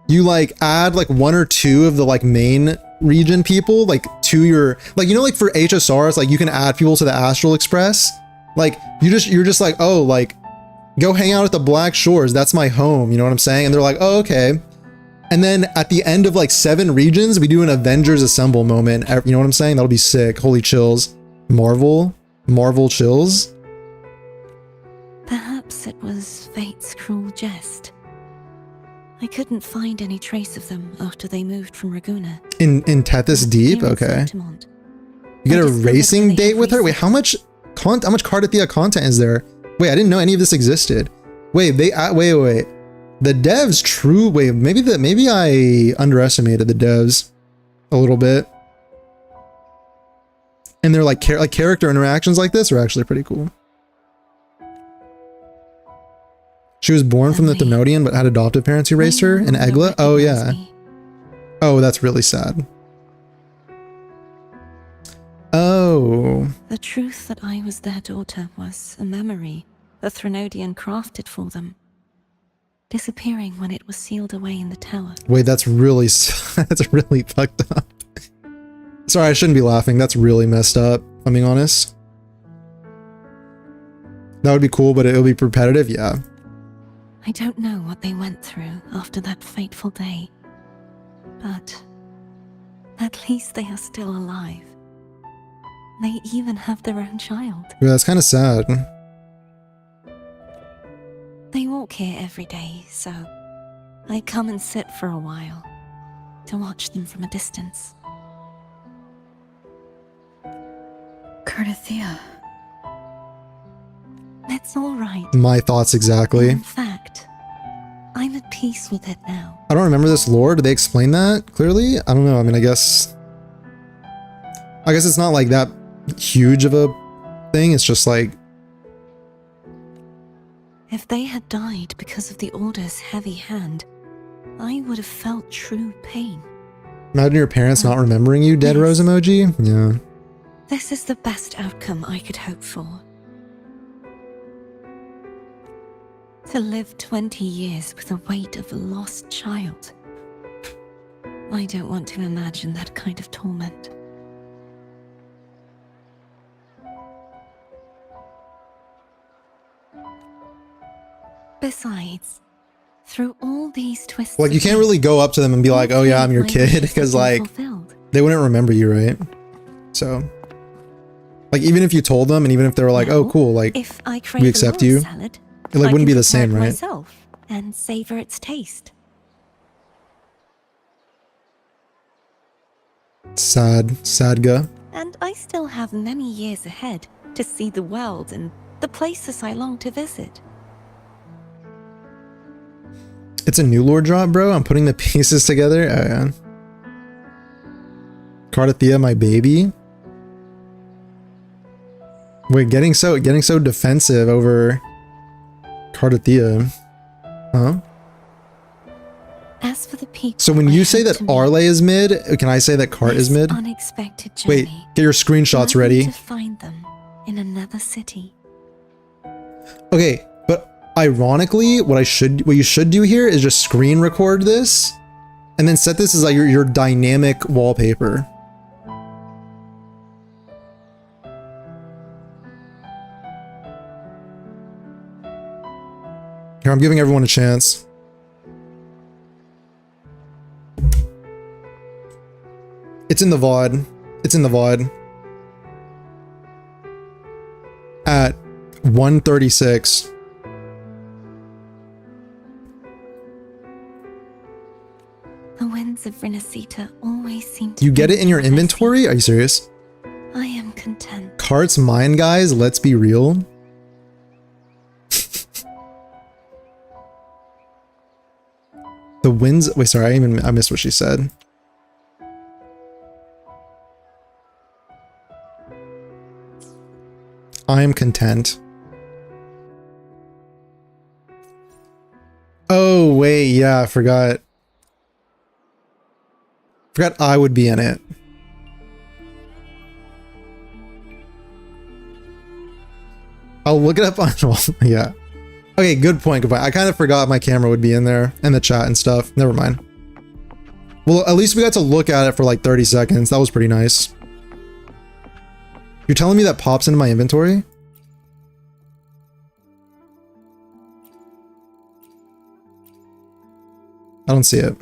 you like add like one or two of the like main region people like to your, like, you know, like for HSR, it's like you can add people to the Astral Express. Like you're just like, oh, like go hang out at the Black Shores. That's my home. You know what I'm saying? And they're like, oh, okay. And then at the end of like 7 regions, we do an Avengers Assemble moment. You know what I'm saying? That'll be sick. Holy chills. Marvel chills. Perhaps it was fate's cruel jest. I couldn't find any trace of them after they moved from Raguna. In Tethys Deep? Here in Okay. Altamont. You get I a discovered racing they date have with her? Wait, how much Cardathea content is there? Wait, I didn't know any of this existed. Wait, wait. The devs wait, maybe I underestimated the devs a little bit. And they're like character interactions like this are actually pretty cool. She was born from the Thenodian but had adoptive parents who raised her in Egla? Oh yeah. Oh, that's really sad. Oh. The truth that I was their daughter was a memory the Thenodian crafted for them, disappearing when it was sealed away in the tower. Wait, that's really fucked up. Sorry, I shouldn't be laughing. That's really messed up, if I'm being honest. That would be cool, but it would be repetitive, yeah. I don't know what they went through after that fateful day, but at least they are still alive. They even have their own child. Yeah, that's kind of sad. here every day, so I come and sit for a while to watch them from a distance. Cardathia. It's all right. My thoughts exactly. In fact, I'm at peace with it now. I don't remember this lore. Did they explain that clearly? I don't know. I mean, I guess it's not like that huge of a thing. It's just like, If they had died because of the Order's heavy hand, I would have felt true pain. imagine your parents not remembering you, dead Yes. rose emoji. Yeah. This is the best outcome I could hope for. To live 20 years with the weight of a lost child. I don't want to imagine that kind of torment. Besides, through all these twists, Like, you of can't fate, really go up to them and be like, oh yeah, I'm your my kid, wishes because have been like, fulfilled. they wouldn't remember you, right? So, like, even if you told them and even if they were like, oh Well, cool, like, if I crave accept a you, salad, it like I wouldn't can be the prepare same, it right? myself and savor its taste. Sadga. And I still have many years ahead to see the world and the places I long to visit. It's a new lore drop, bro. I'm putting the pieces together. Oh, yeah. Cardathia, my baby. Wait, getting so defensive over Cardathia. Huh? As for the people, So when I you say hope that to meet, Arle is mid, can I say that Cart is this mid? unexpected journey, Wait, get your screenshots allow me ready. to find them in another city. Okay, but ironically, what you should do here is just screen record this and then set this as like your dynamic wallpaper. Here, I'm giving everyone a chance. It's in the VOD. It's in the VOD. At 1:36. The winds of Renacita always seem to You get bring it in your me what I inventory? seek. Are you serious? I am content. Cart's mine, guys. Let's be real. The winds. Wait, sorry. I missed what she said. I am content. Oh, wait. Yeah, I forgot. Forgot I would be in it. I'll look it up on. Yeah. Okay, good point. Good point. I kind of forgot my camera would be in there and the chat and stuff. Never mind. Well, at least we got to look at it for like 30 seconds. That was pretty nice. You're telling me that pops into my inventory? I don't see it.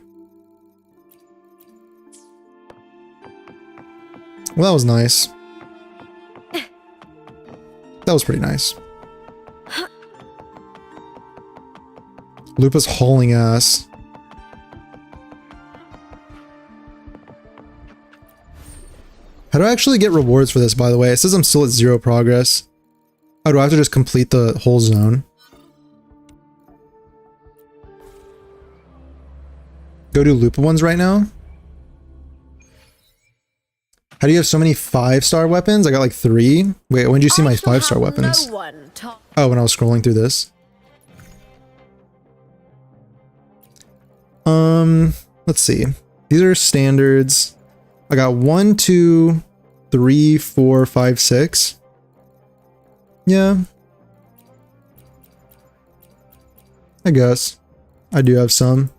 Well, that was nice. That was pretty nice. Lupa's hauling ass. How do I actually get rewards for this, by the way? It says I'm still at 0 progress. Oh, do I have to just complete the whole zone? Go do Lupa ones right now? How do you have so many 5-star weapons? I got like 3. Wait, when did you see my 5-star weapons? No one talk. Oh, when I was scrolling through this. Let's see. These are standards. I got 1, 2, 3, 4, 5, 6. Yeah. I guess. I do have some.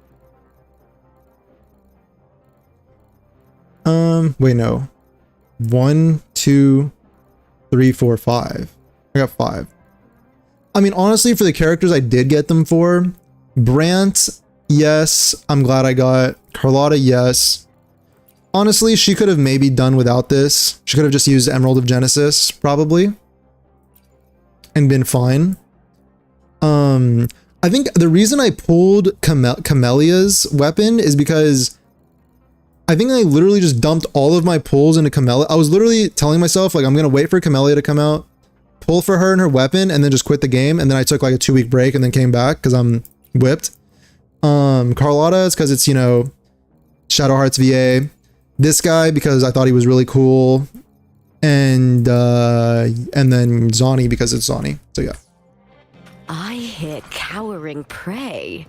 Wait, no. 1, 2, 3, 4, 5. I got 5. I mean, honestly, for the characters I did get them for, Brant, yes, I'm glad I got. Carlotta, yes. Honestly, she could have maybe done without this. She could have just used Emerald of Genesis, probably. And been fine. I think the reason I pulled Camellia's weapon is because I think I literally just dumped all of my pulls into Camellia. I was literally telling myself, like, I'm going to wait for Camellia to come out, pull for her and her weapon, and then just quit the game. And then I took like a 2-week break and then came back because I'm whipped. Carlotta is because it's, you know, Shadow Hearts VA. This guy because I thought he was really cool. And then Zani because it's Zani. So yeah. I hear cowering prey.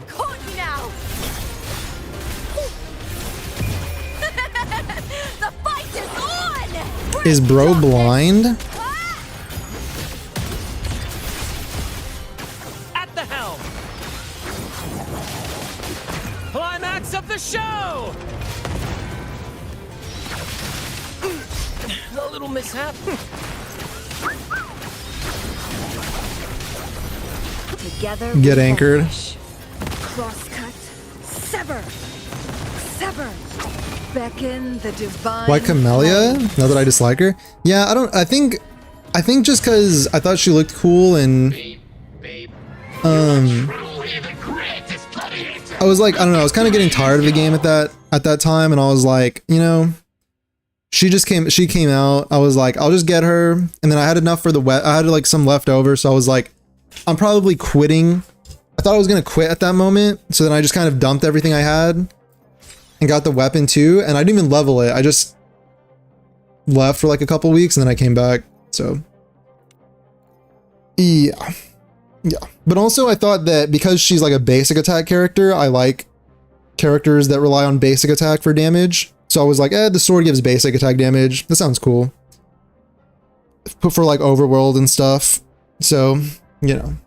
Caught you now! The fight is on! Is bro blind? At the helm. Climax of the show. A little mishap. Together Get we anchored. vanish. Crosscut. Sever. Sever. Beckon the divine. Why Camellia? Now that I dislike her? Yeah, I think just because I thought she looked cool and I was like, I don't know, I was kind of getting tired of the game at that time, and I was like, you know, she came out. I was like, I'll just get her, and then I had enough for I had like some left over, so I was like, I'm probably quitting. I thought I was gonna quit at that moment, so then I just kind of dumped everything I had and got the weapon too, and I didn't even level it. I just left for like a couple weeks and then I came back. So yeah. But also I thought that because she's like a basic attack character, I like characters that rely on basic attack for damage. So I was like, the sword gives basic attack damage. That sounds cool. Put for like overworld and stuff. So, you know.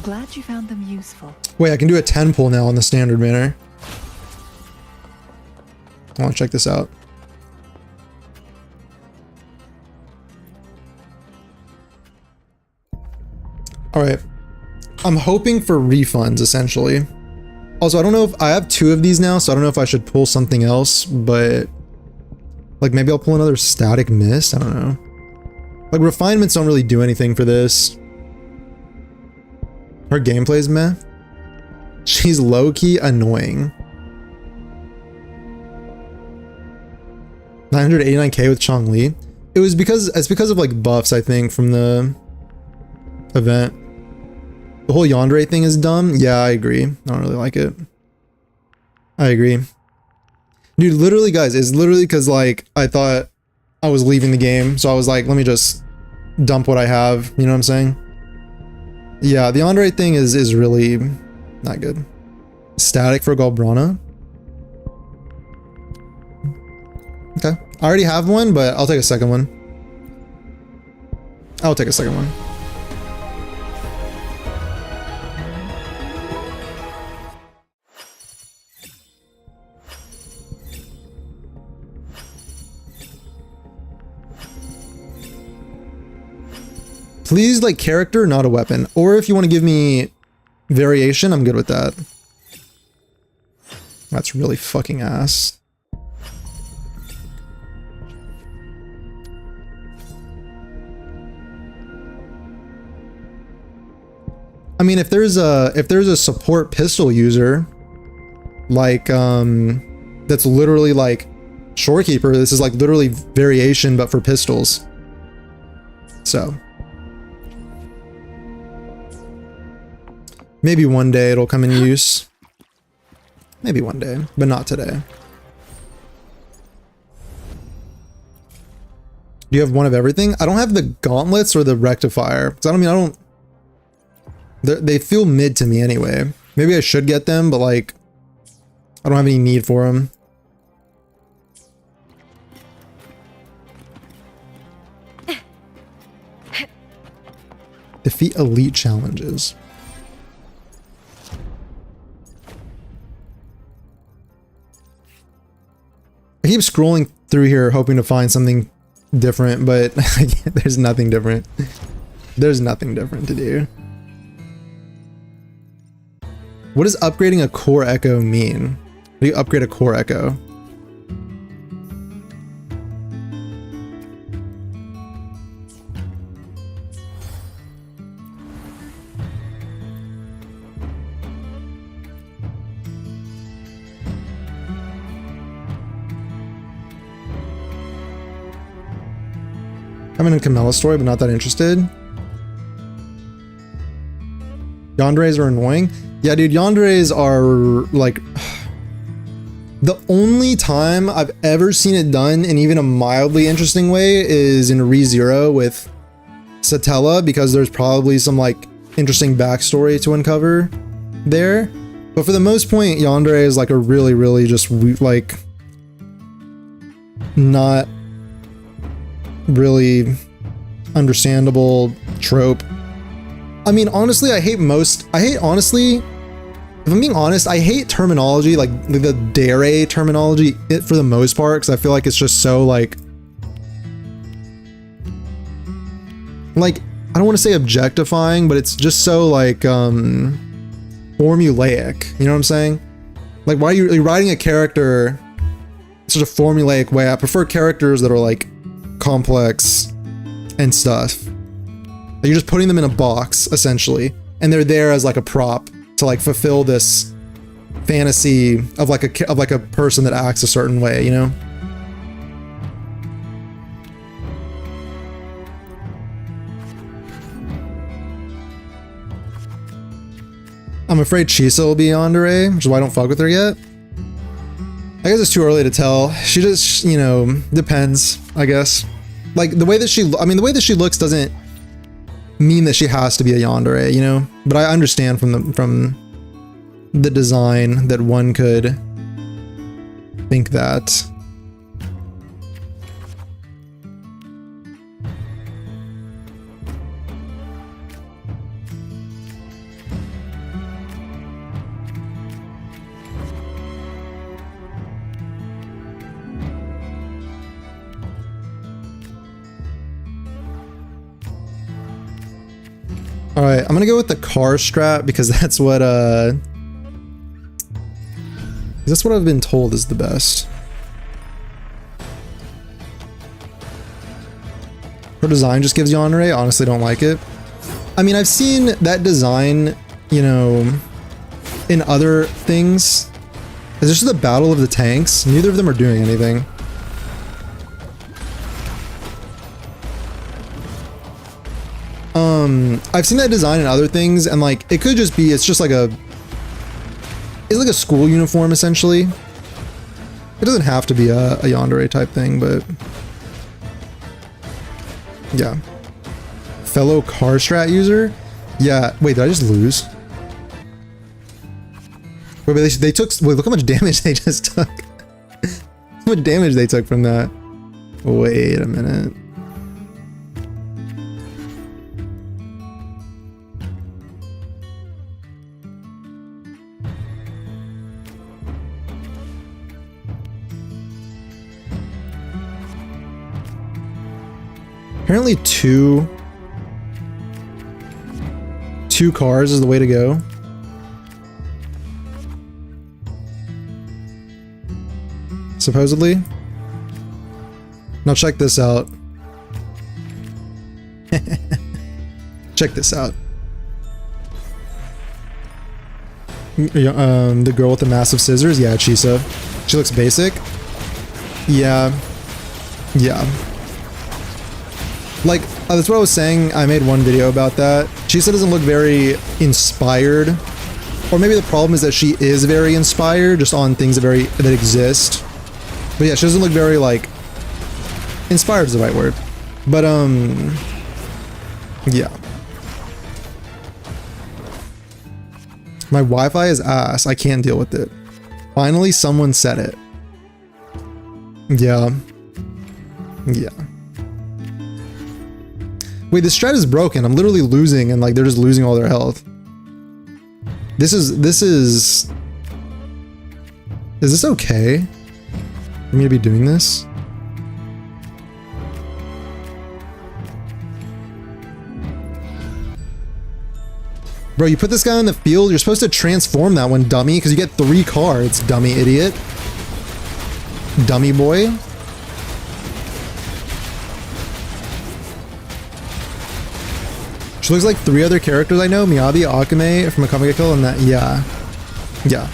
Glad you found them useful. Wait, I can do a 10 pull now on the standard banner. I want to check this out. Alright. I'm hoping for refunds, essentially. Also, I don't know if I have 2 of these now, so I don't know if I should pull something else, but like maybe I'll pull another static mist. I don't know. Like refinements don't really do anything for this. Her gameplay's meh. She's low-key annoying. 989k with Chong-Li. It's because of like buffs, I think, from the event. The whole Yandere thing is dumb. Yeah, I agree. I don't really like it. I agree. Dude, literally, guys, it's literally because like I thought I was leaving the game, so I was like, let me just dump what I have. You know what I'm saying? Yeah, the Yandere thing is really not good. Static for Galbrana. Okay. I already have one, but I'll take a second one. I'll take a second one. Please, like, character, not a weapon. Or if you want to give me variation, I'm good with that. That's really fucking ass. I mean, if there's a support pistol user, like, that's literally like Shorekeeper, this is like literally variation, but for pistols. So. Maybe one day it'll come in use. Maybe one day, but not today. Do you have one of everything? I don't have the gauntlets or the rectifier. Because I don't... They feel mid to me anyway. Maybe I should get them, but like... I don't have any need for them. Defeat elite challenges. I keep scrolling through here hoping to find something different, but there's nothing different. There's nothing different to do. What does upgrading a core echo mean? How do you upgrade a core echo? I'm in a Camilla story, but not that interested. Yanderes are annoying. Yeah, dude, yanderes are like... The only time I've ever seen it done in even a mildly interesting way is in ReZero with Satella, because there's probably some like interesting backstory to uncover there. But for the most part, yandere is like a really, really just like not really understandable trope. I mean, honestly, honestly, if I'm being honest, I hate terminology, like the dere terminology for the most part, because I feel like it's just so like I don't want to say objectifying, but it's just so like formulaic, you know what I'm saying? Like, why are you writing a character such a formulaic way? I prefer characters that are like complex and stuff. You're just putting them in a box essentially, and they're there as like a prop to like fulfill this fantasy of like a person that acts a certain way, you know? I'm afraid Chisa will be yandere, which is why I don't fuck with her yet. I guess it's too early to tell. She just, you know, depends, I guess. Like the way that the way that she looks doesn't mean that she has to be a yandere, you know? But I understand from the design that one could think that. All right, I'm gonna go with the car strat because that's what I've been told is the best. Her design just gives yandere. Honestly, don't like it. I mean, I've seen that design, you know, in other things. Is this the battle of the tanks? Neither of them are doing anything. I've seen that design in other things, and like it could just be it's like a school uniform essentially. It doesn't have to be a yandere type thing, but yeah. Fellow car strat user? Yeah, wait, did I just lose? Wait, they took, wait, look how much damage they just took. How much damage they took from that. Wait a minute. Apparently two cars is the way to go. Supposedly. Now check this out. Check this out. The girl with the massive scissors? Yeah, Chisa. She looks basic. Yeah. Yeah. Like, that's what I was saying. I made one video about that. Chisa doesn't look very inspired. Or maybe the problem is that she is very inspired just on things that exist. But yeah, she doesn't look very, like... Inspired is the right word. But, yeah. My Wi-Fi is ass. I can't deal with it. Finally, someone said it. Yeah. Yeah. Wait, the strat is broken. I'm literally losing, and like they're just losing all their health. Is this okay for me to be doing this? Bro, you put this guy on the field, you're supposed to transform that one, dummy, because you get 3 cards, dummy idiot. Dummy boy. She looks like 3 other characters I know. Miyabi, Akame from Akame ga Kill, and that, yeah. Yeah.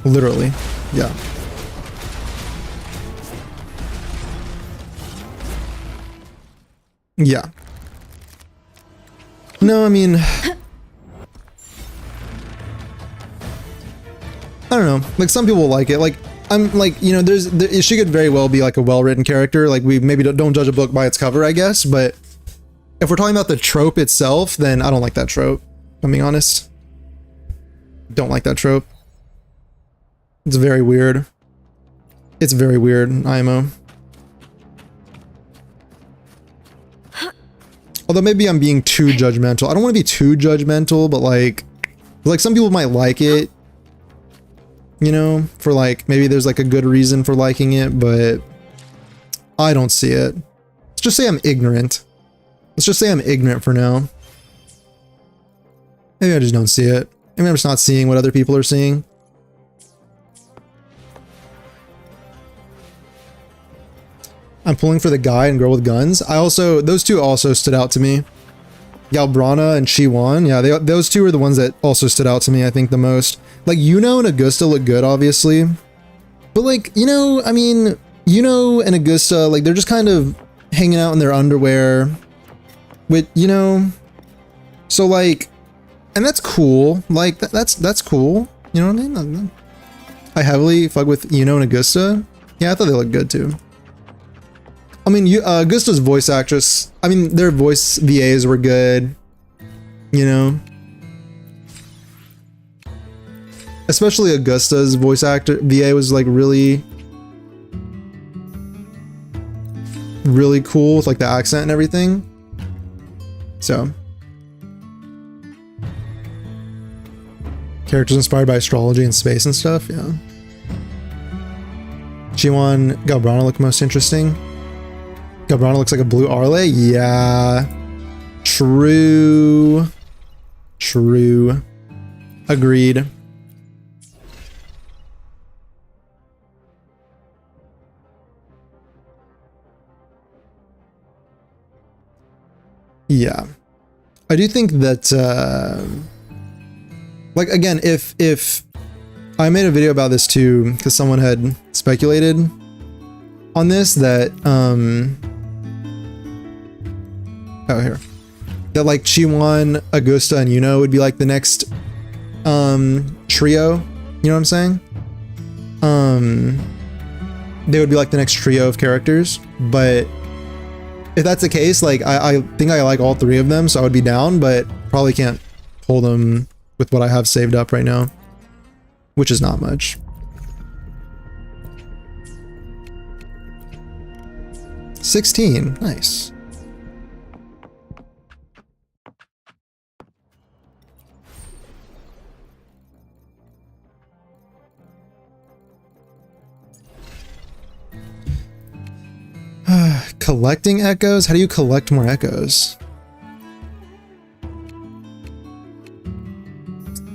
Literally. Yeah. Yeah. No, I mean... I don't know. Like, some people like it. Like, I'm like, you know, she could very well be like a well-written character. Like, we maybe don't judge a book by its cover, I guess. But if we're talking about the trope itself, then I don't like that trope. If I'm being honest. Don't like that trope. It's very weird. It's very weird, IMO. Although maybe I'm being too judgmental. I don't want to be too judgmental, but like some people might like it. You know, for like, maybe there's like a good reason for liking it, but I don't see it. Let's just say I'm ignorant. Let's just say I'm ignorant for now. Maybe I just don't see it. Maybe I'm just not seeing what other people are seeing. I'm pulling for the guy and girl with guns. Those two also stood out to me. Galbrana and Chiwan. Yeah, those two are the ones that also stood out to me, I think, the most. Like, Yuno and Augusta look good, obviously. But, like, you know, I mean, Yuno and Augusta, like, they're just kind of hanging out in their underwear. With, you know... So, like... And that's cool. Like, that's cool. You know what I mean? I heavily fuck with Yuno and Augusta. Yeah, I thought they looked good, too. I mean, Augusta's voice actress, I mean, their voice VAs were good, you know? Especially Augusta's voice actor VA was like really cool with like the accent and everything. So. Characters inspired by astrology and space and stuff, yeah. Chiwan Galbrana look most interesting. Galbrana looks like a blue Arle? Yeah. True. True. Agreed. Yeah. I do think that, like, again, if I made a video about this too, because someone had speculated on this, that, oh, here. That, like, Chiwan, Augusta, and Yuno would be, like, the next, trio. You know what I'm saying? They would be, like, the next trio of characters. But if that's the case, like, I think I like all 3 of them, so I would be down, but probably can't pull them with what I have saved up right now. Which is not much. $16. Nice. Collecting echoes? How do you collect more echoes?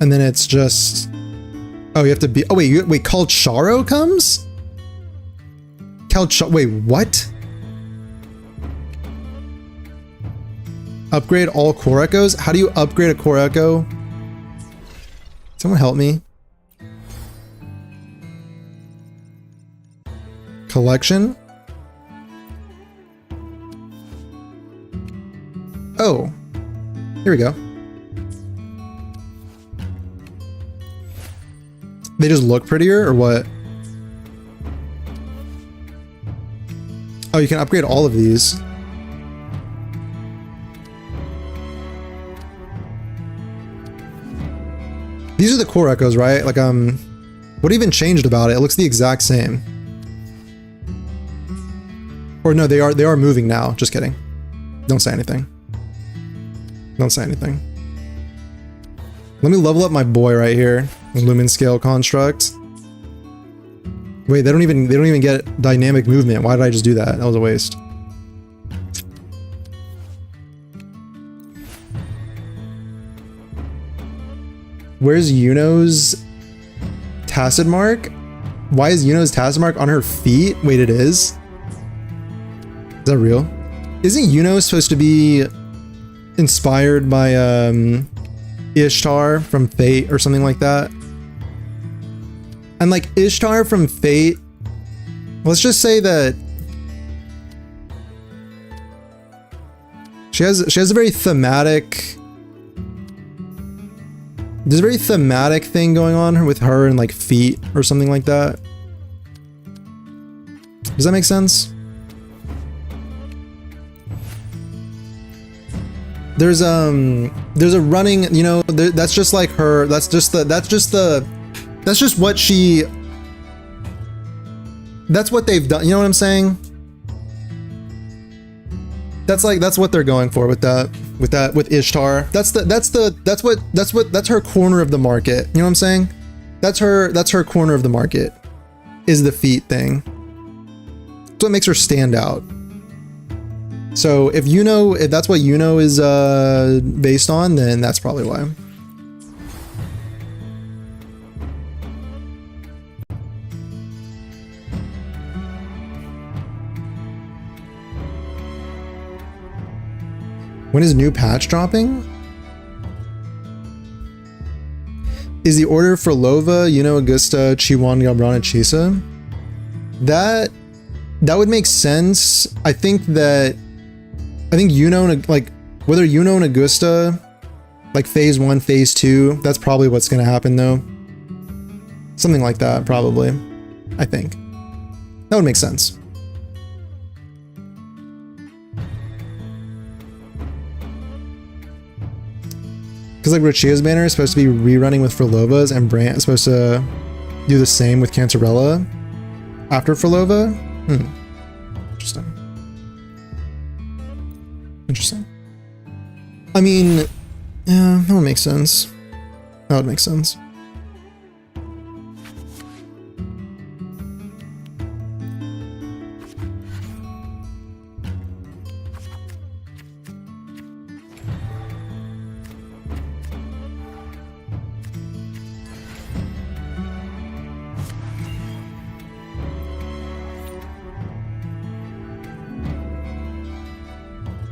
And then it's just... Oh, you have to be... Oh, wait, Kalcharo comes? Wait, what? Upgrade all core echoes? How do you upgrade a core echo? Someone help me. Collection? Oh, here we go. They just look prettier or what? Oh, you can upgrade all of these. These are the core echoes, right? Like, what even changed about it? It looks the exact same. Or no, they are moving now. Just kidding. Don't say anything. Don't say anything. Let me level up my boy right here. Lumen Scale Construct. Wait, they don't even get dynamic movement. Why did I just do that? That was a waste. Where's Yuno's tacit mark? Why is Yuno's tacit mark on her feet? Wait, it is? Is that real? Isn't Yuno supposed to be inspired by Ishtar from Fate or something like that? And like Ishtar from Fate, let's just say that she has a very thematic, there's a very thematic thing going on with her and like feet or something like that. Does that make sense? There's a running, you know, that's just like her, that's just what she, that's what they've done, you know what I'm saying? That's what they're going for with Ishtar. That's her corner of the market. You know what I'm saying? That's her corner of the market, is the feet thing. That's what makes her stand out. So if that's what Yuno is based on, then that's probably why. When is new patch dropping? Is the order for Lova, Yuno, Augusta, Chiwan, Galbrana, Chisa? That would make sense. I think Yuno and like whether Yuno and Augusta, like phase 1, phase 2, that's probably what's gonna happen though. Something like that, probably. I think. That would make sense. Because like Rochia's banner is supposed to be rerunning with Furlova's, and Brant is supposed to do the same with Cantarella after Furlova. Interesting. Interesting. I mean, yeah, that would make sense. That would make sense.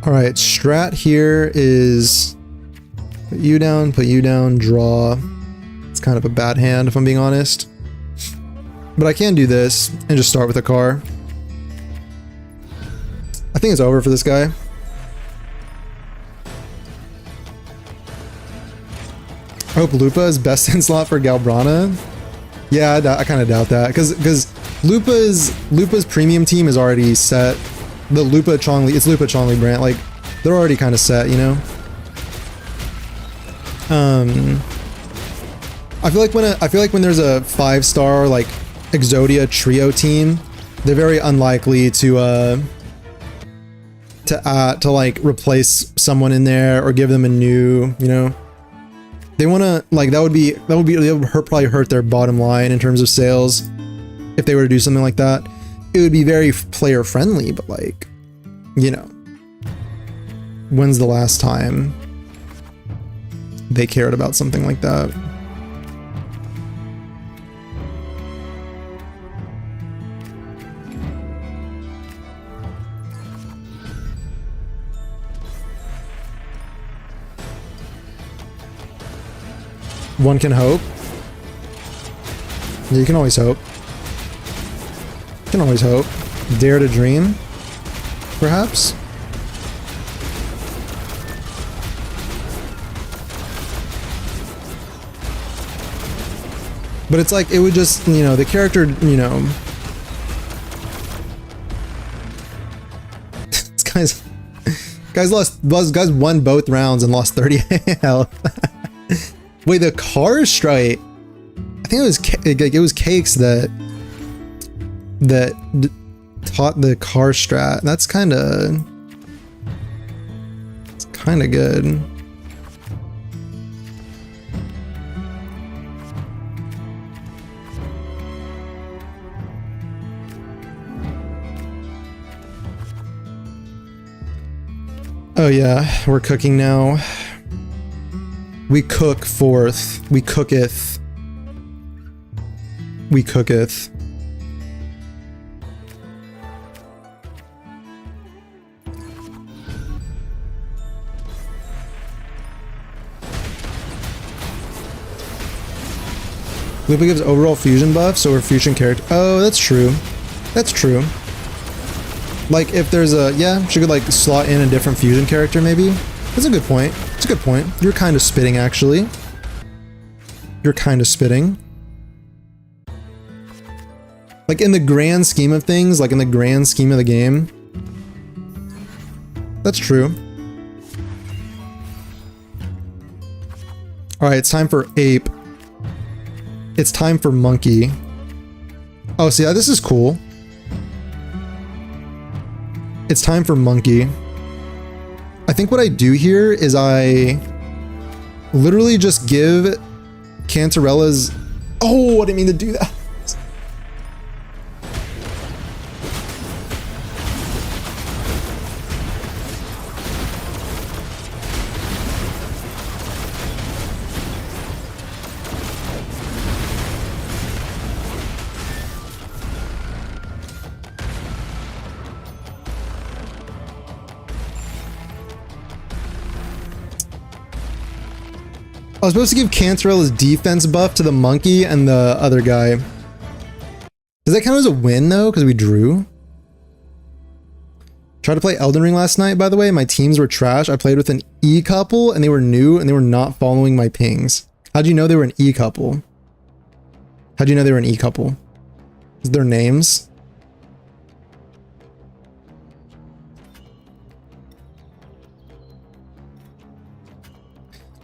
All right, strat here is put you down, draw. It's kind of a bad hand if I'm being honest. But I can do this and just start with a car. I think it's over for this guy. I hope Lupa is best in slot for Galbrana. Yeah, I kind of doubt that because Lupa's premium team is already set. The Lupa Chongli, it's Lupa Chongli Brant, like they're already kind of set, you know. I feel like when there's a 5-star like Exodia trio team, they're very unlikely to like replace someone in there or give them a new, you know. They want to like that would probably hurt their bottom line in terms of sales if they were to do something like that. It would be very player friendly, but like, you know, when's the last time they cared about something like that? One can hope. Yeah, you can always hope. You can always hope. Dare to dream, perhaps? But it's like, it would just, you know, the character, you know... This guy's won both rounds and lost 30 health. Wait, the car strike? I think it was Cakes that taught the car strat. That's kind of good. Oh yeah, we're cooking now. We cook forth. We cooketh. We cooketh. Lupa gives overall fusion buff, so we're fusion character. Oh, that's true. That's true. Like, if there's a... Yeah, she could, like, slot in a different fusion character, maybe. That's a good point. That's a good point. You're kind of spitting, actually. You're kind of spitting. Like, in the grand scheme of things, like, in the grand scheme of the game. That's true. Alright, it's time for ape. It's time for monkey. Oh, see, this is cool. It's time for monkey. I think what I do here is I literally just give Cantarella's... Oh, I didn't mean to do that. I was supposed to give Cantarella's defense buff to the monkey and the other guy. Does that count as a win though? Because we drew? Tried to play Elden Ring last night, by the way. My teams were trash. I played with an E couple and they were new and they were not following my pings. How'd you know they were an E couple? How'd you know they were an E couple? Is their names?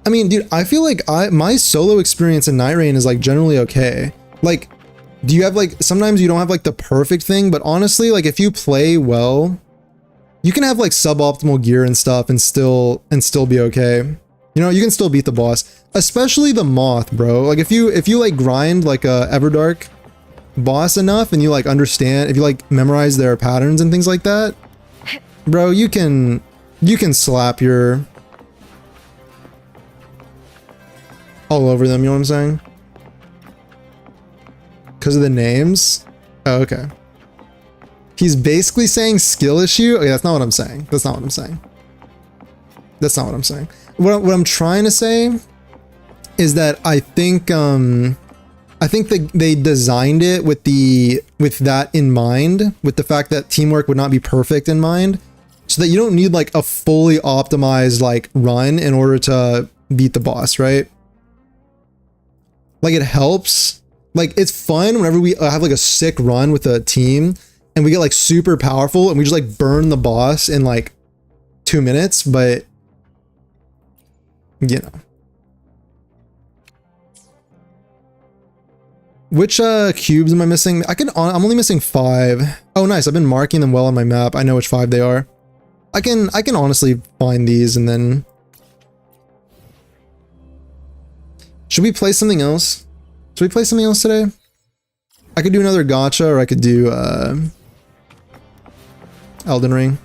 I mean, dude, I feel like my solo experience in Night Rain is like generally okay. Like, do you have like, sometimes you don't have like the perfect thing, but honestly, like if you play well, you can have like suboptimal gear and stuff and still be okay. You know, you can still beat the boss, especially the moth, bro. Like if you like grind like a Everdark boss enough and you like understand, if you like memorize their patterns and things like that, bro, you can slap your all over them, you know what I'm saying? Because of the names? Oh, okay. He's basically saying skill issue? Okay, that's not what I'm saying. That's not what I'm saying. That's not what I'm saying. What I'm trying to say is that I think that they designed it with that in mind, with the fact that teamwork would not be perfect in mind, so that you don't need like a fully optimized like run in order to beat the boss, right? Like it helps. Like it's fun whenever we have like a sick run with a team and we get like super powerful and we just like burn the boss in like 2 minutes, but you know. Which cubes am I missing? I'm only missing 5. Oh nice, I've been marking them well on my map. I know which 5 they are. I can honestly find these and then... Should we play something else? Should we play something else today? I could do another gacha or I could do Elden Ring.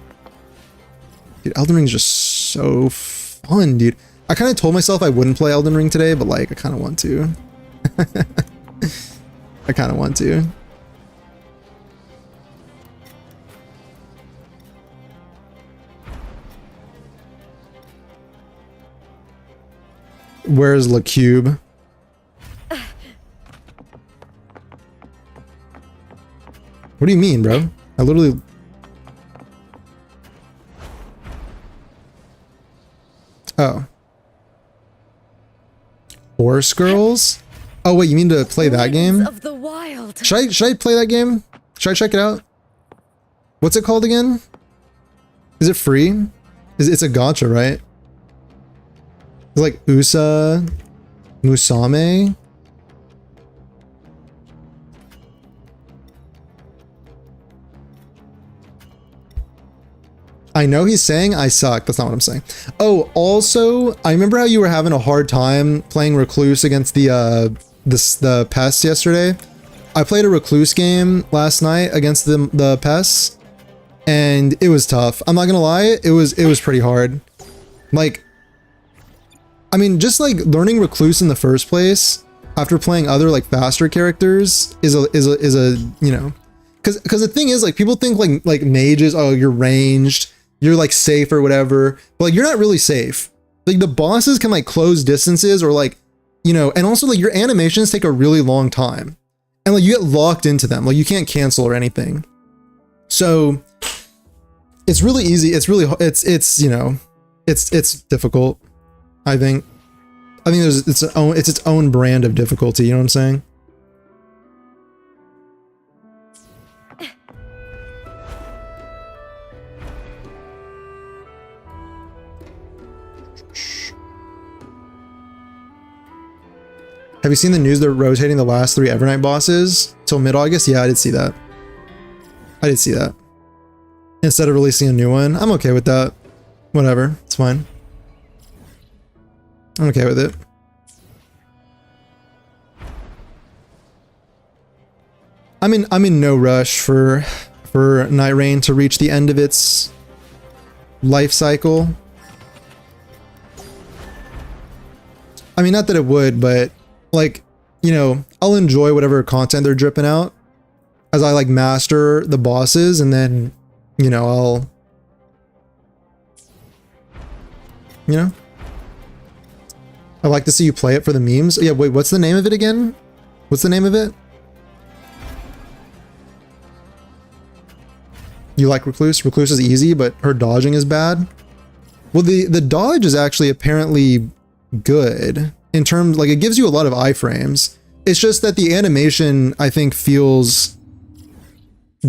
Dude, Elden Ring is just so fun, dude. I kind of told myself I wouldn't play Elden Ring today, but like I kind of want to. I kind of want to. Where's La Cube? What do you mean, bro? I literally... Oh. Horse Girls? Oh wait, you mean to play that game? Of the wild. Should I play that game? Should I check it out? What's it called again? Is it free? It's a gacha, right? It's like Usa Musame. I know he's saying I suck. That's not what I'm saying. Oh, also, I remember how you were having a hard time playing Recluse against the pests yesterday. I played a Recluse game last night against the pests, and it was tough. I'm not gonna lie, it was pretty hard. Like, I mean, just like learning Recluse in the first place after playing other like faster characters is a you know, because the thing is like people think like mages, oh, you're ranged, you're like safe or whatever, but like you're not really safe. Like the bosses can like close distances or like, you know, and also like your animations take a really long time and like you get locked into them, like you can't cancel or anything. So it's really easy. It's you know, it's difficult. I think there's it's its own brand of difficulty. You know what I'm saying? Have you seen the news they're rotating the last 3 Evernight bosses till mid-August? Yeah, I did see that. Instead of releasing a new one. I'm okay with that. Whatever, it's fine. I'm okay with it. I'm in no rush for Night Rain to reach the end of its life cycle. I mean, not that it would, but like, you know, I'll enjoy whatever content they're dripping out as I like master the bosses, and then, you know, I'll, you know, I like to see you play it for the memes. Yeah, wait, what's the name of it again? What's the name of it? You like Recluse? Recluse is easy, but her dodging is bad. Well, the dodge is actually apparently good in terms, like, it gives you a lot of iframes. It's just that the animation, I think, feels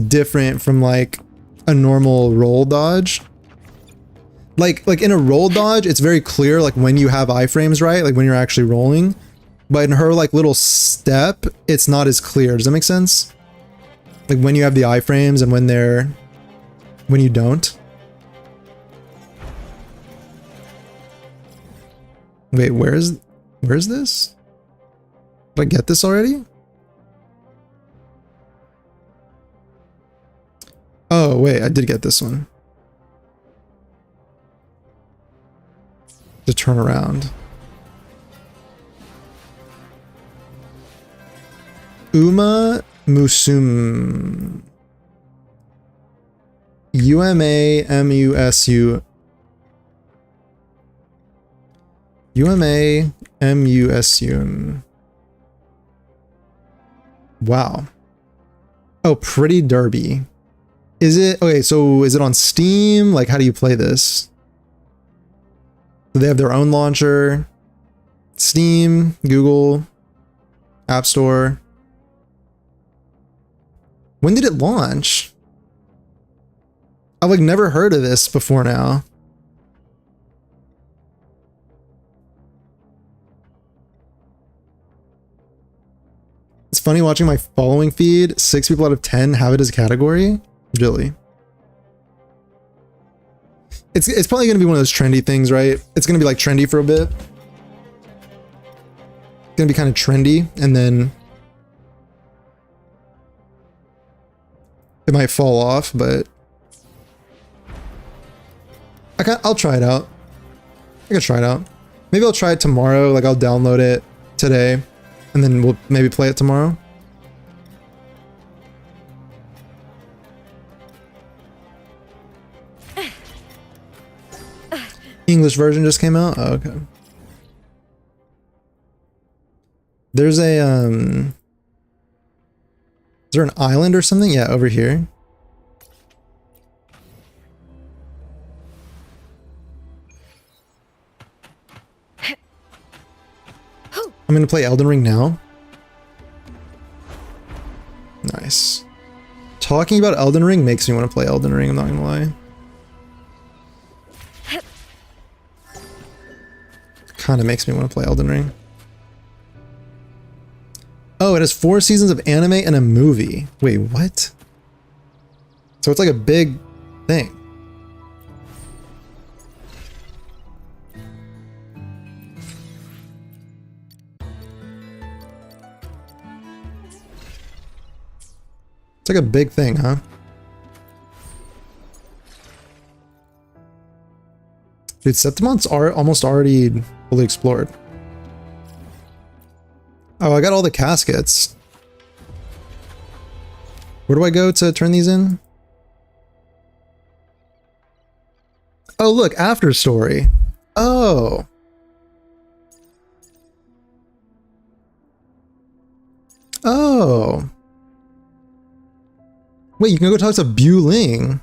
different from like a normal roll dodge. Like in a roll dodge, it's very clear like when you have iframes, right? Like when you're actually rolling. But in her like little step, it's not as clear. Does that make sense? Like when you have the iframes and when you don't. Wait, where's this? Did I get this already? Oh, wait, I did get this one. To turn around. Uma Musume. UMAMUSU. UMAMUSU. Wow. Oh, Pretty Derby. Is it okay? So is it on Steam? Like, how do you play this? Do they have their own launcher? Steam, Google, App Store. When did it launch? I've like never heard of this before now. It's funny watching my following feed. 6 people out of 10 have it as a category. Really? It's probably gonna be one of those trendy things, right? It's gonna be like trendy for a bit. It's gonna be kind of trendy, and then it might fall off, but I'll try it out. I could try it out. Maybe I'll try it tomorrow. Like I'll download it today, and then we'll maybe play it tomorrow. English version just came out? Oh, okay. There's a, is there an island or something? Yeah, over here. I'm gonna play Elden Ring now. Nice. Talking about Elden Ring makes me want to play Elden Ring, I'm not gonna lie. Kind of makes me want to play Elden Ring. Oh, it has 4 seasons of anime and a movie. Wait, what? So it's like a big thing. It's like a big thing, huh? Dude, Septimon's almost already fully explored. Oh, I got all the caskets. Where do I go to turn these in? Oh, look, after story. Oh. Oh. Wait, you can go talk to Bu Ling.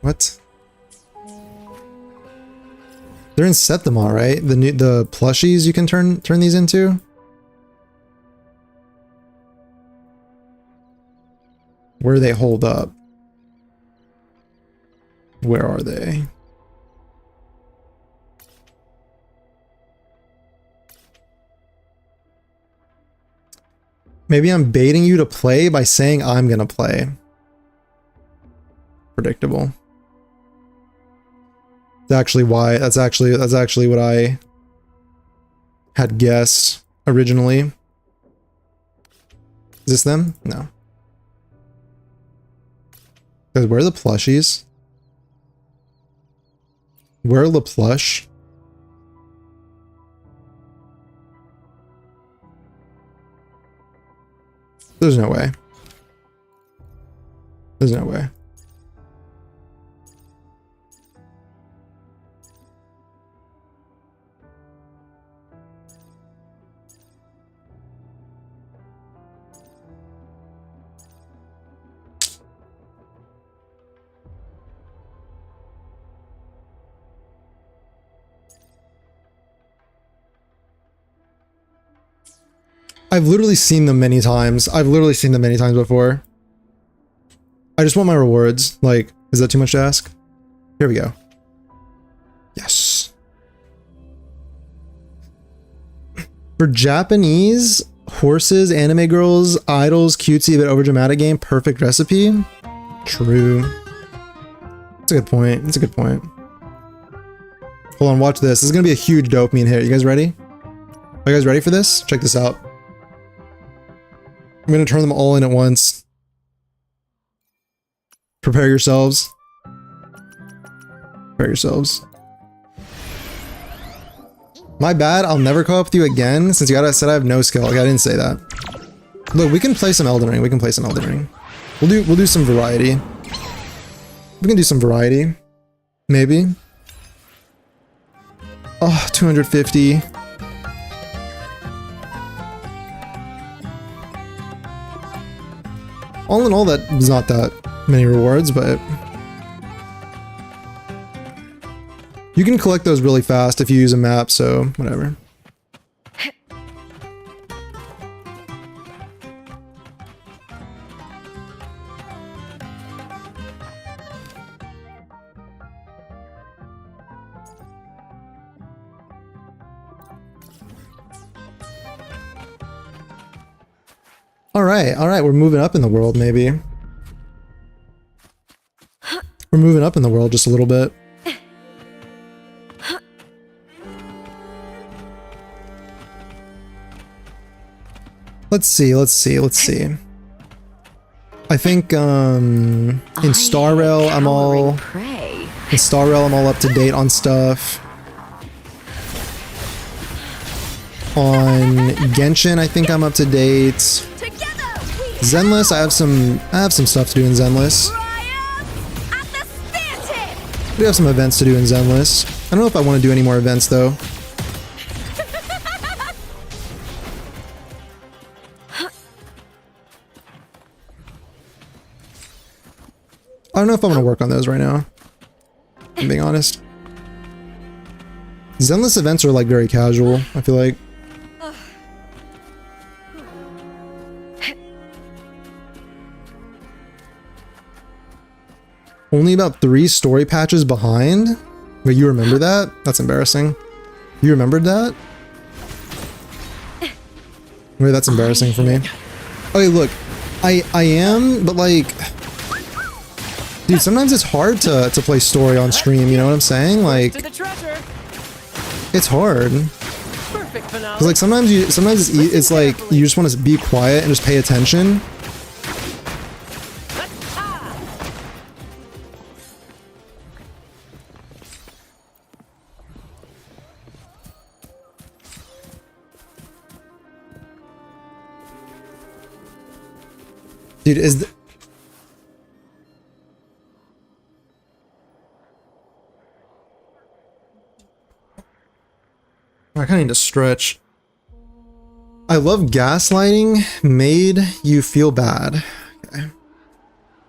What? They're in Septimah, right? The plushies you can turn these into? Where do they hold up? Where are they? Maybe I'm baiting you to play by saying I'm gonna play. Predictable. That's actually what I had guessed originally. Is this them? No. Guys, where are the plushies? Where are the plush? There's no way. There's no way. I've literally seen them many times. I've literally seen them many times before. I just want my rewards. Like, is that too much to ask? Here we go. Yes. For Japanese, horses, anime girls, idols, cutesy, but overdramatic game, perfect recipe? True. That's a good point. That's a good point. Hold on, watch this. This is gonna be a huge dopamine hit. You guys ready? Are you guys ready for this? Check this out. I'm gonna turn them all in at once. Prepare yourselves. Prepare yourselves. My bad, I'll never co-op with you again since you said I have no skill. Like, I didn't say that. Look, we can play some Elden Ring. We can play some Elden Ring. We'll do some variety. We can do some variety. Maybe. Oh, 250. All in all, that was not that many rewards, but you can collect those really fast if you use a map, so whatever. All right, we're moving up in the world, maybe. We're moving up in the world just a little bit. Let's see. I think in Star Rail I'm all up to date on stuff. On Genshin, I think I'm up to date. Zenless, I have some stuff to do in Zenless. We have some events to do in Zenless. I don't know if I want to do any more events though. I don't know if I want to work on those right now, if I'm being honest. Zenless events are like very casual, I feel like. Only about 3 story patches behind? Wait, you remember that? That's embarrassing. You remembered that? Wait, that's embarrassing for me. Okay, look. I am, but like... Dude, sometimes it's hard to play story on stream, you know what I'm saying? Like... It's hard. Cause like sometimes it's like you just want to be quiet and just pay attention. Dude, I kind of need to stretch. I love gaslighting made you feel bad. Okay.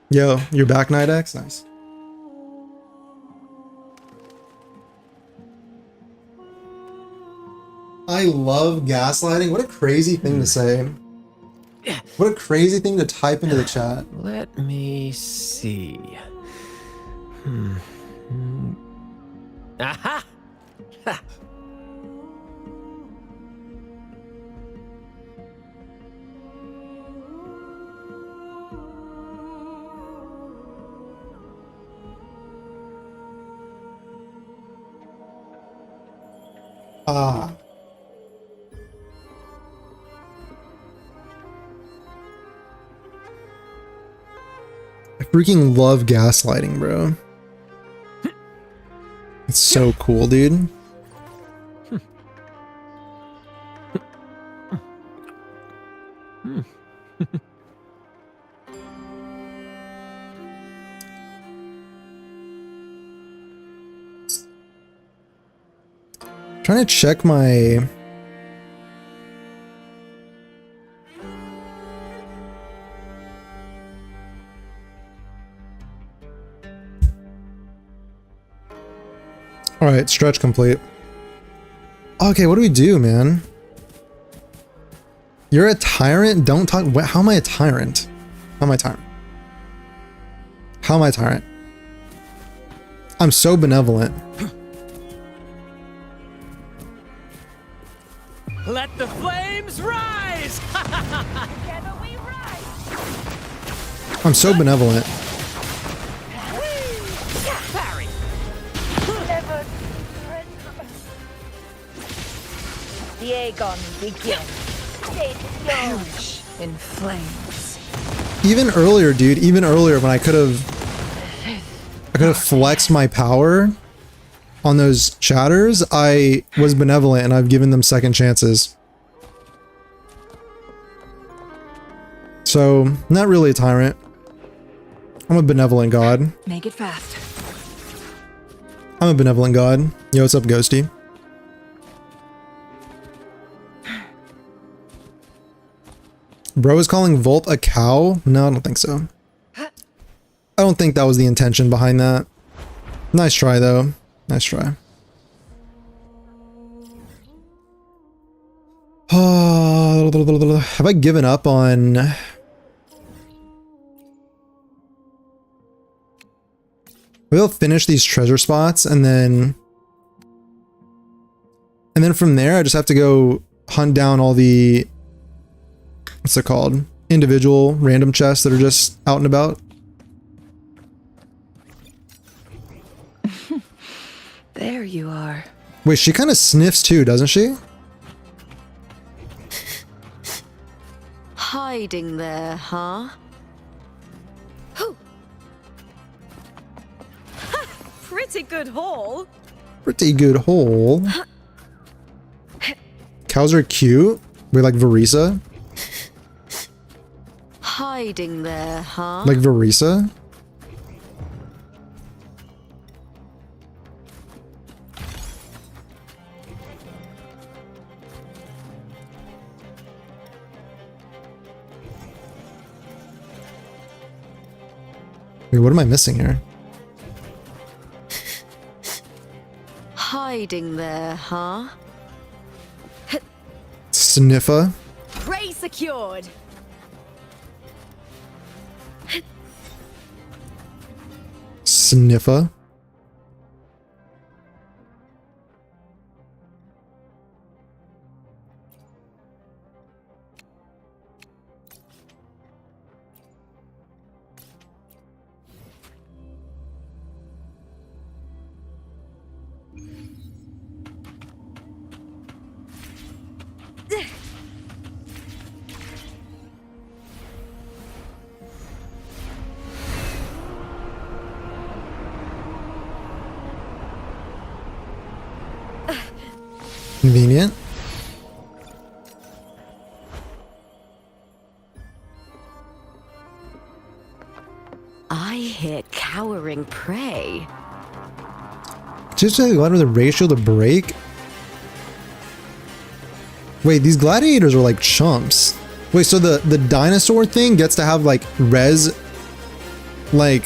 Yo, you're back, Night X? Nice. I love gaslighting. What a crazy thing to say. What a crazy thing to type into the chat. Let me see. Aha! Ha. Ah. I freaking love gaslighting, bro. It's so cool, dude. Trying to check my... Alright, stretch complete. Okay, what do we do, man? You're a tyrant? Don't talk... How am I a tyrant? How am I a tyrant? How am I a tyrant? I'm so benevolent. Let the flames rise! Together we rise. I'm so benevolent. Parry! Never surrender. The Aegon begins. Take Perish in flames. Even earlier, dude, even earlier when I could have flexed my power on those chatters, I was benevolent and I've given them second chances. So, not really a tyrant. I'm a benevolent god. Make it fast. I'm a benevolent god. Yo, what's up, Ghosty? Bro is calling Volt a cow? No, I don't think so. I don't think that was the intention behind that. Nice try, though. Nice try. Have I given up on... Maybe I'll finish these treasure spots and then from there I just have to go hunt down all the... What's it called? Individual random chests that are just out and about. There you are. Wait, she kind of sniffs too, doesn't she? Hiding there, huh? pretty good haul. Pretty good hole. Cows are cute. We like Varisa. Hiding there, huh? Like Varisa. Wait, what am I missing here? Hiding there, huh? Sniffa. Prey secured. Sniffa. Convenient. I hear cowering prey. Just a lot of the ratio to break. Wait, these gladiators are like chumps. Wait, so the dinosaur thing gets to have like res, like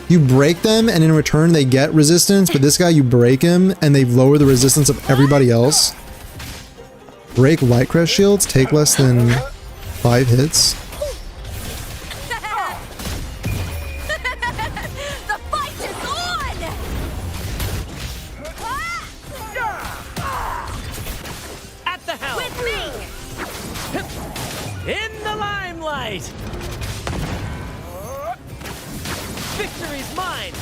you break them and in return they get resistance, but this guy you break him and they lower the resistance of everybody else. Break Lightcrest shields, take less than 5 hits. The fight is on! At the helm! With me! In the limelight! Victory's mine!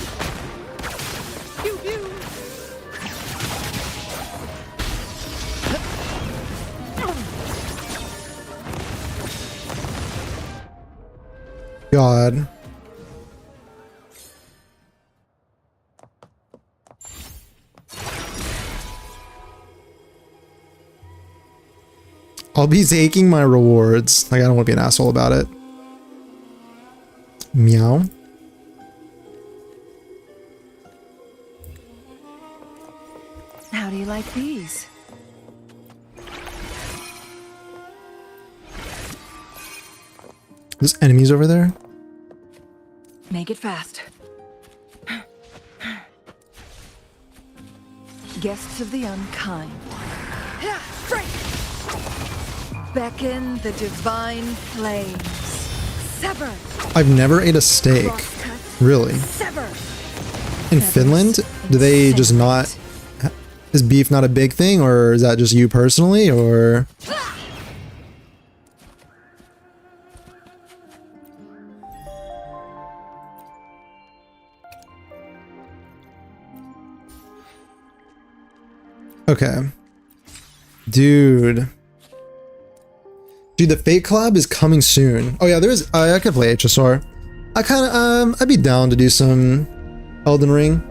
Pew pew! God. I'll be taking my rewards. Like, I don't want to be an asshole about it. Meow. How do you like these? There's enemies over there. Make it fast. Guests of the unkind. Beckon the divine flames. Sever. I've never ate a steak. Crosscut. Really? Sever. In Finland, do they just not... Is beef not a big thing, or is that just you personally, or... Okay. Dude, the Fate collab is coming soon. Oh yeah, there's... I could play HSR. I kind of, I'd be down to do some Elden Ring.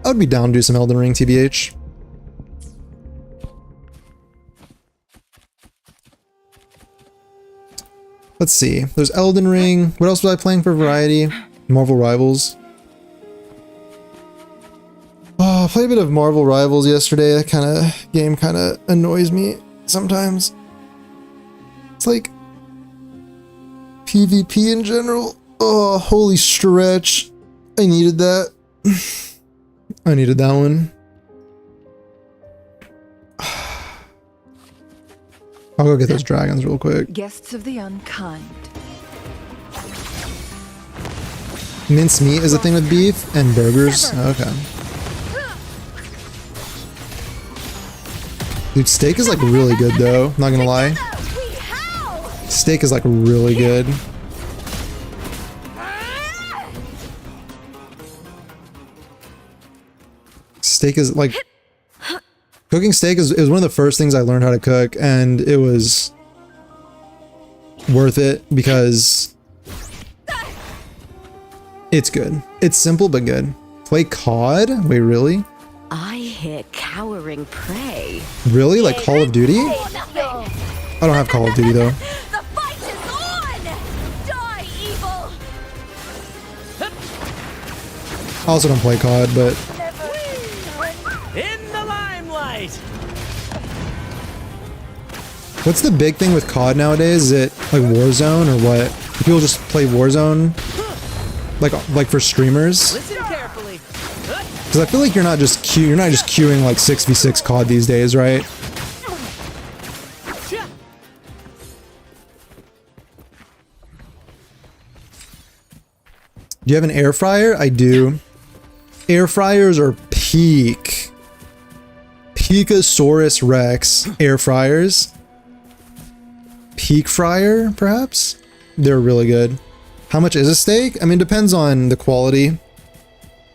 I would be down to do some Elden Ring, TBH. Let's see. There's Elden Ring. What else was I playing for variety? Marvel Rivals. Oh, I played a bit of Marvel Rivals yesterday. That game kind of annoys me sometimes. It's like PvP in general. Oh, holy stretch. I needed that. I needed that one. I'll go get those dragons real quick. Guests of the unkind. Minced meat is a thing with beef and burgers. Okay. Dude, steak is like really good though. Not gonna lie. Steak is like really good. Steak is like... Cooking steak is one of the first things I learned how to cook, and it was worth it because it's good. It's simple but good. Play COD? Wait, really? I hear cowering prey. Really? Like Call of Duty? I don't have Call of Duty though. The fight is on! Die, evil! I also don't play COD, but In the limelight! what's the big thing with COD nowadays? Is it like Warzone or what? Do people just play Warzone? Like for streamers? Listen carefully. Because I feel like you're not just queuing like 6v6 COD these days, right? Do you have an air fryer? I do. Air fryers are peak. Pikasaurus Rex air fryers. Peak fryer, perhaps? They're really good. How much is a steak? I mean, depends on the quality.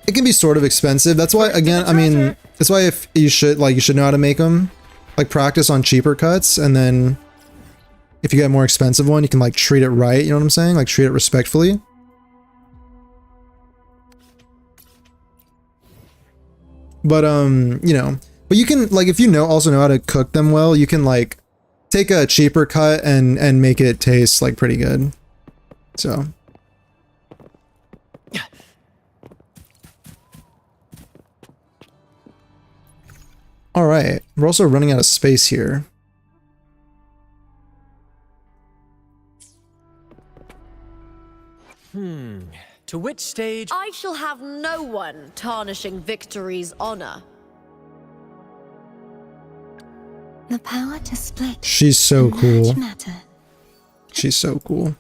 It can be sort of expensive. That's why, again, I mean, that's why if you should know how to make them. Like, practice on cheaper cuts, and then if you get a more expensive one, you can, like, treat it right, you know what I'm saying? Like, treat it respectfully. But, you know, but you can, like, if you also know how to cook them well, you can, like, take a cheaper cut and make it taste, like, pretty good. So. All right, we're also running out of space here. To which stage? I shall have no one tarnishing victory's honor. The power to split. She's so and cool. merge matter. She's so cool.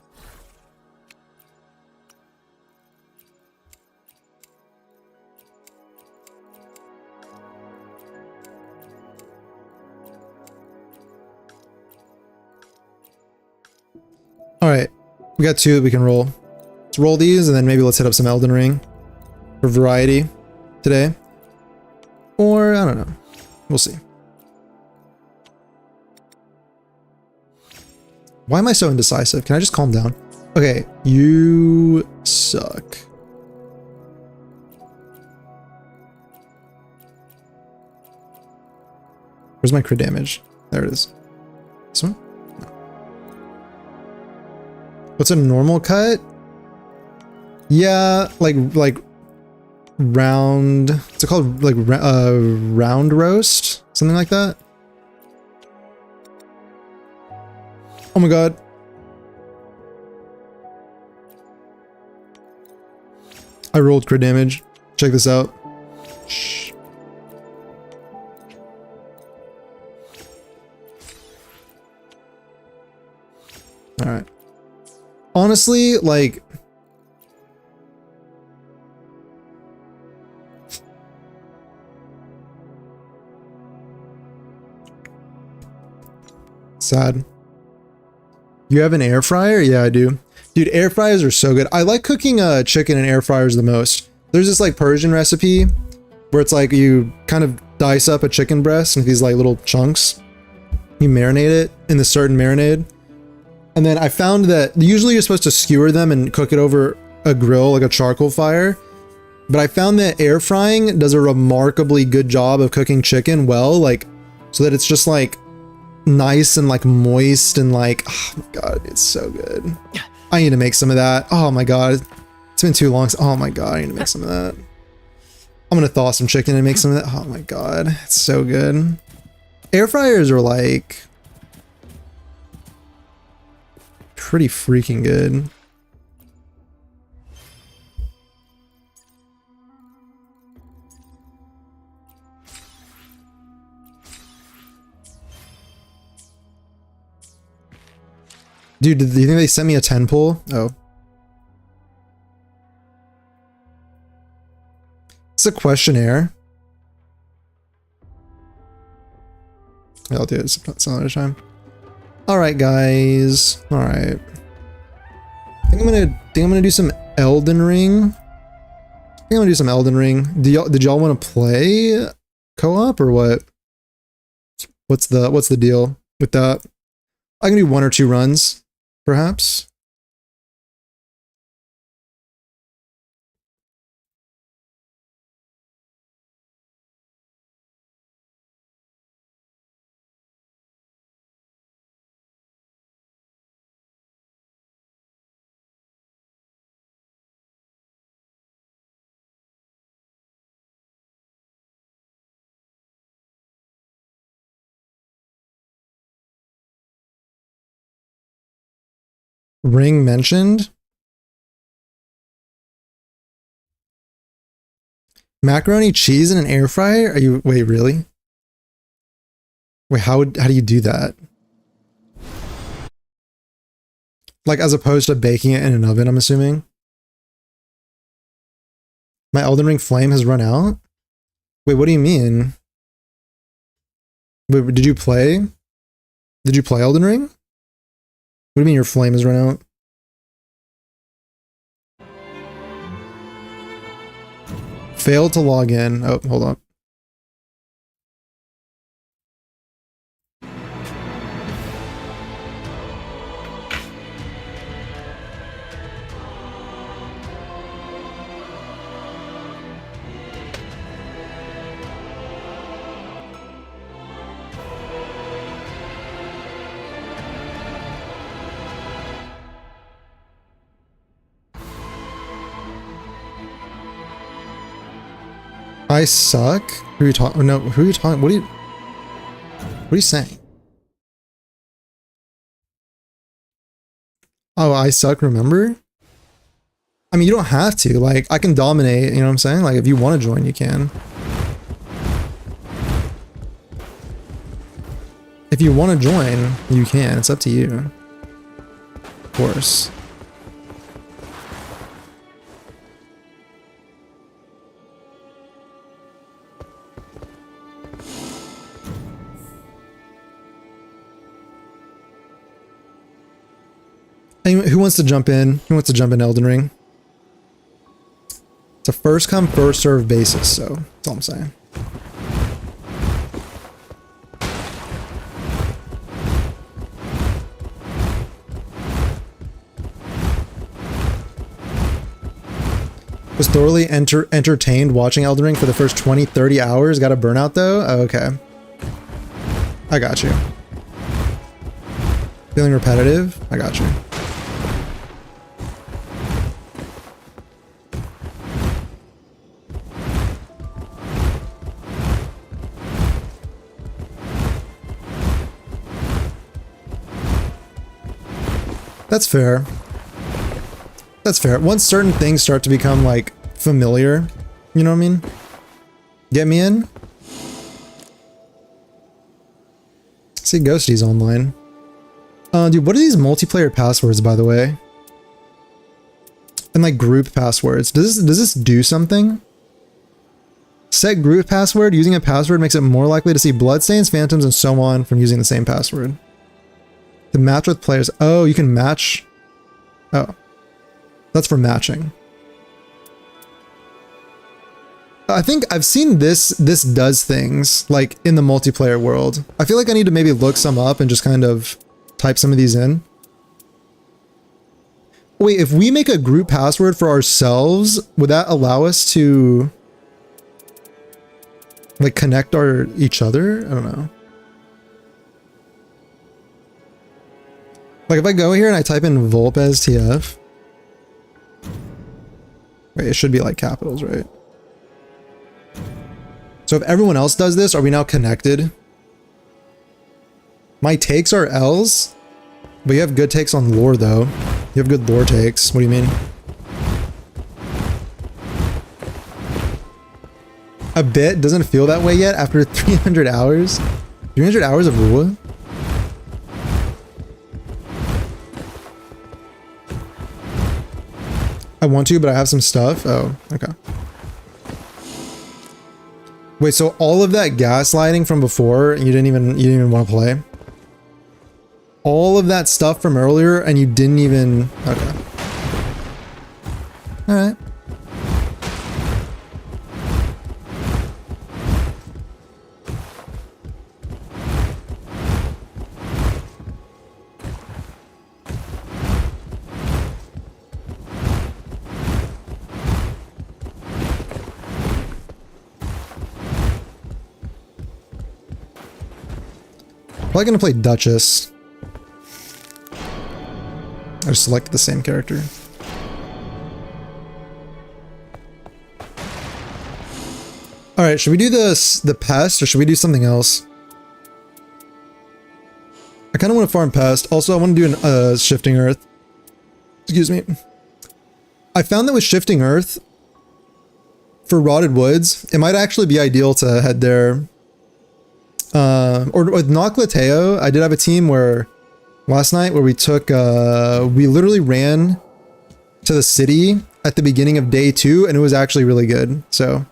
All right, we got 2 that we can roll. Let's roll these and then maybe let's hit up some Elden Ring for variety today. Or, I don't know. We'll see. Why am I so indecisive? Can I just calm down? Okay, you suck. Where's my crit damage? There it is. This one? No. What's a normal cut? Yeah, like round. What's it called? Like round roast, something like that. Oh my god. I rolled crit damage. Check this out. Shh. All right. Honestly, like, sad. You have an air fryer? Yeah, I do. Dude, air fryers are so good. I like cooking chicken in air fryers the most. There's this like Persian recipe where it's like you kind of dice up a chicken breast into these like little chunks. You marinate it in this certain marinade. And then I found that usually you're supposed to skewer them and cook it over a grill, like a charcoal fire. But I found that air frying does a remarkably good job of cooking chicken well, like, so that it's just like nice and like moist and like, oh my god, it's so good. I need to make some of that. Oh my god, it's been too long. Oh my god, I need to make some of that. I'm gonna thaw some chicken and make some of that. Oh my god, it's so good. Air fryers are like pretty freaking good. Dude, do you think they sent me a 10 pull? Oh. It's a questionnaire. I'll do it some other time. Alright, guys. Alright. I think I'm gonna do some Elden Ring. Did y'all want to play co-op or what? What's the deal with that? I can do 1 or 2 runs. Perhaps. Ring mentioned. Macaroni cheese in an air fryer? Are you, wait, really? Wait, how do you do that? Like as opposed to baking it in an oven, I'm assuming. My Elden Ring flame has run out? Wait, what do you mean? Wait, did you play? Did you play Elden Ring? What do you mean your flame has run out? Failed to log in. Oh, hold on. I suck? Who are you talking? No, who are you talking? What are you? What are you saying? Oh, I suck, remember? I mean, you don't have to. Like, I can dominate, you know what I'm saying? Like, if you want to join, you can. If you want to join, you can. It's up to you. Of course. Anyway, who wants to jump in? Who wants to jump in Elden Ring? It's a first come, first serve basis, so that's all I'm saying. Was thoroughly entertained watching Elden Ring for the first 20-30 hours. Got a burnout though? Oh, okay. I got you. Feeling repetitive? I got you. That's fair. That's fair. Once certain things start to become like familiar, you know what I mean? Get me in? See, Ghosty's online. Dude, what are these multiplayer passwords, by the way? And like group passwords. Does this do something? Set group password. Using a password makes it more likely to see bloodstains, phantoms, and so on from using the same password. To match with players. Oh, you can match. Oh. That's for matching. I think I've seen this does things like in the multiplayer world. I feel like I need to maybe look some up and just kind of type some of these in. Wait, if we make a group password for ourselves, would that allow us to like connect each other? I don't know. Like if I go here and I type in Volpez TF. Wait, it should be like capitals, right? So if everyone else does this, are we now connected? My takes are L's, but you have good takes on lore though. You have good lore takes. What do you mean? A bit doesn't feel that way yet after 300 hours? 300 hours of Rua? I want to, but I have some stuff. Oh, okay. Wait, so all of that gaslighting from before, you didn't even want to play? All of that stuff from earlier, and you didn't even... Okay. Alright. Probably gonna play Duchess. I just selected the same character. Alright, should we do the pest or should we do something else? I kind of want to farm pest. Also, I want to do an Shifting Earth. Excuse me. I found that with Shifting Earth, for Rotted Woods, it might actually be ideal to head there. Or with Noclateo, I did have a team where last night where we took, we literally ran to the city at the beginning of day 2 and it was actually really good. So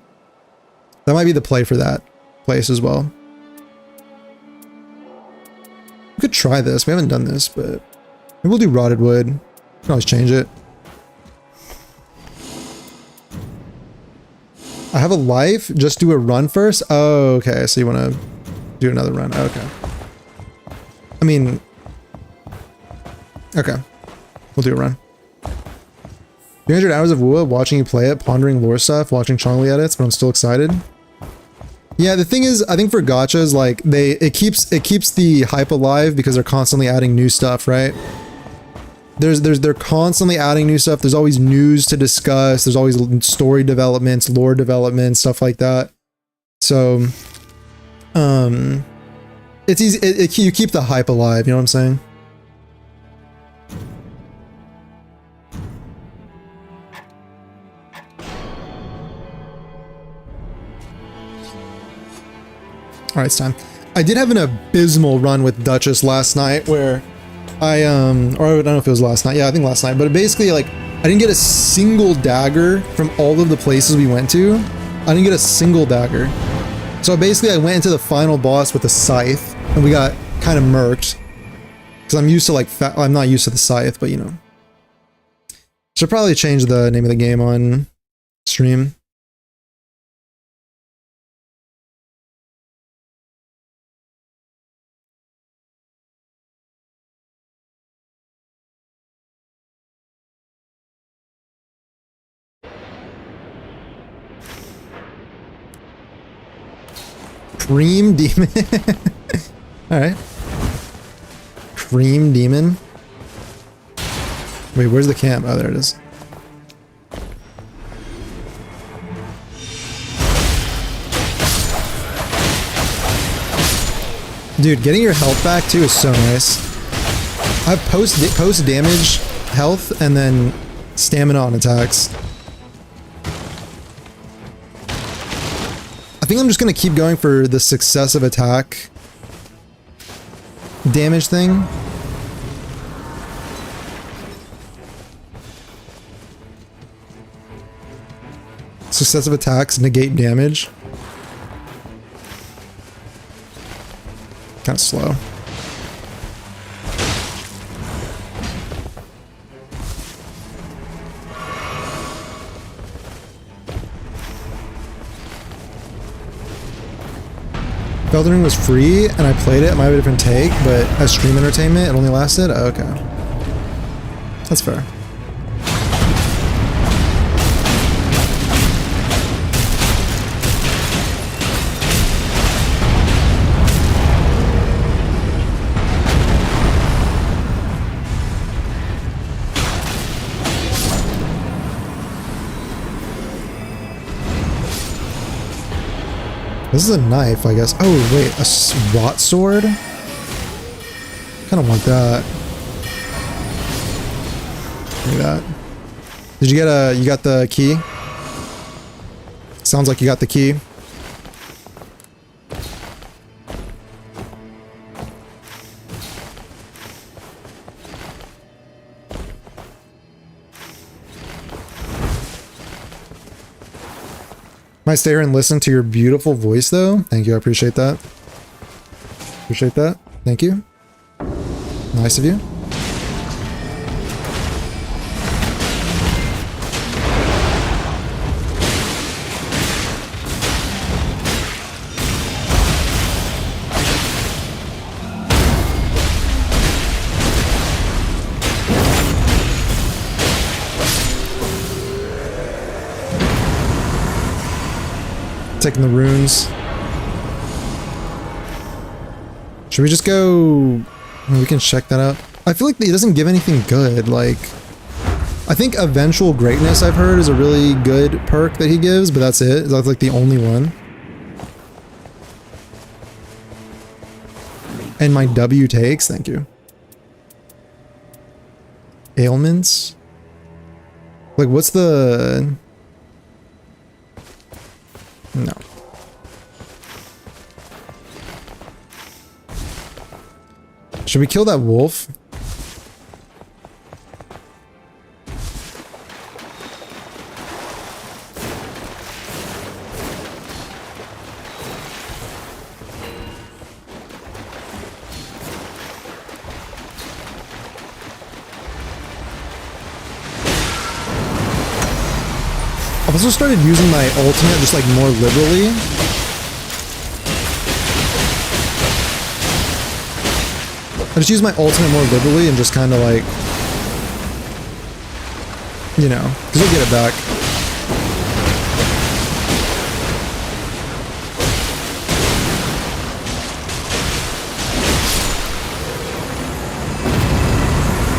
that might be the play for that place as well. We could try this. We haven't done this, but maybe we'll do Rotted Wood. We can always change it. I have a life. Just do a run first. Oh, okay. So you want to do another run. Okay. I mean, okay. We'll do a run. 300 hours of Wua, watching you play it, pondering lore stuff, watching Chongli edits, but I'm still excited. Yeah, the thing is, I think for gachas, like it keeps the hype alive because they're constantly adding new stuff, right? They're constantly adding new stuff. There's always news to discuss. There's always story developments, lore development, stuff like that. So, It's easy. You keep the hype alive. You know what I'm saying? All right, it's time. I did have an abysmal run with Duchess last night where I or I don't know if it was last night. Yeah, I think last night. But basically, like, I didn't get a single dagger from all of the places we went to. I didn't get a single dagger. So basically, I went into the final boss with a scythe, and we got kind of murked. Because I'm used to, like, I'm not used to the scythe, but you know. Should probably change the name of the game on stream. Cream Demon. Alright. Cream Demon. Wait, where's the camp? Oh, there it is. Dude, getting your health back too is so nice. I have post damage health and then stamina on attacks. I think I'm just gonna keep going for the successive attack damage thing. Successive attacks negate damage. Kind of slow. If Elden Ring was free and I played it might have a different take, but as stream entertainment, it only lasted? Oh, okay. That's fair. This is a knife, I guess. Oh, wait, a SWAT sword? Kind of want that. Look at that. Did you get you got the key? Sounds like you got the key. Might stay here and listen to your beautiful voice, though. Thank you. I appreciate that. Appreciate that. Thank you. Nice of you. Taking the runes. Should we just go? We can check that out. I feel like it doesn't give anything good. Like, I think Eventual Greatness, I've heard, is a really good perk that he gives, but that's it. That's like the only one. And my W takes, thank you. Ailments? Like, what's the... No. Should we kill that wolf? I've also started using my ultimate just like more liberally. I just use my ultimate more liberally and just kind of like, you know, because you'll get it back.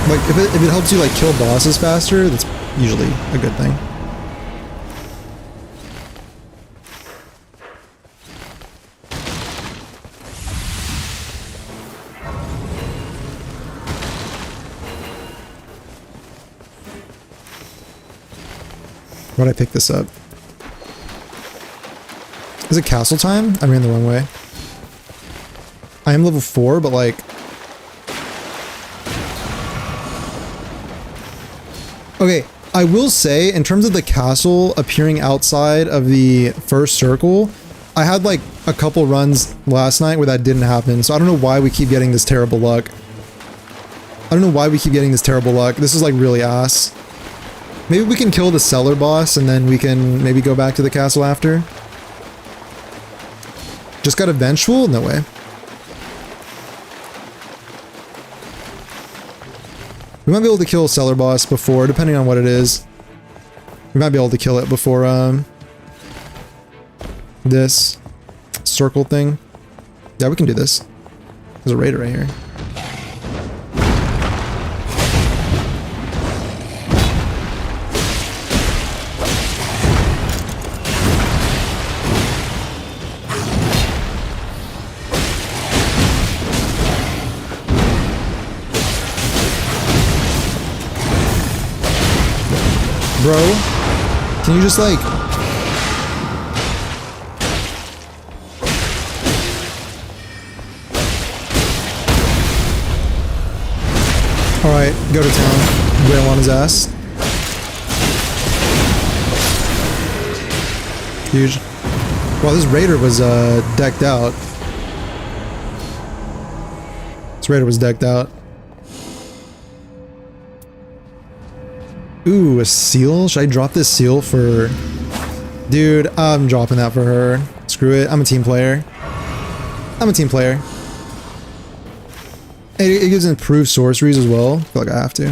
Like if it helps you like kill bosses faster, that's usually a good thing. Why'd I pick this up? Is it castle time? I ran the wrong way. I am level 4, but like... Okay, I will say, in terms of the castle appearing outside of the first circle, I had like a couple runs last night where that didn't happen, so I don't know why we keep getting this terrible luck. I don't know why we keep getting this terrible luck. This is like really ass. Maybe we can kill the cellar boss and then we can maybe go back to the castle after. Just got a vengeful? No way. We might be able to kill a cellar boss before, depending on what it is. We might be able to kill it before this circle thing. Yeah, we can do this. There's a raider right here. Bro, can you just like... Alright, go to town. Wail on his ass. Huge. Well, this raider was decked out. This raider was decked out. Ooh, a seal? Should I drop this seal for... Dude, I'm dropping that for her. Screw it. I'm a team player. I'm a team player. It gives improved sorceries as well. I feel like I have to.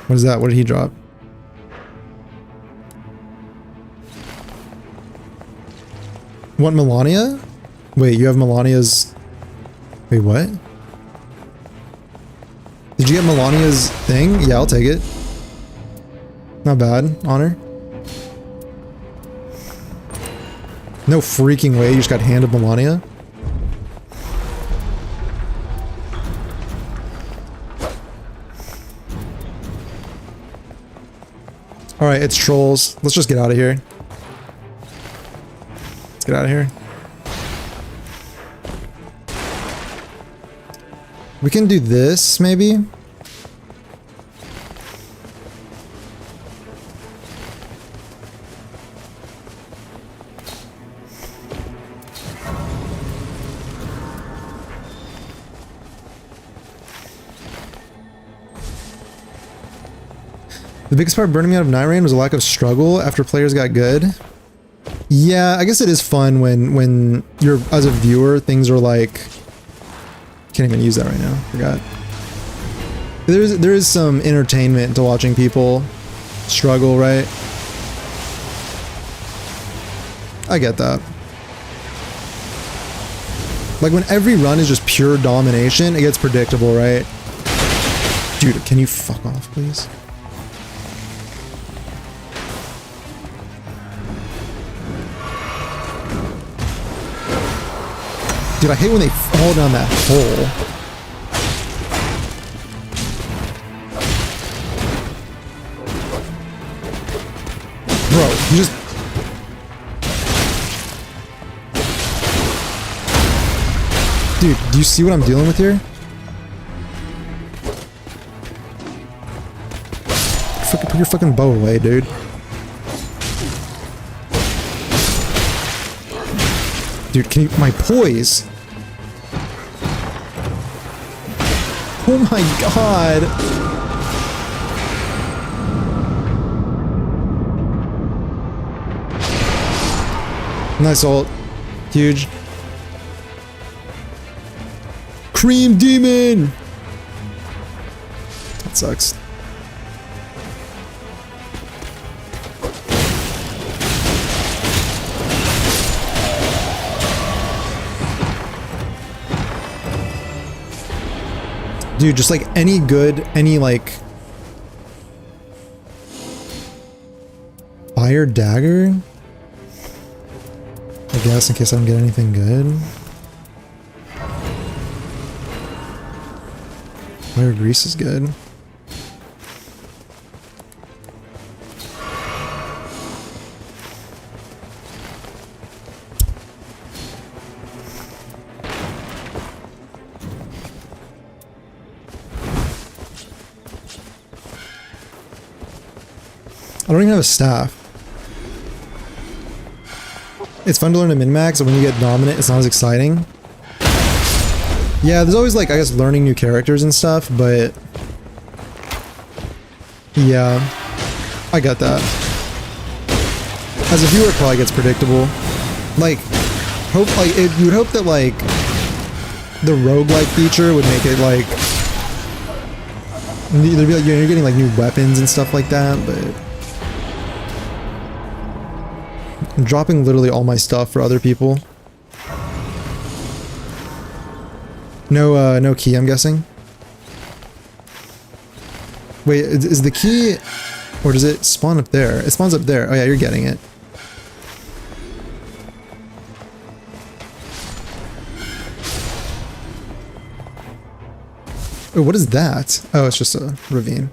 What is that? What did he drop? Want Melania? Wait, you have Melania's... Wait, what? Did you get Melania's thing? Yeah, I'll take it. Not bad. Honor. No freaking way you just got handed Melania. Alright, it's trolls. Let's just get out of here. Let's get out of here. We can do this, maybe? The biggest part burning me out of Night Rain was a lack of struggle after players got good. Yeah, I guess it is fun when you're, as a viewer, things are like... Can't even use that right now. Forgot. There is some entertainment to watching people struggle, right? I get that. Like when every run is just pure domination, it gets predictable, right? Dude, can you fuck off, please? Dude, I hate when they fall down that hole. Bro, you just... Dude, do you see what I'm dealing with here? Fucking put your fucking bow away, dude. Dude, can you... My poise? Oh my god! Nice ult. Huge. Cream Demon! That sucks. Dude, just like any good, any like... Fire Dagger? I guess in case I don't get anything good. Fire Grease is good. I don't even have a staff. It's fun to learn a min-max, but when you get dominant, it's not as exciting. Yeah, there's always like, I guess, learning new characters and stuff, but yeah, I got that. As a viewer, it probably gets predictable. Like, you would hope that like the roguelike feature would make it like there'd be like you're getting like new weapons and stuff like that, but I'm dropping literally all my stuff for other people. No key, I'm guessing. Wait, is the key, or does it spawn up there? It spawns up there. Oh yeah, you're getting it. Oh, what is that? Oh, it's just a ravine.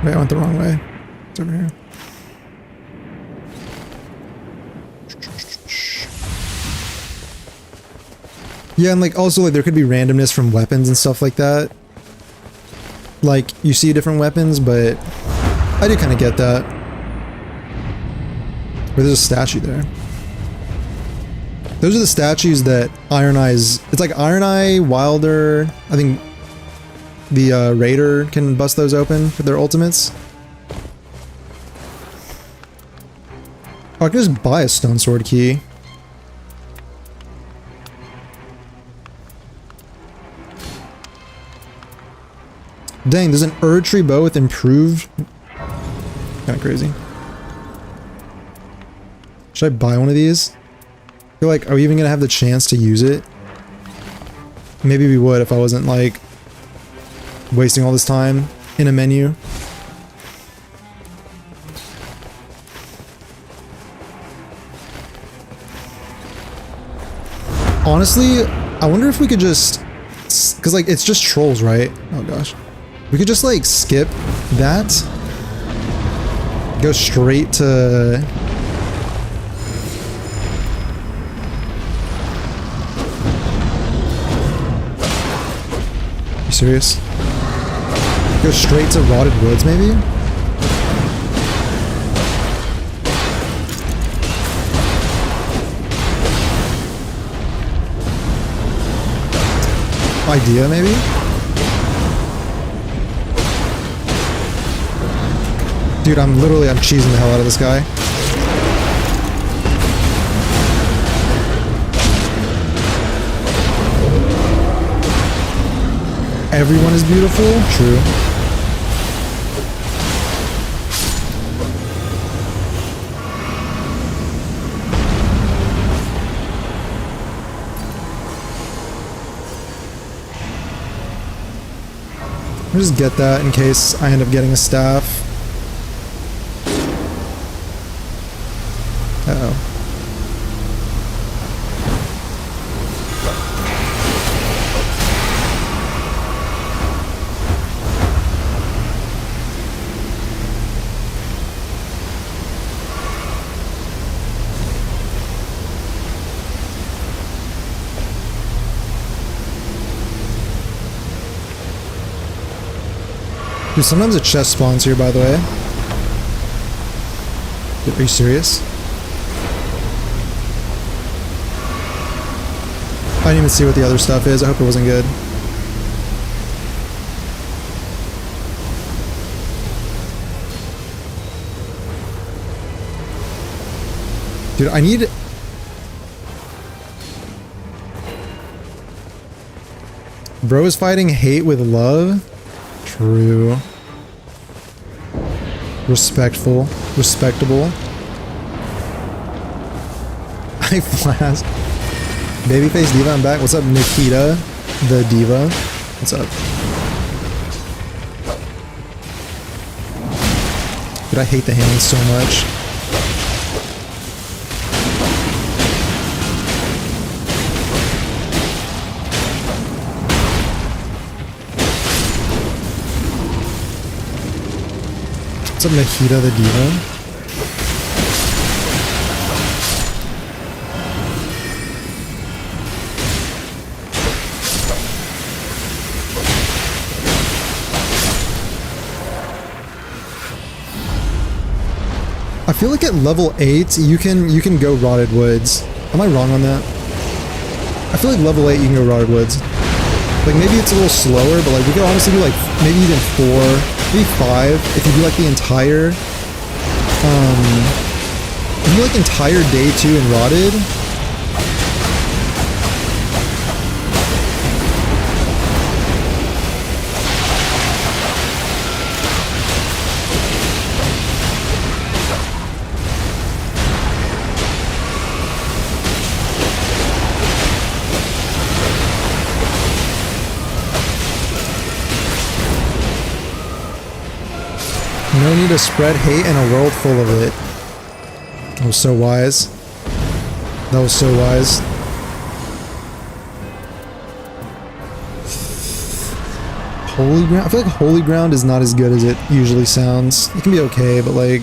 Wait, I went the wrong way. It's over here. Yeah, and like also like there could be randomness from weapons and stuff like that. Like you see different weapons, but I do kind of get that. Wait, there's a statue there. Those are the statues that Iron Eye's... It's like Iron Eye, Wilder... I think the Raider can bust those open with their ultimates. Oh, I can just buy a Stone Sword key. Dang, there's an Erdtree bow with improved... Kinda crazy. Should I buy one of these? I feel like, are we even gonna have the chance to use it? Maybe we would if I wasn't like wasting all this time in a menu. Honestly, I wonder if we could just, cause like it's just trolls, right? Oh gosh. We could just like skip that. Go straight to... You serious? Go straight to Rotted Woods, maybe? Idea, maybe? Dude, I'm cheesing the hell out of this guy. Everyone is beautiful? True. I'll just get that in case I end up getting a staff. Uh-oh. Dude, sometimes a chest spawns here, by the way. Dude, are you serious? I didn't even see what the other stuff is. I hope it wasn't good. Dude, I need... Bro is fighting hate with love? True. Respectful. Respectable. I flashed. Babyface Diva, I'm back. What's up, Nikita? The Diva. What's up? Dude, I hate the handling so much. What's up, Nikita the Diva? I feel like at level 8 you can go Rotted Woods. Am I wrong on that? I feel like level 8 you can go Rotted Woods. Like maybe it's a little slower, but like we could honestly do like maybe even 4, maybe 5 if you do like the entire if you do like entire day 2 in Rotted. No need to spread hate in a world full of it. That was so wise. That was so wise. Holy Ground? I feel like Holy Ground is not as good as it usually sounds. It can be okay, but like...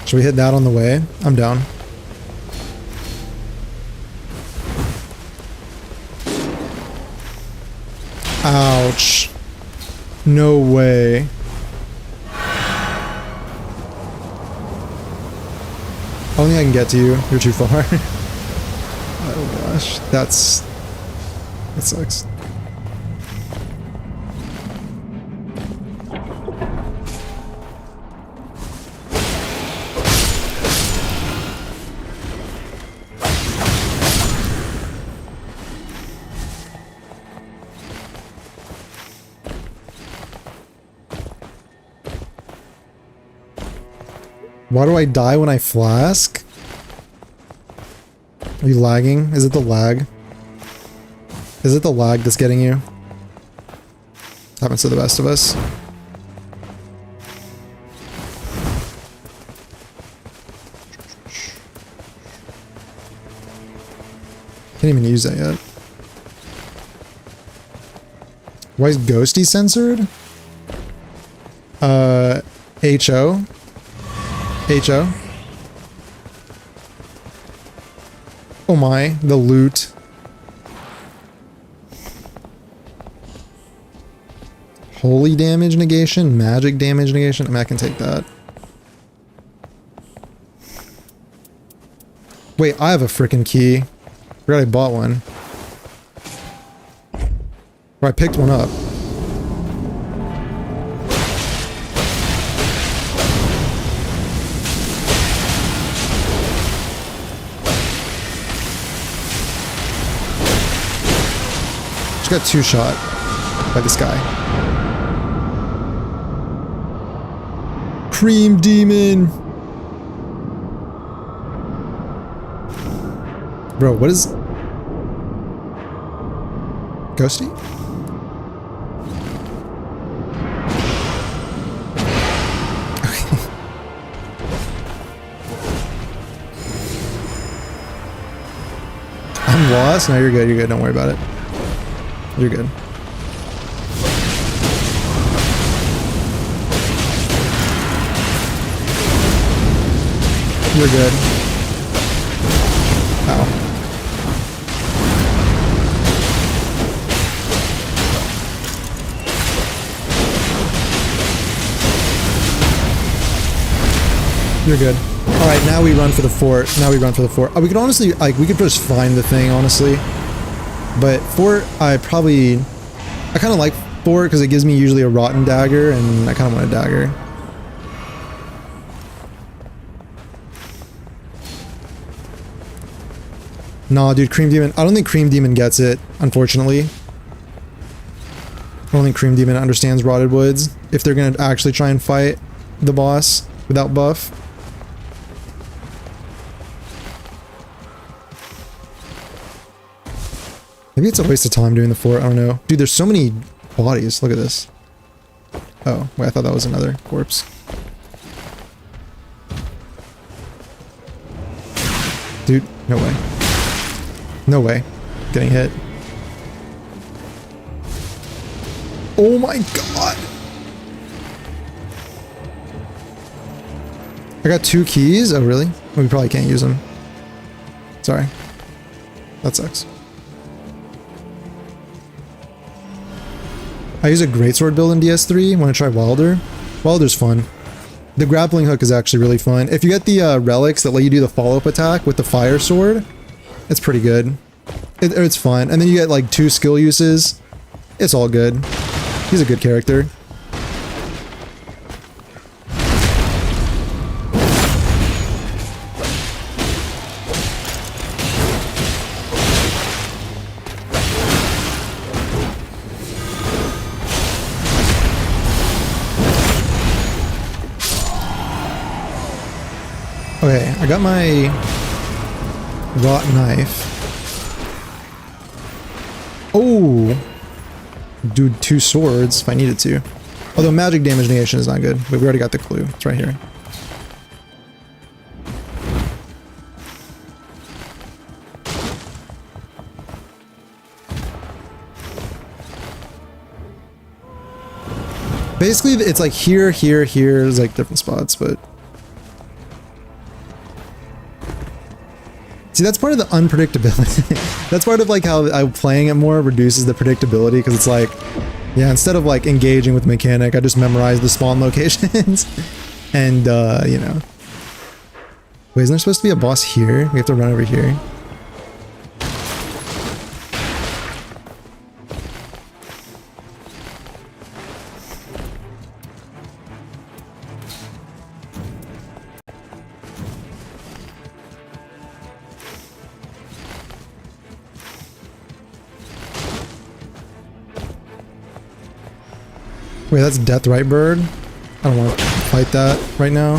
Should we hit that on the way? I'm down. Ouch. No way. I don't think I can get to you. You're too far. Oh gosh. That sucks. Why do I die when I flask? Are you lagging? Is it the lag? Is it the lag that's getting you? Happens to the best of us. Can't even use that yet. Why is Ghosty censored? HO? HO? Oh my, the loot. Holy damage negation, magic damage negation. I mean, I can take that. Wait, I have a freaking key. Forgot I bought one. Or I picked one up. Just got two shot by this guy. Cream Demon! Bro, what is... Ghosty? I'm lost? No, you're good, you're good. Don't worry about it. You're good. You're good. Ow. You're good. Alright, now we run for the fort. Now we run for the fort. We could honestly, like, we could just find the thing, honestly. But fort, I kind of like fort because it gives me usually a rotten dagger, and I kind of want a dagger. Nah, dude, Cream Demon. I don't think Cream Demon gets it, unfortunately. I don't think Cream Demon understands Rotted Woods if they're going to actually try and fight the boss without buff. Maybe it's a waste of time doing the fort, I don't know. Dude, there's so many bodies. Look at this. Oh, wait, I thought that was another corpse. Dude, no way. No way. Getting hit. Oh my god! I got 2 keys? Oh, really? We probably can't use them. Sorry. That sucks. I use a greatsword build in DS3. Want to try Wilder? Wilder's fun. The grappling hook is actually really fun. If you get the relics that let you do the follow-up attack with the fire sword, it's pretty good. It's fun. And then you get like 2 skill uses. It's all good. He's a good character. Okay, I got my rot knife. Oh! Do 2 swords if I needed to. Although magic damage negation is not good, but we already got the clue. It's right here. Basically, it's like here, here, here. There's like different spots, but... See, that's part of the unpredictability. That's part of like how playing it more reduces the predictability, because it's like, yeah, instead of like engaging with mechanic, I just memorize the spawn locations. And, you know. Wait, isn't there supposed to be a boss here? We have to run over here. Wait, that's Deathrite Bird? I don't want to fight that right now.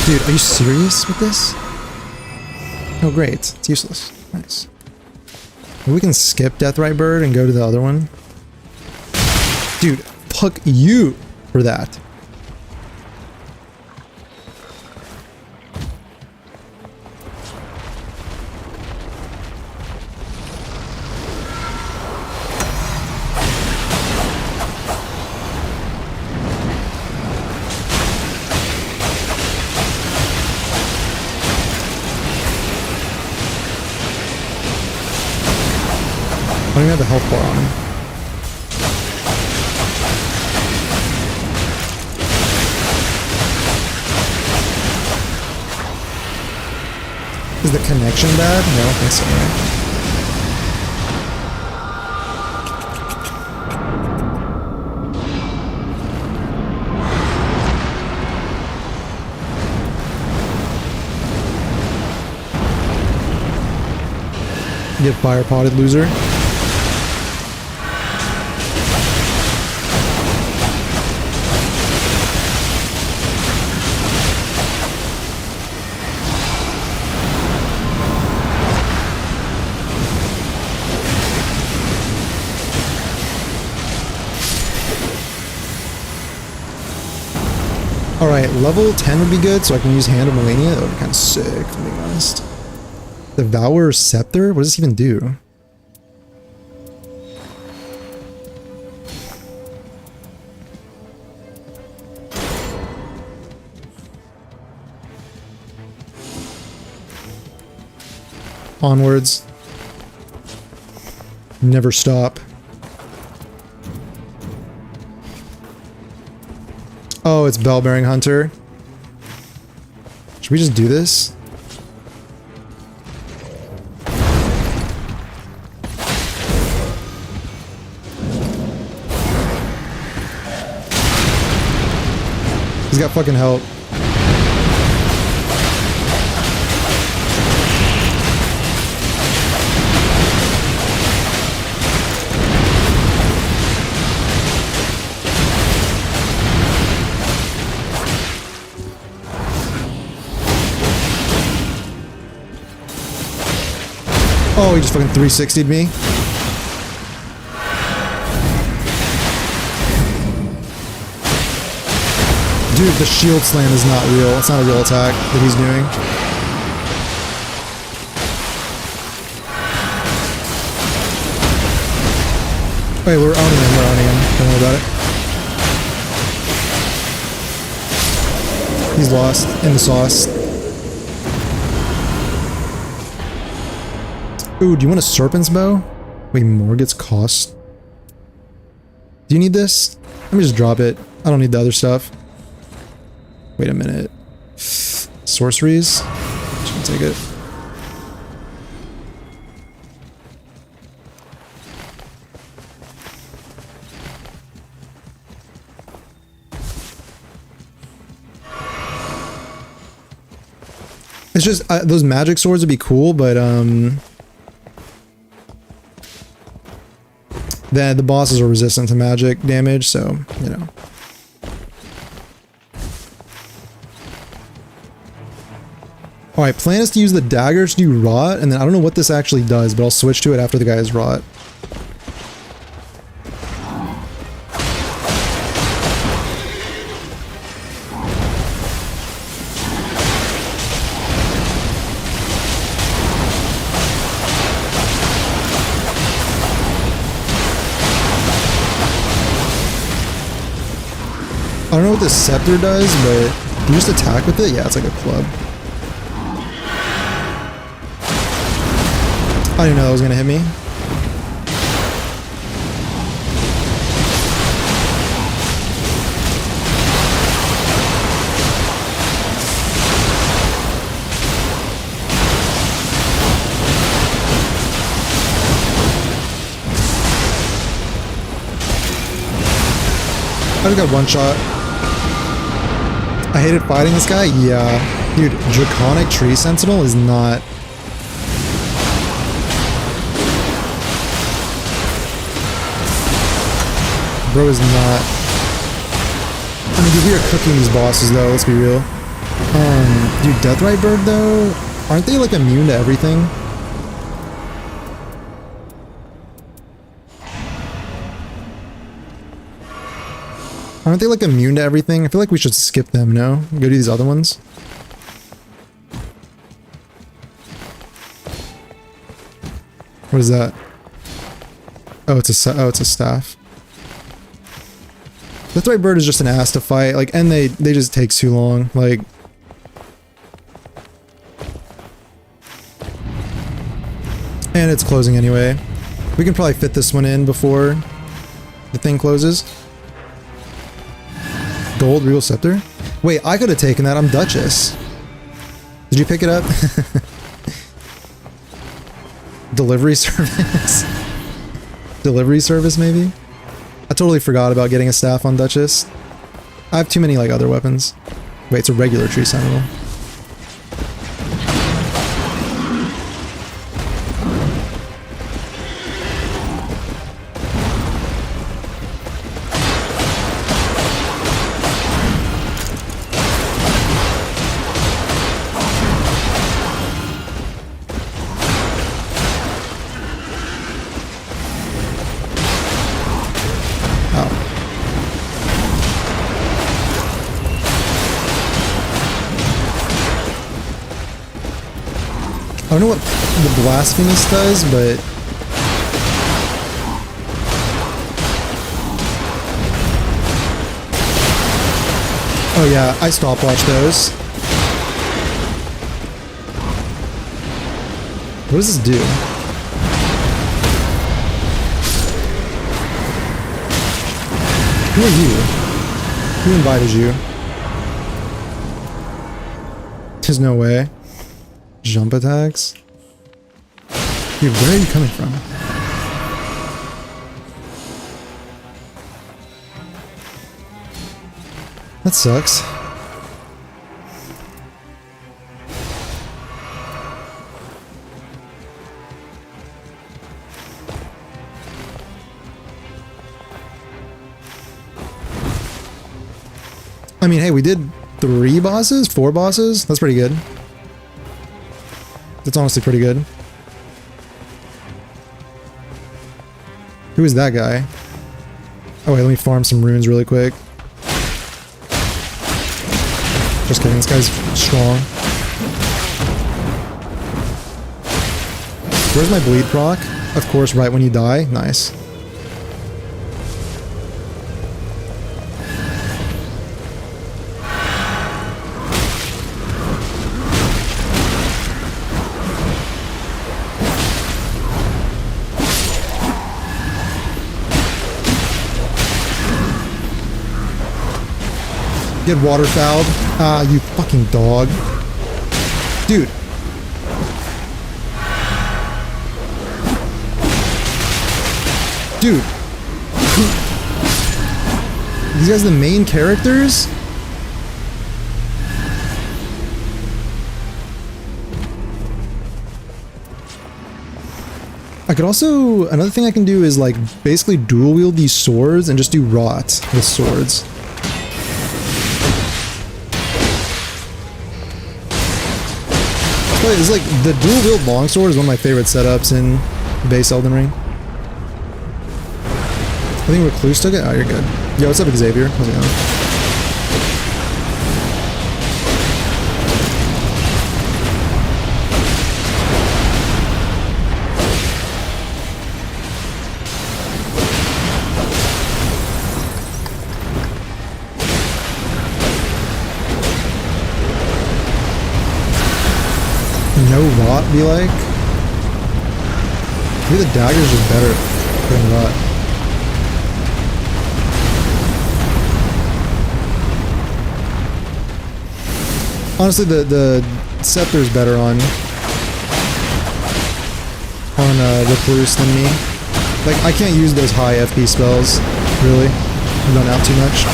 Dude, are you serious with this? Oh great, it's useless. Nice. Maybe we can skip Deathrite Bird and go to the other one. Dude, fuck you for that. I don't even have the health bar on him. Is the connection bad? No, I don't think so, right? Get fire potted, loser. Alright, level 10 would be good, so I can use Hand of Melania. That would be kind of sick, if I'm being honest. Devour Scepter? What does this even do? Onwards. Never stop. Oh, it's Bellbearing Hunter. Should we just do this? He's got fucking help. Oh, he just fucking 360'd me. Dude, the shield slam is not real. It's not a real attack that he's doing. Wait, we're owning him. We're owning him. Don't worry about it. He's lost in the sauce. Ooh, do you want a Serpent's Bow? Wait, more gets cost. Do you need this? Let me just drop it. I don't need the other stuff. Wait a minute. Sorceries? Just gonna take it. It's just, those magic swords would be cool, but, the bosses are resistant to magic damage, so, you know. Alright, plan is to use the dagger to do rot, and then I don't know what this actually does, but I'll switch to it after the guy is rot. I don't know what this scepter does, but you just attack with it? Yeah, it's like a club. I didn't know that was gonna hit me. I just got one shot. I hated fighting this guy? Yeah. Dude, Draconic Tree Sentinel is not... Bro is not... I mean, dude, we are cooking these bosses though, let's be real. Dude, Deathrite Bird though? Aren't they like immune to everything? Aren't they like immune to everything? I feel like we should skip them, no? Go to these other ones. What is that? Oh, it's a staff. The Deathrite Bird is just an ass to fight, like, and they just take too long, like. And it's closing anyway. We can probably fit this one in before the thing closes. Gold Regal Scepter? Wait, I could have taken that. I'm Duchess. Did you pick it up? Delivery service? Delivery service, maybe? I totally forgot about getting a staff on Duchess. I have too many, like, other weapons. Wait, it's a regular Tree Sentinel. I don't know what the Blasphemous does, but... Oh yeah, I stopwatch those. What does this do? Who are you? Who invited you? There's no way. Jump attacks? Dude, where are you coming from? That sucks. I mean, hey, we did 4 bosses? That's pretty good. That's honestly pretty good. Who is that guy? Oh wait, let me farm some runes really quick. Just kidding, this guy's strong. Where's my bleed proc? Of course, right when you die. Nice. Get waterfouled. Ah, you fucking dog. Dude. Dude. These guys are the main characters? I could also, another thing I can do is like basically dual wield these swords and just do rot with swords. But it's like the dual wield longsword is one of my favorite setups in base Elden Ring. I think Recluse took it. Oh, you're good. Yo, what's up, Xavier? How's it going? No rot be like? Maybe the daggers are better than rot. Honestly, the scepter's better on Recluse than me. Like, I can't use those high FP spells, really. I've gone out too much.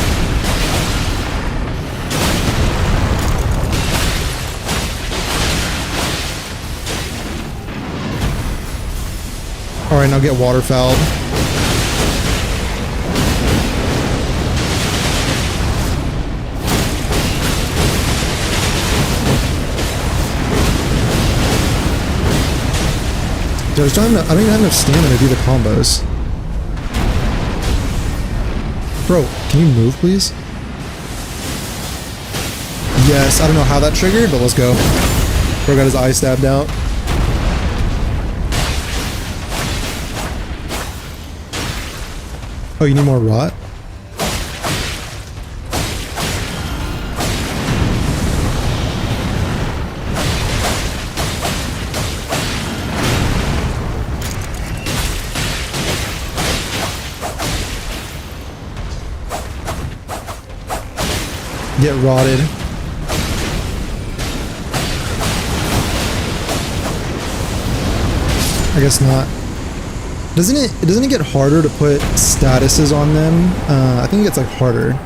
Alright, now get waterfouled. Dude, I don't even have enough stamina to do the combos. Bro, can you move, please? Yes, I don't know how that triggered, but let's go. Bro got his eye stabbed out. Oh, you need more rot? Get rotted. I guess not. Doesn't it get harder to put statuses on them? I think it gets like harder to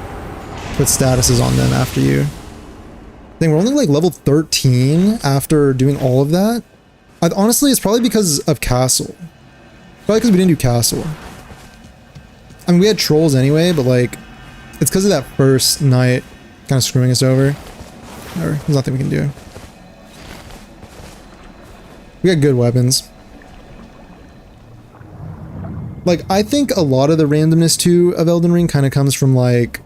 put statuses on them after you. I think we're only like level 13 after doing all of that. Honestly, it's probably because of Castle. Probably because we didn't do Castle. I mean, we had trolls anyway, but like, it's because of that first night kind of screwing us over. Whatever, there's nothing we can do. We got good weapons. Like, I think a lot of the randomness too of Elden Ring kind of comes from like,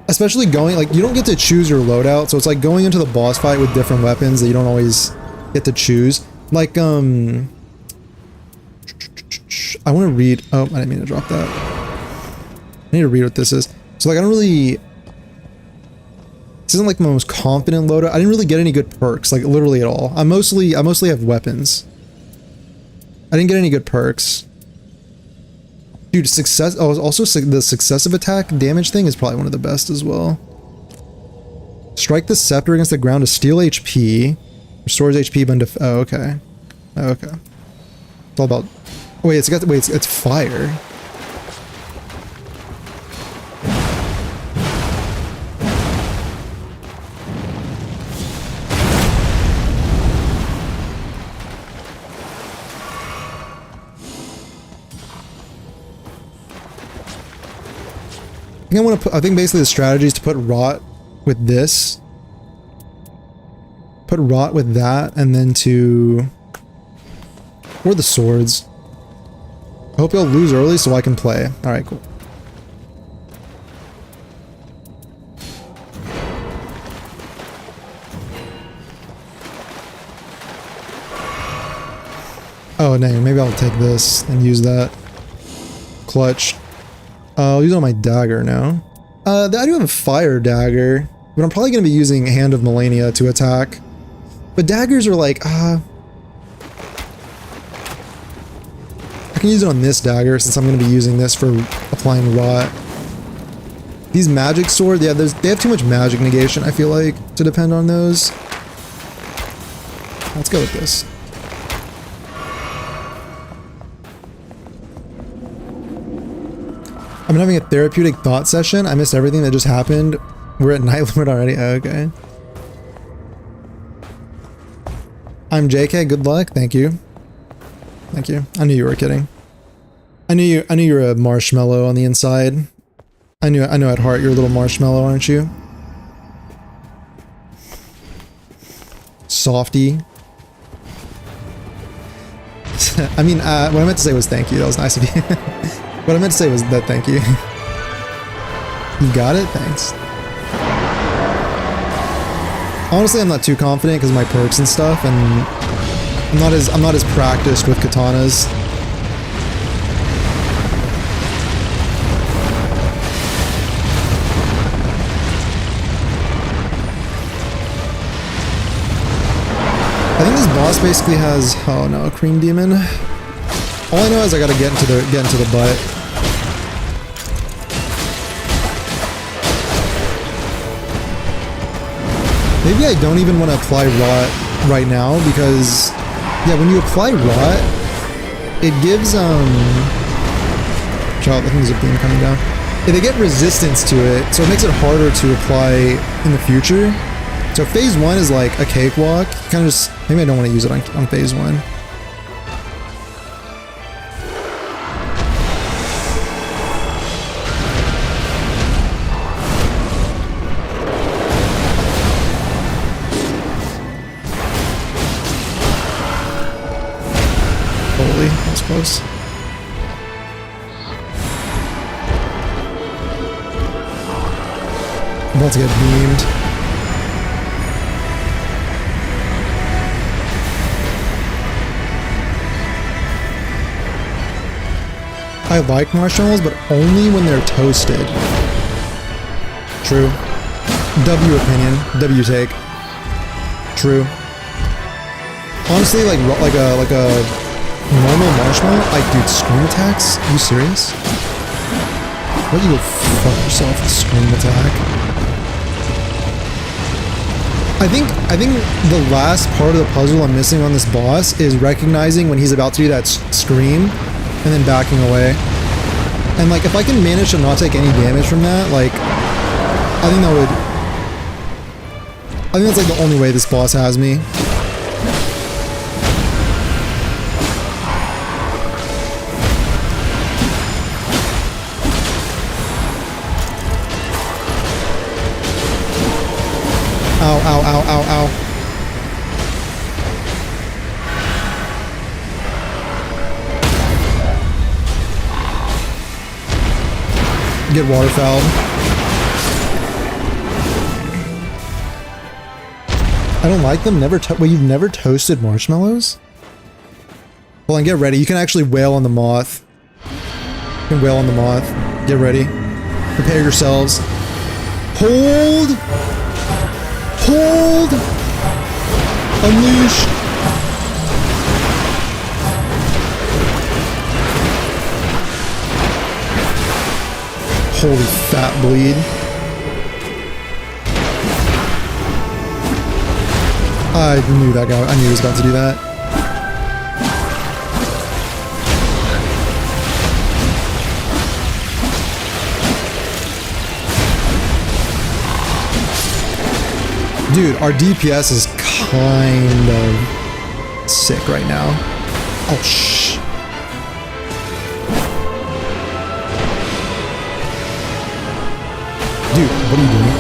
especially going, like, you don't get to choose your loadout, so it's like going into the boss fight with different weapons that you don't always get to choose. Like, I want to read, oh, I didn't mean to drop that. I need to read what this is. So like, I don't really, this isn't like my most confident loadout. I didn't really get any good perks, like literally at all. I mostly have weapons. I didn't get any good perks. Dude, success, oh, also the successive attack damage thing is probably one of the best as well. Strike the scepter against the ground to steal HP. Restores HP when oh, okay. Oh, okay. It's all about, wait, it's fire. I think basically the strategy is to put rot with this. Put rot with that, and then to... Or the swords. I hope y'all lose early so I can play. Alright, cool. Oh, dang, maybe I'll take this and use that. Clutch. I'll use it on my dagger now. I do have a fire dagger, but I'm probably going to be using Hand of Melania to attack. But daggers are like, I can use it on this dagger since I'm going to be using this for applying rot. These magic swords, yeah, they have too much magic negation, I feel like, to depend on those. Let's go with this. I'm having a therapeutic thought session. I missed everything that just happened. We're at night limit already. Oh, okay. I'm JK. Good luck. Thank you. Thank you. I knew you were kidding. I knew you were a marshmallow on the inside. I know at heart you're a little marshmallow, aren't you? Softy. I mean, what I meant to say was thank you. That was nice of you. What I meant to say was that thank you. You got it? Thanks. Honestly, I'm not too confident because of my perks and stuff, and I'm not as practiced with katanas. I think this boss basically has, oh no, a cream demon. All I know is I gotta get into the butt. Maybe I don't even want to apply rot right now because, yeah, when you apply rot, it gives Child, I think there's a beam coming down. Yeah, they get resistance to it, so it makes it harder to apply in the future. So phase 1 is like a cakewalk. Kind of just, maybe I don't want to use it on phase 1. Holy, that was close. I'm about to get beamed. I like marshmallows, but only when they're toasted. True. W opinion. W take. True. Honestly, like a normal marshmallow, like, dude, scream attacks? Are you serious? What, you go fuck yourself with scream attack? I think the last part of the puzzle I'm missing on this boss is recognizing when he's about to do that scream and then backing away. And like, if I can manage to not take any damage from that, like, I think that's like the only way this boss has me. Ow, ow, ow, ow, ow. Get waterfowl. I don't like them. Wait, you've never toasted marshmallows? Well, then get ready. You can actually wail on the moth. You can wail on the moth. Get ready. Prepare yourselves. Hold! Hold! Unleash! Holy fat bleed. I knew that guy. I knew he was about to do that. Dude, our DPS is kind of sick right now. Oh, shh. Dude, what are you doing?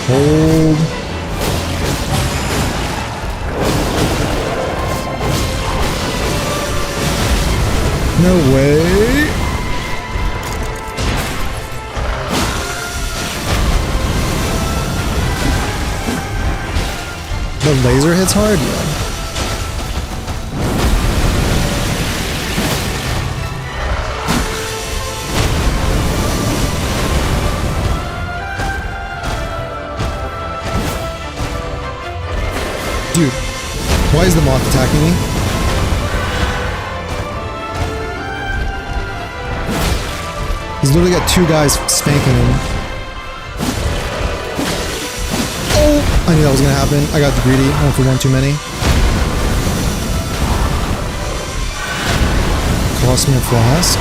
Hold. No way. The laser hits hard, yeah. Dude, why is the moth attacking me? He's literally got two guys spanking him. Oh! I knew that was gonna happen. I got greedy. I went for one too many. Cost me a flask.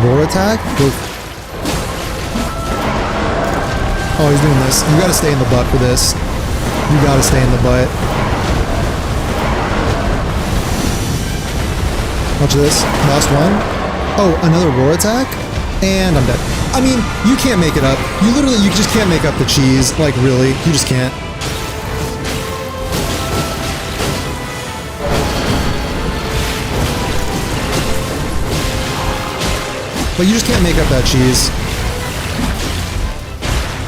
Roar attack? Go. Oh, he's doing this. You gotta stay in the butt for this. You gotta stay in the butt. Watch this. Last one. Oh, another roar attack? And I'm dead. I mean, you can't make it up. You just can't make up the cheese. Like, really. You just can't. But you just can't make up that cheese.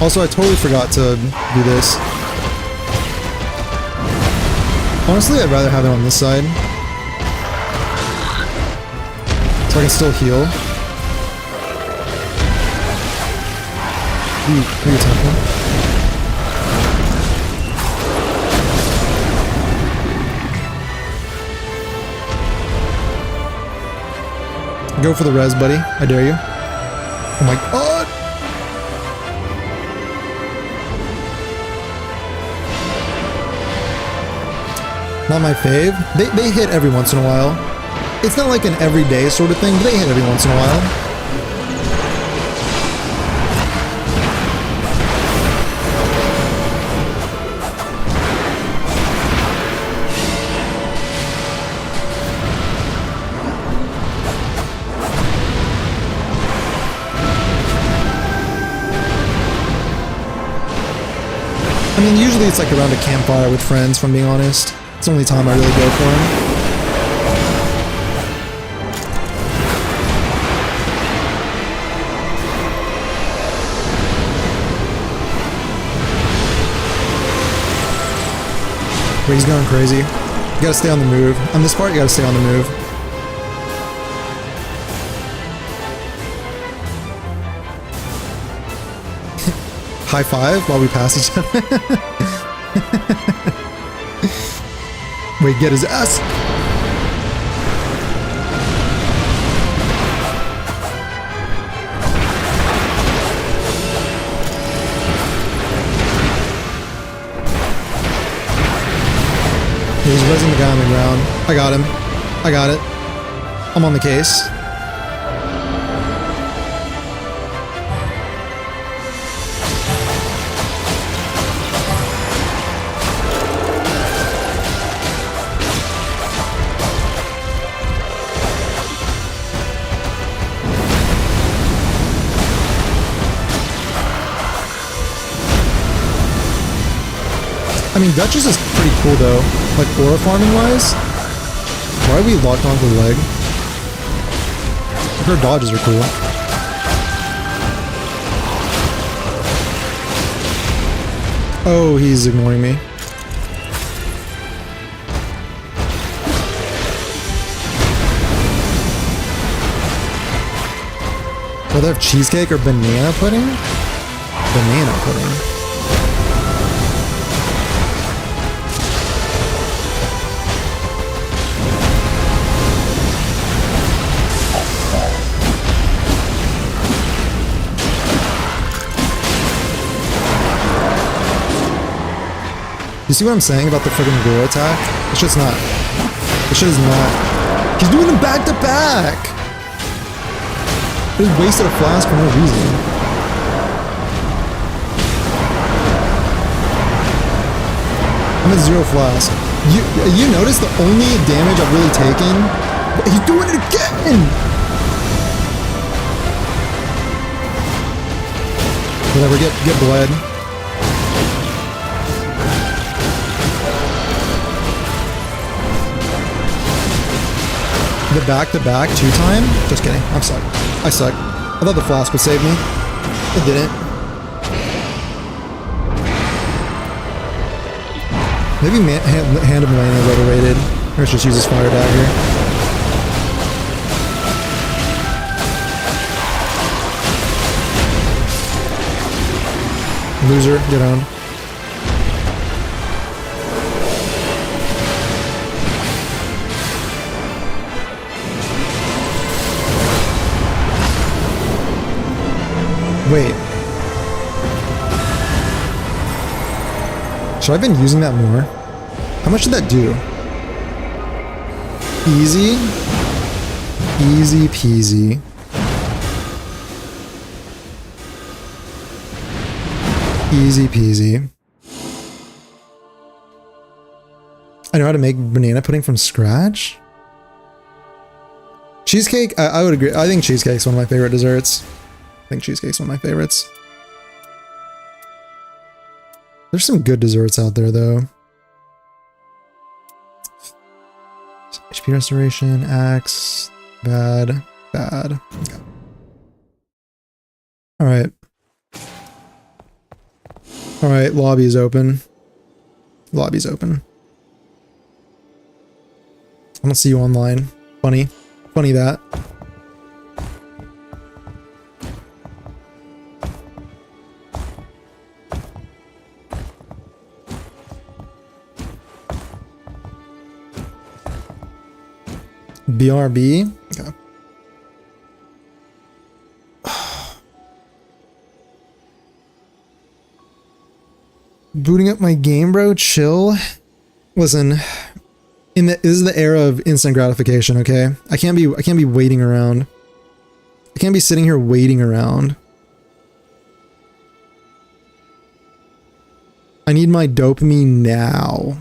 Also, I totally forgot to do this. Honestly, I'd rather have it on this side. So I can still heal. Ooh, temple. Go for the res, buddy. I dare you. Oh my god! Not my fave. They hit every once in a while. It's not like an everyday sort of thing, but they hit every once in a while. I mean, usually it's like around a campfire with friends, if I'm being honest. It's the only time I really go for him. Wait, he's going crazy. You gotta stay on the move. On this part, you gotta stay on the move. High five while we pass each other. Wait, get his ass. He's resing the guy on the ground. I got him. I got it. I'm on the case. I mean, Duchess is pretty cool though, like aura farming wise. Why are we locked onto the leg? Her dodges are cool. Oh, he's ignoring me. Will they have cheesecake or banana pudding? Banana pudding. You see what I'm saying about the friggin' roar attack? It's just not. This shit is not. He's doing them back to back! I just wasted a flask for no reason. I'm at 0 flask. You notice the only damage I've really taken? He's doing it again! Whatever, get bled. The back-to-back 2-time? Just kidding. I'm suck. I suck. I thought the flask would save me. It didn't. Maybe Hand of Millennia is overrated. Let's just use his fire dagger. Loser, get on. Should I have been using that more? How much did that do? Easy. Easy peasy. Easy peasy. I know how to make banana pudding from scratch. Cheesecake, I would agree. I think cheesecake's one of my favorite desserts. I think cheesecake's one of my favorites. There's some good desserts out there, though. HP restoration, axe, bad, bad. Okay. Alright. Alright, lobby's open. Lobby's open. I don't see you online. Funny. Funny that. BRB? Okay. Booting up my game, bro. Chill. Listen, this is the era of instant gratification, okay? I can't be waiting around. I can't be sitting here waiting around. I need my dopamine now.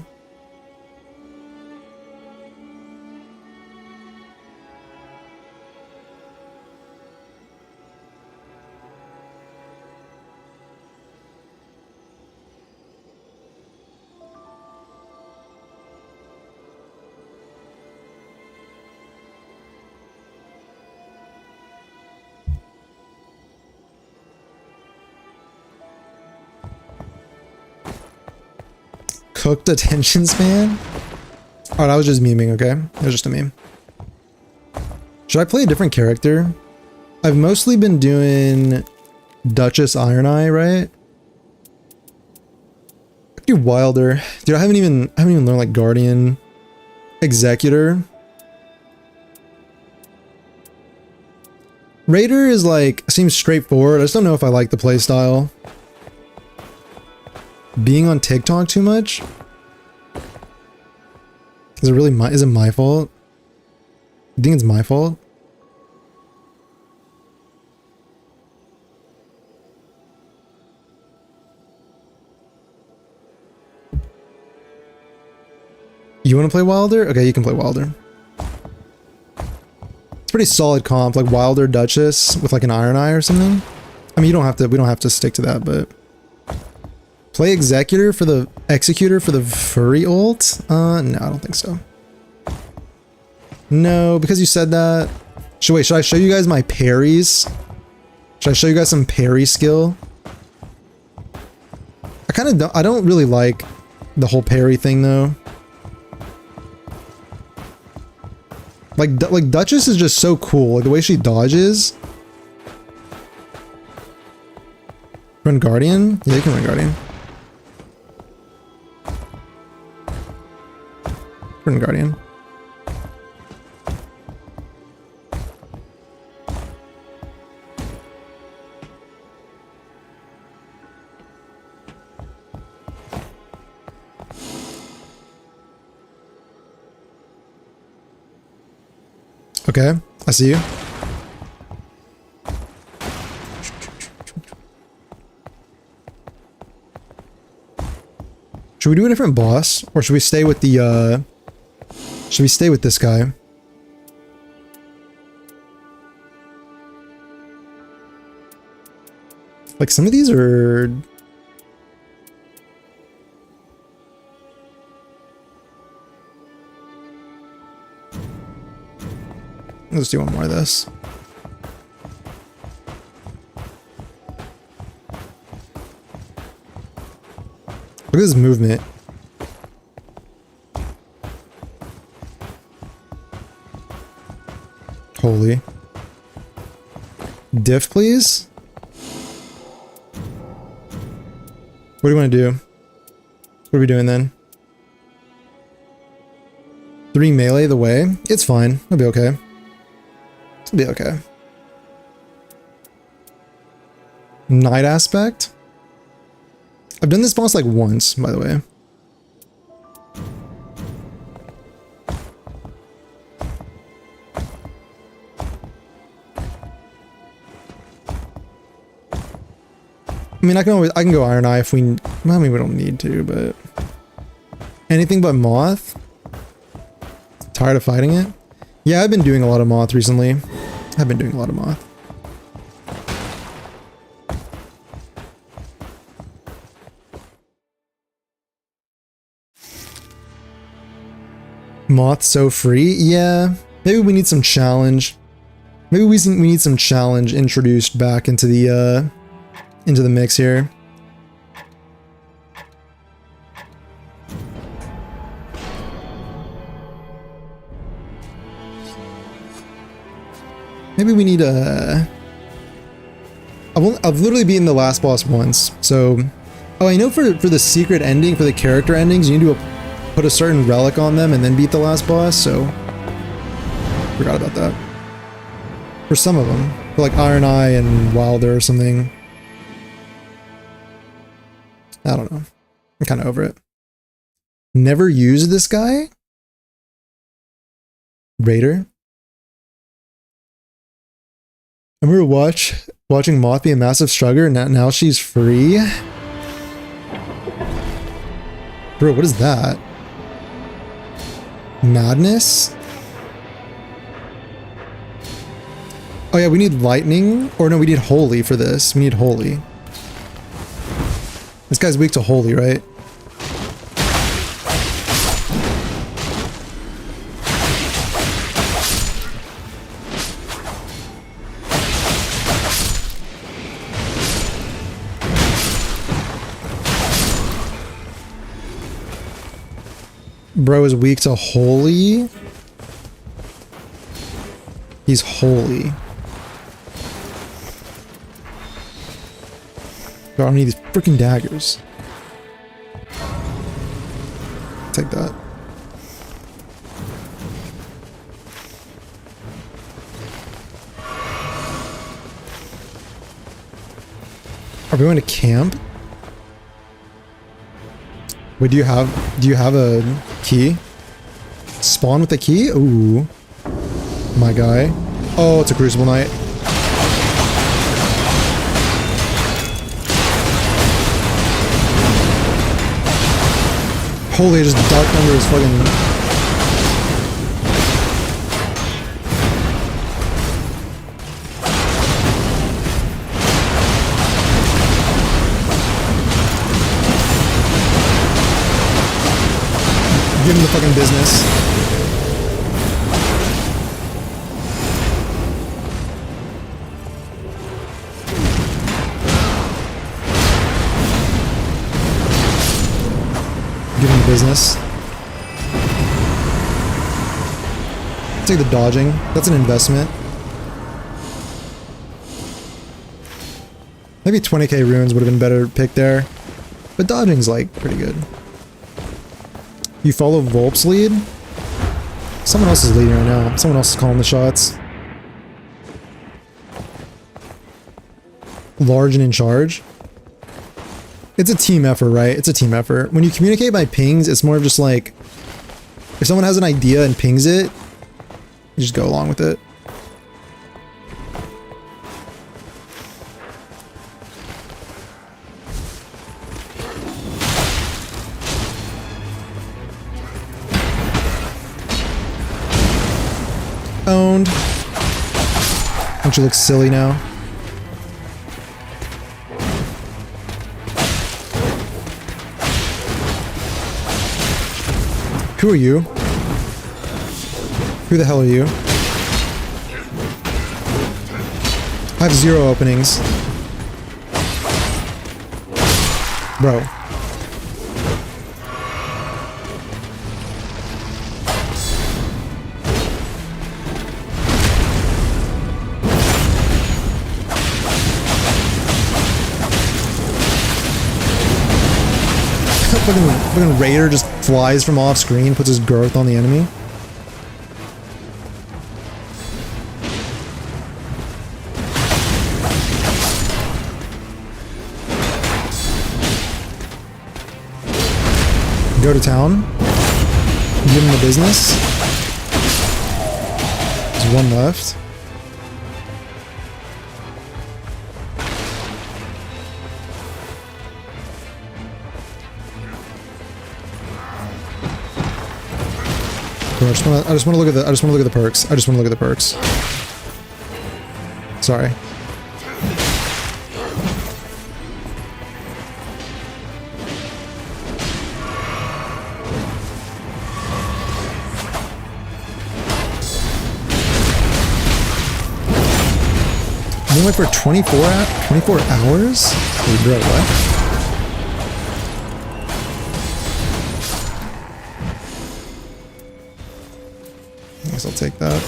Cooked attention span? Oh, that was just memeing, okay? That was just a meme. Should I play a different character? I've mostly been doing Duchess Iron Eye, right? I could do Wilder. Dude, I haven't even learned like Guardian. Executor. Raider is like, seems straightforward. I just don't know if I like the playstyle. Being on TikTok too much? Is it my fault? You think it's my fault? You want to play Wilder? Okay, you can play Wilder. It's pretty solid comp, like Wilder Duchess with like an Iron Eye or something. I mean, we don't have to stick to that, but play Executor for the furry ult? No, I don't think so. No, because you said that. Should I show you guys my parries? Should I show you guys some parry skill? I don't really like the whole parry thing though. Like Duchess is just so cool, like the way she dodges. Run Guardian? Yeah, you can run Guardian. Run Guardian. Okay, I see you. Should we do a different boss? Or should we stay with the, should we stay with this guy? Like, some of these are... Let's do one more of this. Look at this movement. Holy. Diff, please? What do you want to do? What are we doing then? 3 melee the way? It's fine. It'll be okay. It'll be okay. Night aspect? I've done this boss like once, by the way. mean, I can go Iron Eye if we, well, I mean, we don't need to, but anything but Moth. Tired of fighting it? Yeah, I've been doing a lot of Moth recently. I've been doing a lot of Moth. Moth so free? Yeah. Maybe we need some challenge. Maybe we need some challenge introduced back into the mix here. Maybe we need a... I've literally beaten the last boss once, so... Oh, I know for the secret ending, for the character endings, you need to put a certain relic on them and then beat the last boss, so... Forgot about that. For some of them. For like Iron Eye and Wilder or something. I don't know. I'm kind of over it. Never used this guy? Raider? I remember watching Moth be a massive strugger and now she's free? Bro, what is that? Madness? Oh yeah, we need lightning? Or no, we need holy for this. We need holy. This guy's weak to holy, right? Bro is weak to holy. He's holy. Bro, I don't need these freaking daggers. Take that. Are we going to camp? Wait, do you have a key? Spawn with a key? Ooh. My guy. Oh, it's a Crucible Knight. Holy, I just ducked under his fucking... Give him the fucking business. Give him the business. Take the dodging. That's an investment. Maybe 20k runes would have been better pick there. But dodging's like pretty good. You follow Volp's lead? Someone else is leading right now. Someone else is calling the shots. Large and in charge. It's a team effort, right? It's a team effort. When you communicate by pings, it's more of just like... If someone has an idea and pings it, you just go along with it. Owned. Don't you look silly now? Who are you? Who the hell are you? I have 0 openings. Bro. Fucking Raider just flies from off screen, puts his girth on the enemy. Go to town. Give him the business. There's one left. Cool, I just want to look at the perks. I just want to look at the perks. Sorry. You went for 24 hours? Wait, bro, what? I guess I'll take that.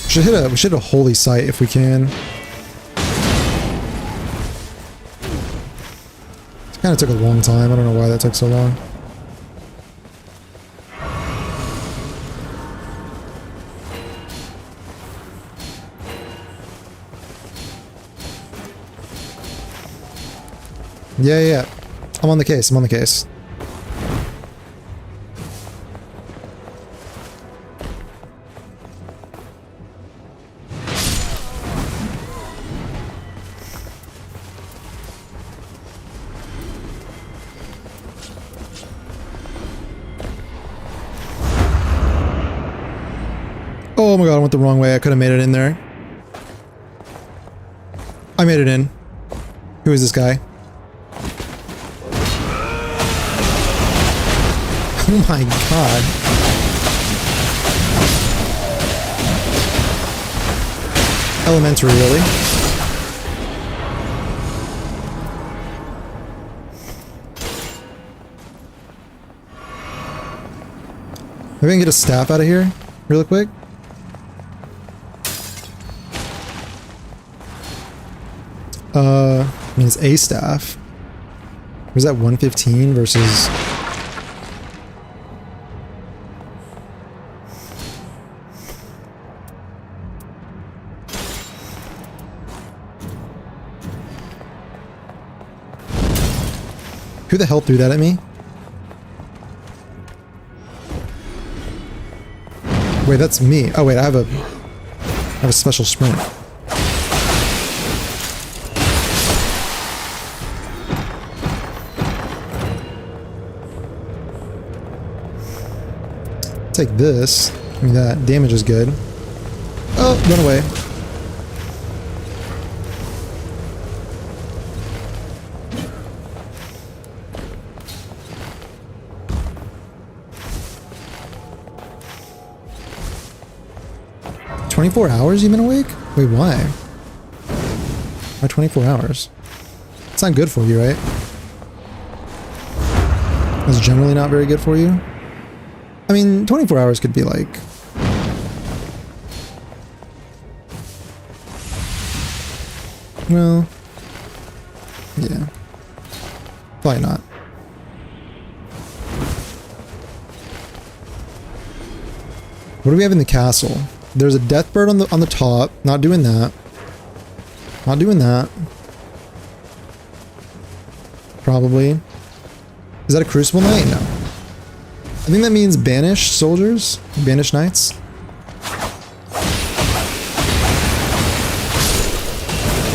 We should hit a holy site if we can. It kind of took a long time. I don't know why that took so long. Yeah. I'm on the case. Oh my god, I went the wrong way. I could have made it in there. I made it in. Who is this guy? Oh my god. Elementary, really? Maybe I can get a staff out of here real quick. I mean, it's a staff. Was that 115 versus... Who the hell threw that at me? Wait, that's me. Oh wait, I have a special sprint. Take this. I mean, that damage is good. Oh, run away. "24 hours you've been awake? Wait, why? Why 24 hours? It's not good for you, right? It's generally not very good for you. I mean, 24 hours could be like... Well... Yeah. Probably not. What do we have in the castle? There's a death bird on the top. Not doing that. Not doing that. Probably. Is that a crucible knight? No. I think that means banished soldiers, banished knights.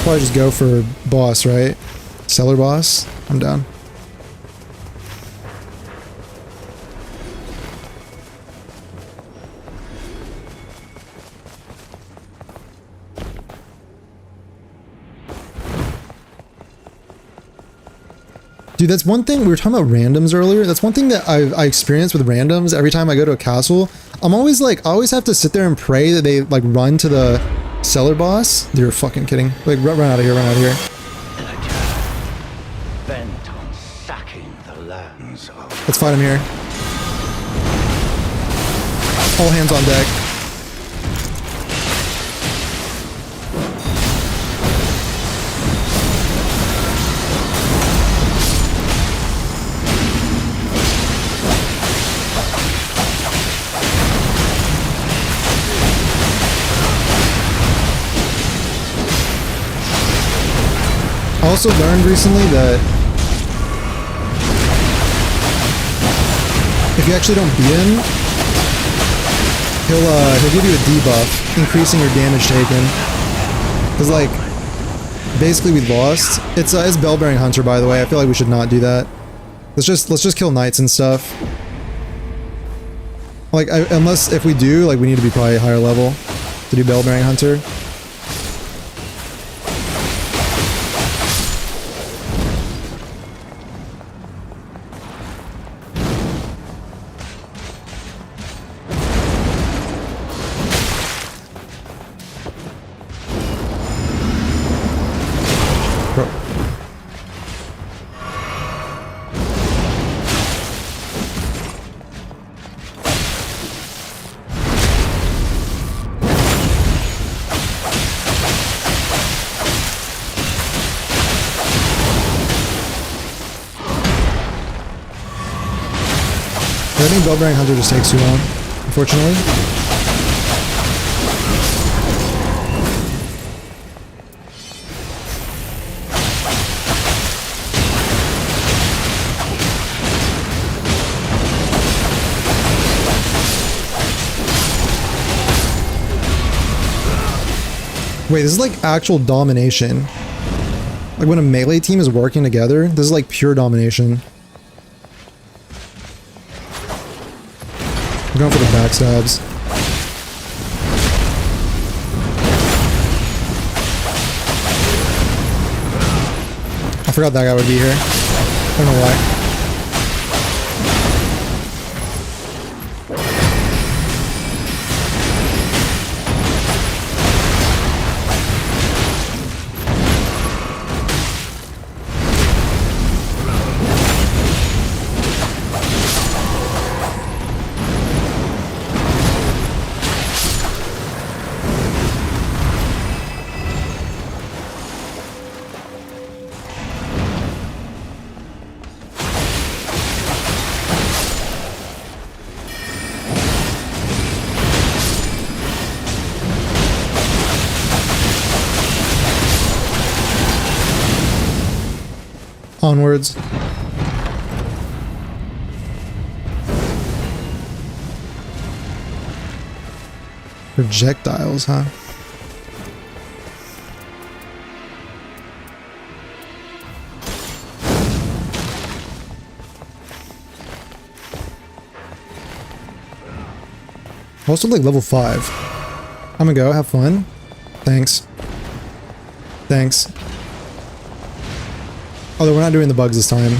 Probably just go for boss, right? Cellar boss. I'm down. Dude, that's one thing, we were talking about randoms earlier. That's one thing that I experience with randoms every time I go to a castle. I'm always like, I always have to sit there and pray that they like run to the cellar boss. You're fucking kidding. Like, run out of here, run out of here. Bent on sacking the lands of... Let's fight him here. All hands on deck. I also learned recently that if you actually don't beat him, he'll give you a debuff, increasing your damage taken. Cause like, basically we lost. It's Bellbearing Hunter, by the way. I feel like we should not do that. Let's just kill knights and stuff. Like, unless if we do, like, we need to be probably higher level to do Bellbearing Hunter. I think Bellbearing Hunter just takes too long, unfortunately. Wait, this is like actual domination. Like when a melee team is working together, this is like pure domination. I'm going for the backstabs. I forgot that guy would be here. I don't know why. Onwards. Projectiles, huh? Also like level 5. I'm gonna go, have fun. Thanks. Thanks. Although we're not doing the bugs this time.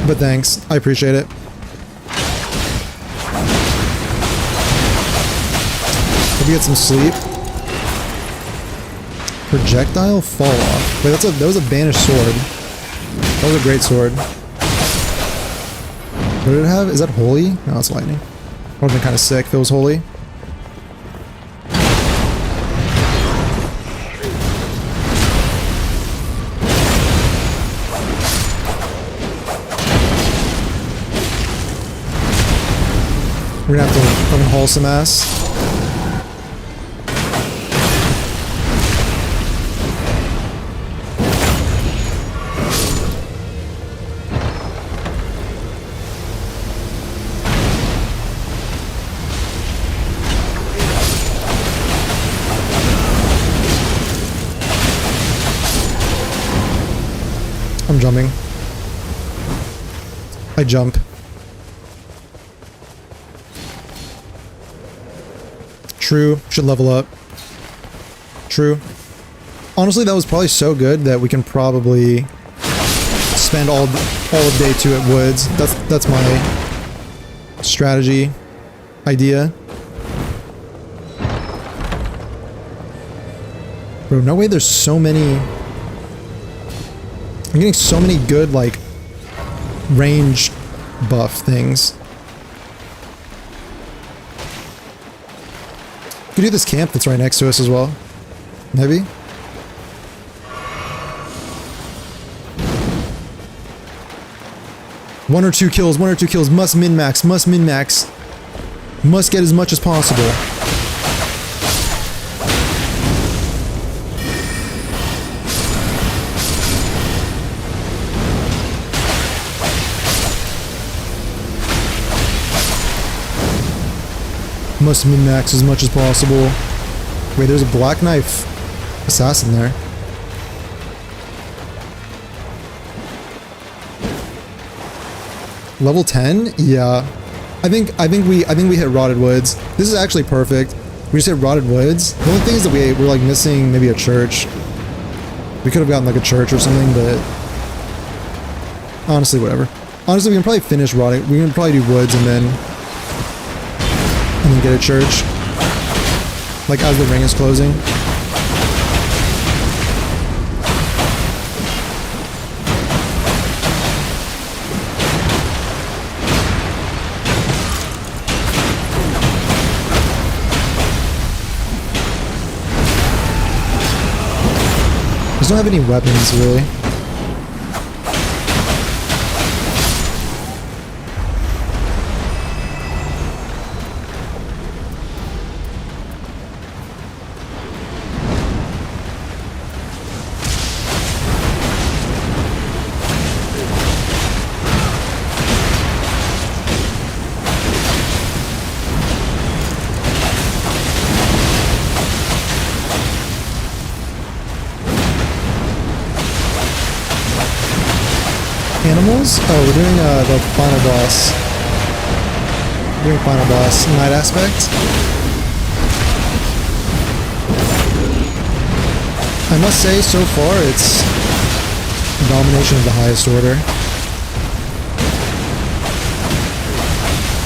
But thanks. I appreciate it. Hope you get some sleep. Projectile fall off. Wait, that was a banished sword. That was a great sword. What did it have? Is that holy? No, it's lightning. Would have been kind of sick if it was holy. We're gonna have to fucking haul some ass. I'm jumping. I jump. True. Should level up. True. Honestly, that was probably so good that we can probably spend all of day 2 at Woods. That's my strategy idea. Bro, no way there's so many... I'm getting so many good, like, range buff things. We could do this camp that's right next to us as well. Maybe? One or two kills. Must min-max. Must get as much as possible. Must min-max as much as possible. Wait, there's a Black Knife assassin there. Level 10? Yeah. I think we hit Rotted Woods. This is actually perfect. We just hit Rotted Woods. The only thing is that we're like missing maybe a church. We could have gotten like a church or something, but honestly, whatever. Honestly, we can probably finish Rotted. We can probably do Woods and then get a church. Like as the ring is closing. Just don't have any weapons, really. Animals? Oh, we're doing the final boss. We're doing final boss. Night aspect. I must say, so far, it's domination of the highest order.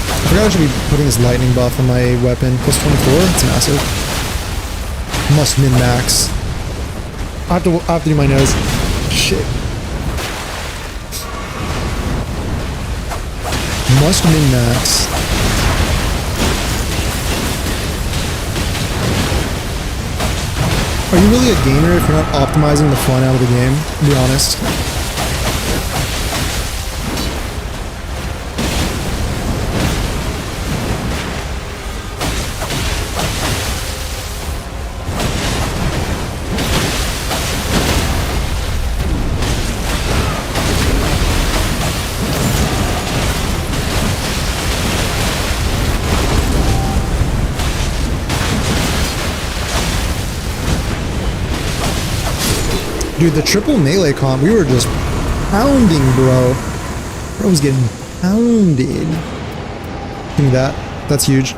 I forgot I should be putting this lightning buff on my weapon. Plus 24? It's massive. Must min-max. I have to do my nose. Shit. Must min-max. Are you really a gamer if you're not optimizing the fun out of the game? To be honest. Dude, the triple melee comp, we were just pounding, bro. Bro was getting pounded. Give me that. That's huge.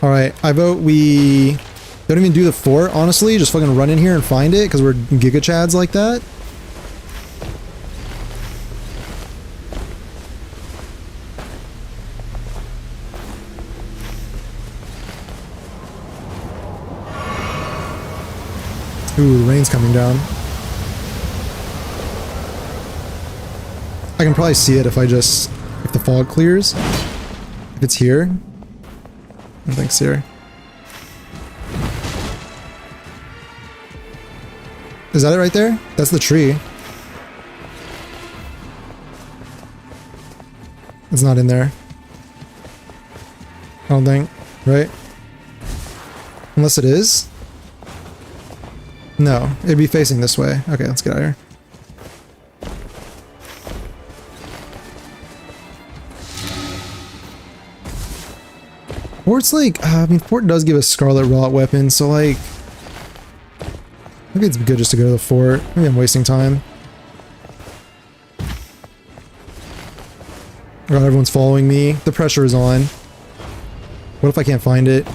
Alright, I vote we don't even do the fort, honestly. Just fucking run in here and find it, because we're Giga Chads like that. Ooh, the rain's coming down. I can probably see it if the fog clears. If it's here. I don't think it's here. Is that it right there? That's the tree. It's not in there. I don't think, right? Unless it is. No, it'd be facing this way. Okay, let's get out of here. Fort's like, I mean, Fort does give us Scarlet Rot weapon, so like, maybe it's good just to go to the fort. Maybe I'm wasting time. God, everyone's following me. The pressure is on. What if I can't find it?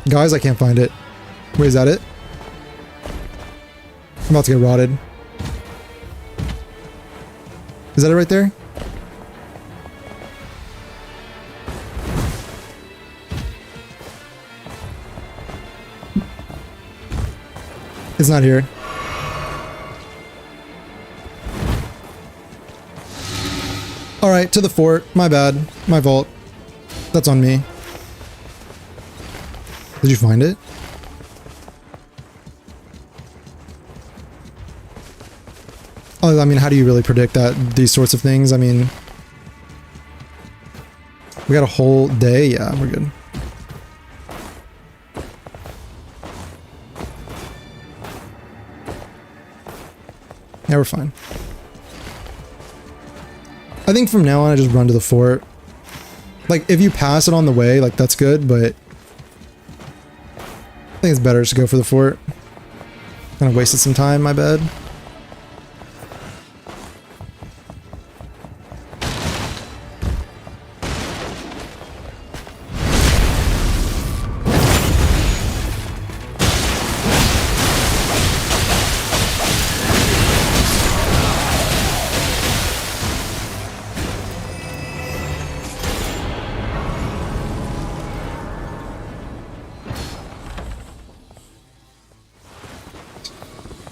Guys, I can't find it. Wait, is that it? I'm about to get rotted. Is that it right there? It's not here. Alright, to the fort. My bad. My fault. That's on me. Did you find it? Oh, I mean, how do you really predict these sorts of things? I mean, we got a whole day. Yeah, we're good. Yeah, we're fine. I think from now on, I just run to the fort. Like, if you pass it on the way, like, that's good, but I think it's better just to go for the fort. Kind of wasted some time, my bad.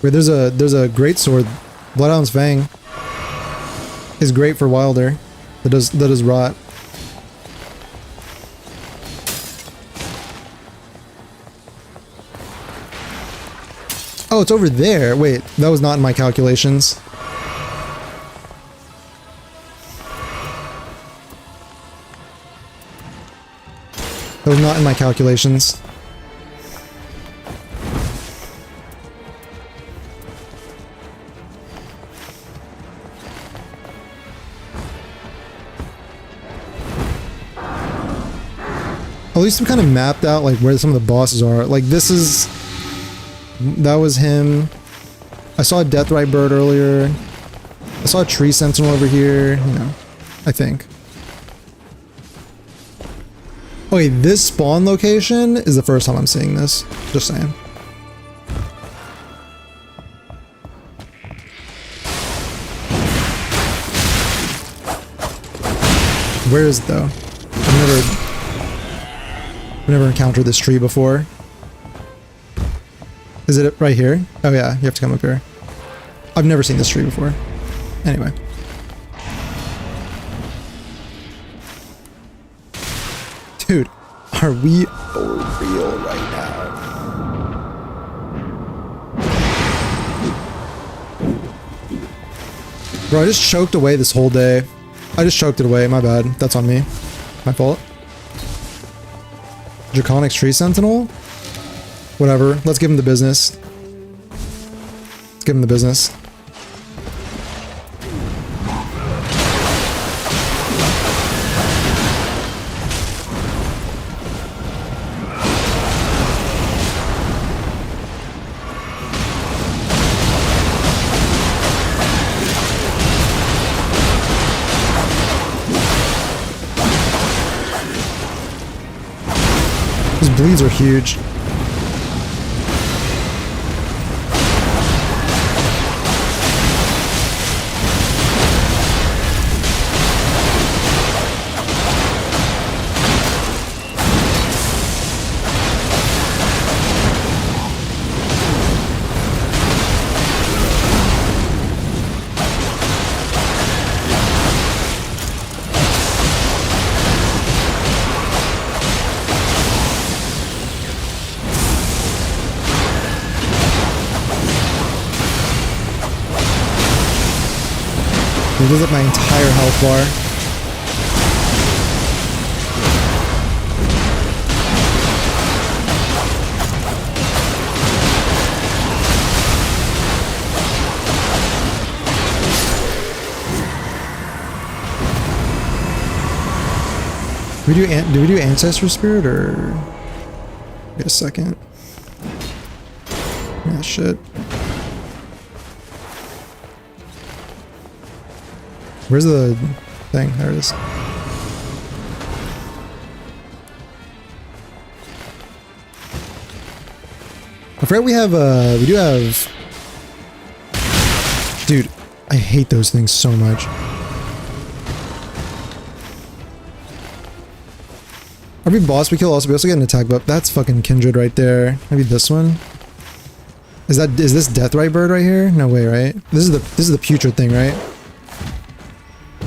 Wait, there's a great sword. Bloodhound's Fang is great for Wilder. That does rot. Oh, it's over there. Wait, that was not in my calculations. That was not in my calculations. At least I'm kind of mapped out like where some of the bosses are. Like that was him. I saw a Deathrite bird earlier. I saw a tree sentinel over here, you know, I think. Okay, this spawn location is the first time I'm seeing this. Just saying. Where is it though? I've never encountered this tree before. Is it right here? Oh yeah, you have to come up here. I've never seen this tree before. Anyway. Dude, are we real right now? Bro, I just choked away this whole day. I just choked it away, my bad. That's on me. My fault. Draconic's Tree Sentinel? Whatever. Let's give him the business. Let's give him the business. His bleeds are huge. It gives up my entire health bar. Do we do Ancestor Spirit or wait a second? Yeah, shit. Where's the thing? There it is. I forgot we do have... Dude, I hate those things so much. Every boss we kill we also get an attack buff. That's fucking Kindred right there. Maybe this one? Is this Deathrite bird right here? No way, right? This is the putrid thing, right?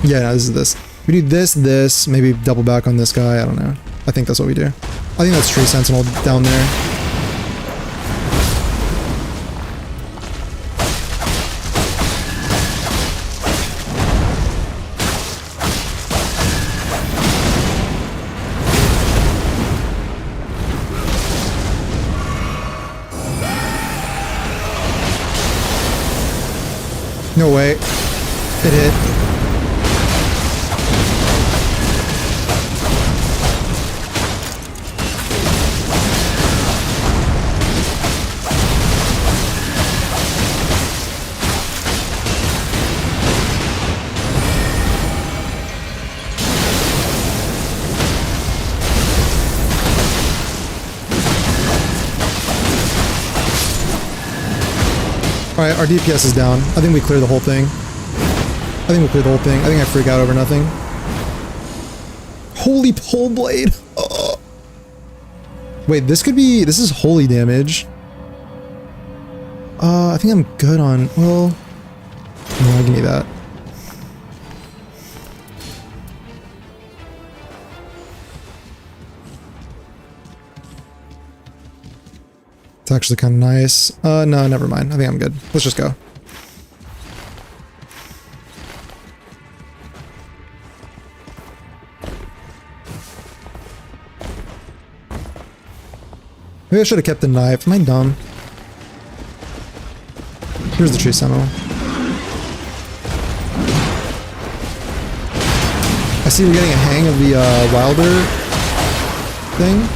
Yeah, no, this is this. We do this, maybe double back on this guy, I don't know. I think that's what we do. I think that's Tree Sentinel down there. No way. It hit. Alright, our DPS is down. I think we clear the whole thing. I think I freak out over nothing. Holy pole blade! Oh. Wait, this is holy damage. I think I'm good on, well... No, give me that. It's actually kind of nice. No, never mind. I think I'm good. Let's just go. Maybe I should have kept the knife. Am I dumb? Here's the tree sentinel. I see we're getting a hang of the Wilder thing.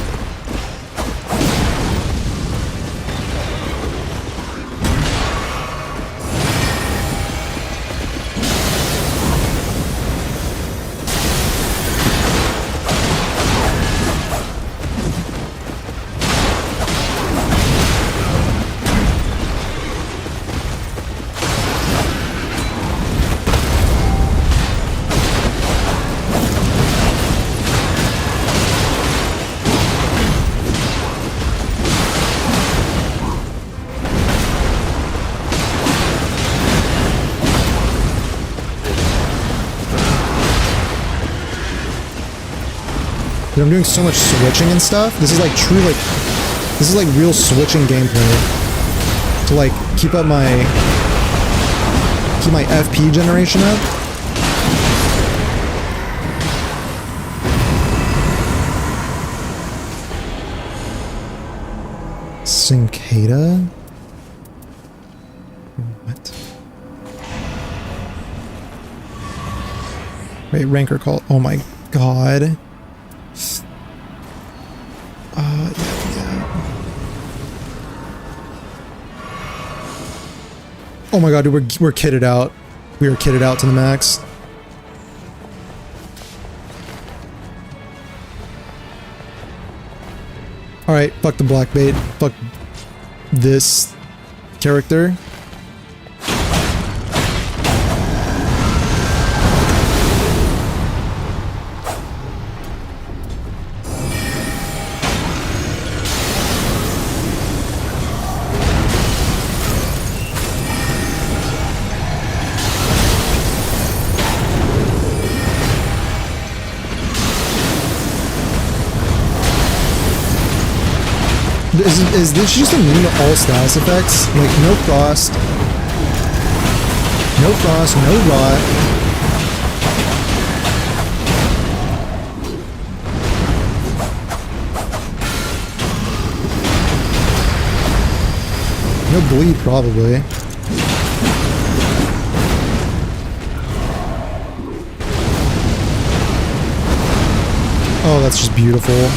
Dude, I'm doing so much switching and stuff. This is like true, like, this is like real switching gameplay. To like, keep my FP generation up. Cincada? What? Wait, Rancor call. Oh my god. Yeah. Oh my god, dude, we're kitted out. We are kitted out to the max. Alright, fuck the black bait. Fuck this character. Is this just immune to all status effects? Like, no frost. No frost, no rot. No bleed, probably. Oh, that's just beautiful.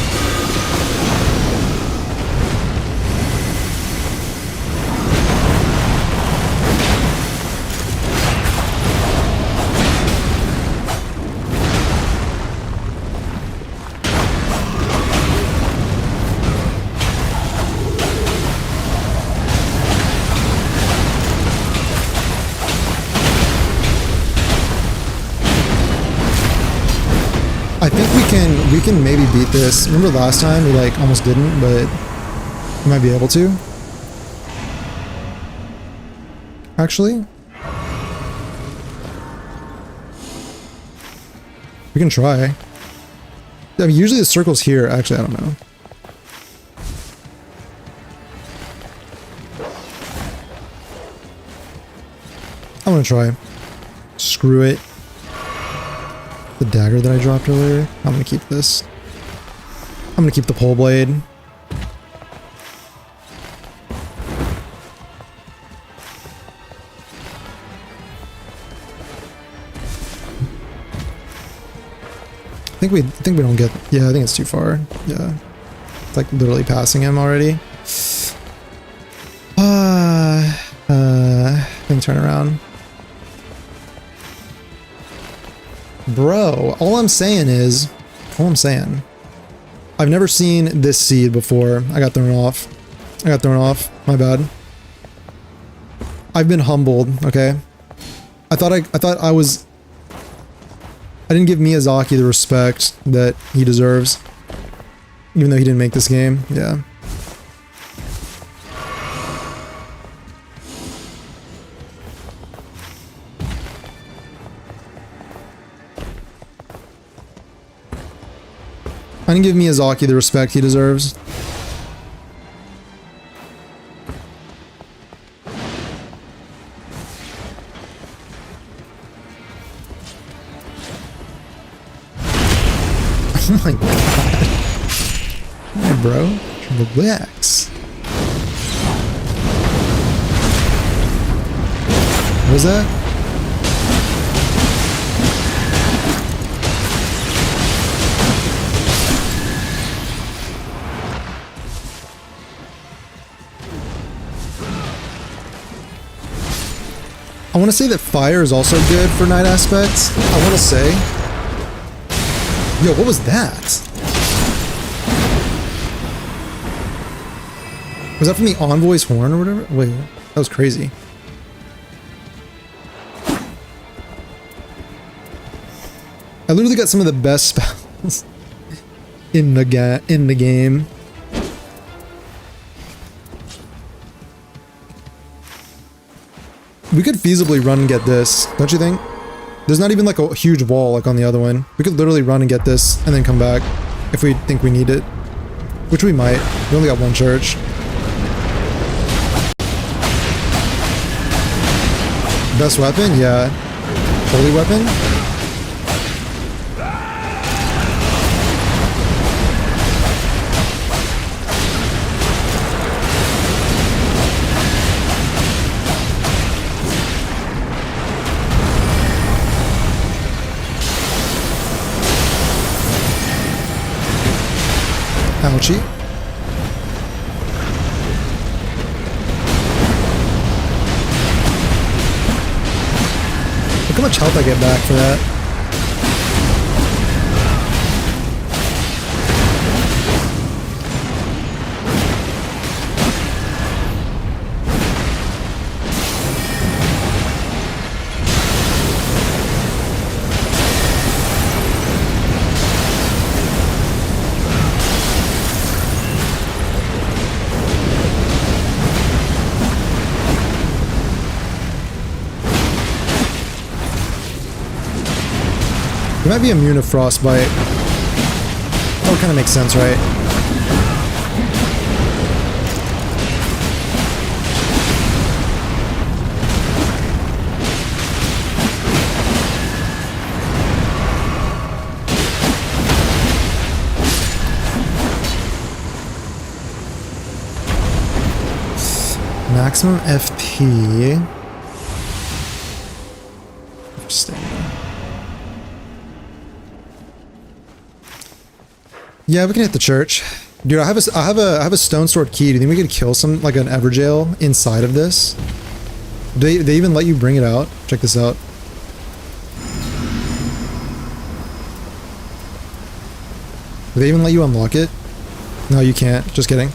I think we can maybe beat this. Remember last time we like almost didn't, but we might be able to. Actually, we can try. I mean, usually the circle's here. Actually, I don't know. I'm gonna try. Screw it. The dagger that I dropped earlier. I'm gonna keep this. I'm gonna keep the pole blade. think we don't get. Yeah, I think it's too far. Yeah, it's like literally passing him already. I think turn around, bro. All I'm saying, I've never seen this seed before. I got thrown off. My bad. I've been humbled. Okay. I thought I didn't give Miyazaki the respect that he deserves, even though he didn't make this game. Yeah. I didn't give Miyazaki the respect he deserves. Oh my god. Hey, bro. Relax. What was that? I want to say that fire is also good for night aspects. I want to say. Yo, what was that? Was that from the Envoy's horn or whatever? Wait, that was crazy. I literally got some of the best spells in the game. We could feasibly run and get this, don't you think? There's not even like a huge wall like on the other one. We could literally run and get this and then come back if we think we need it. Which we might. We only got one church. Best weapon? Yeah. Holy weapon? Ouchie. Look how much health I get back for that. You might be immune to frostbite. That would kind of make sense, right? Maximum FP. Interesting. Yeah, we can hit the church. Dude, I have a stone sword key. Do you think we could kill some, like an Everjail inside of this? Do they even let you bring it out? Check this out. Do they even let you unlock it? No, you can't. Just kidding.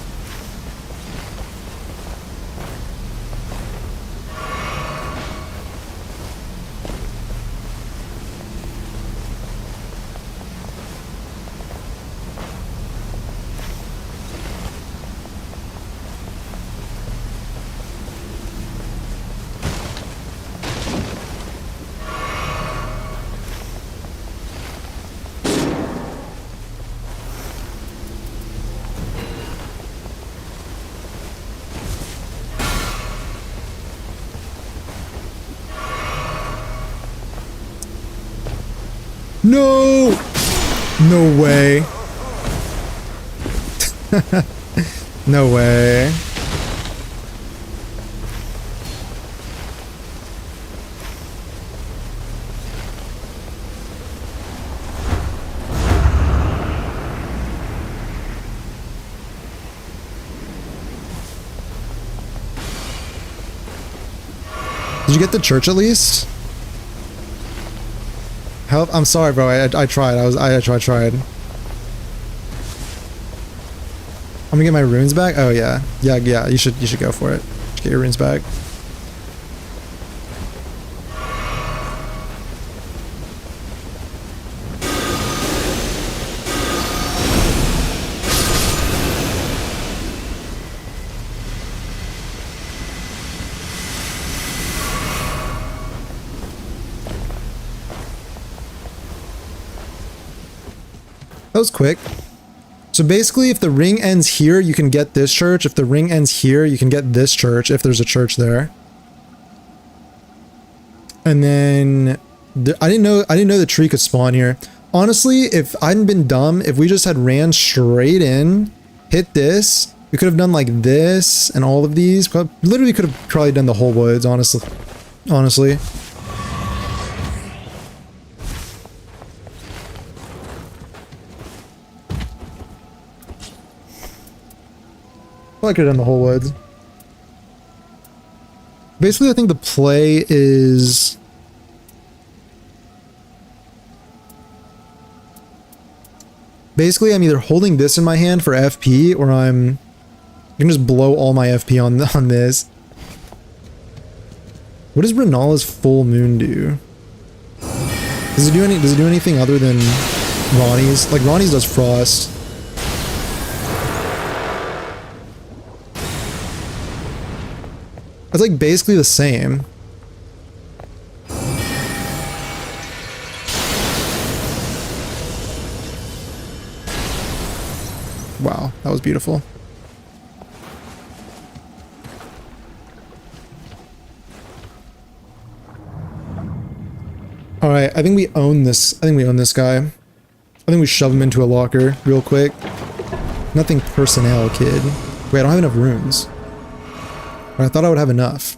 No! No way. No way. Did you get the church at least? Help! I'm sorry, bro. I tried. I tried. I'm gonna get my runes back. Oh yeah. You should go for it. Get your runes back. That was quick. So basically, if the ring ends here, you can get this church. If the ring ends here, you can get this church, if there's a church there. And then I didn't know the tree could spawn here. Honestly, if I hadn't been dumb, if we just had ran straight in, hit this, we could have done like this and all of these. Literally could have probably done the whole woods, honestly. I could have done the whole woods. Basically, I think the play is... Basically, I'm either holding this in my hand for FP, or I can just blow all my FP on this. What does Renala's full moon do? Does it do anything other than Ronnie's? Like, Ronnie's does frost. It's like basically the same. Wow, that was beautiful. All right, I think we own this. I think we own this guy. I think we shove him into a locker real quick. Nothing personnel, kid. Wait, I don't have enough runes. But I thought I would have enough.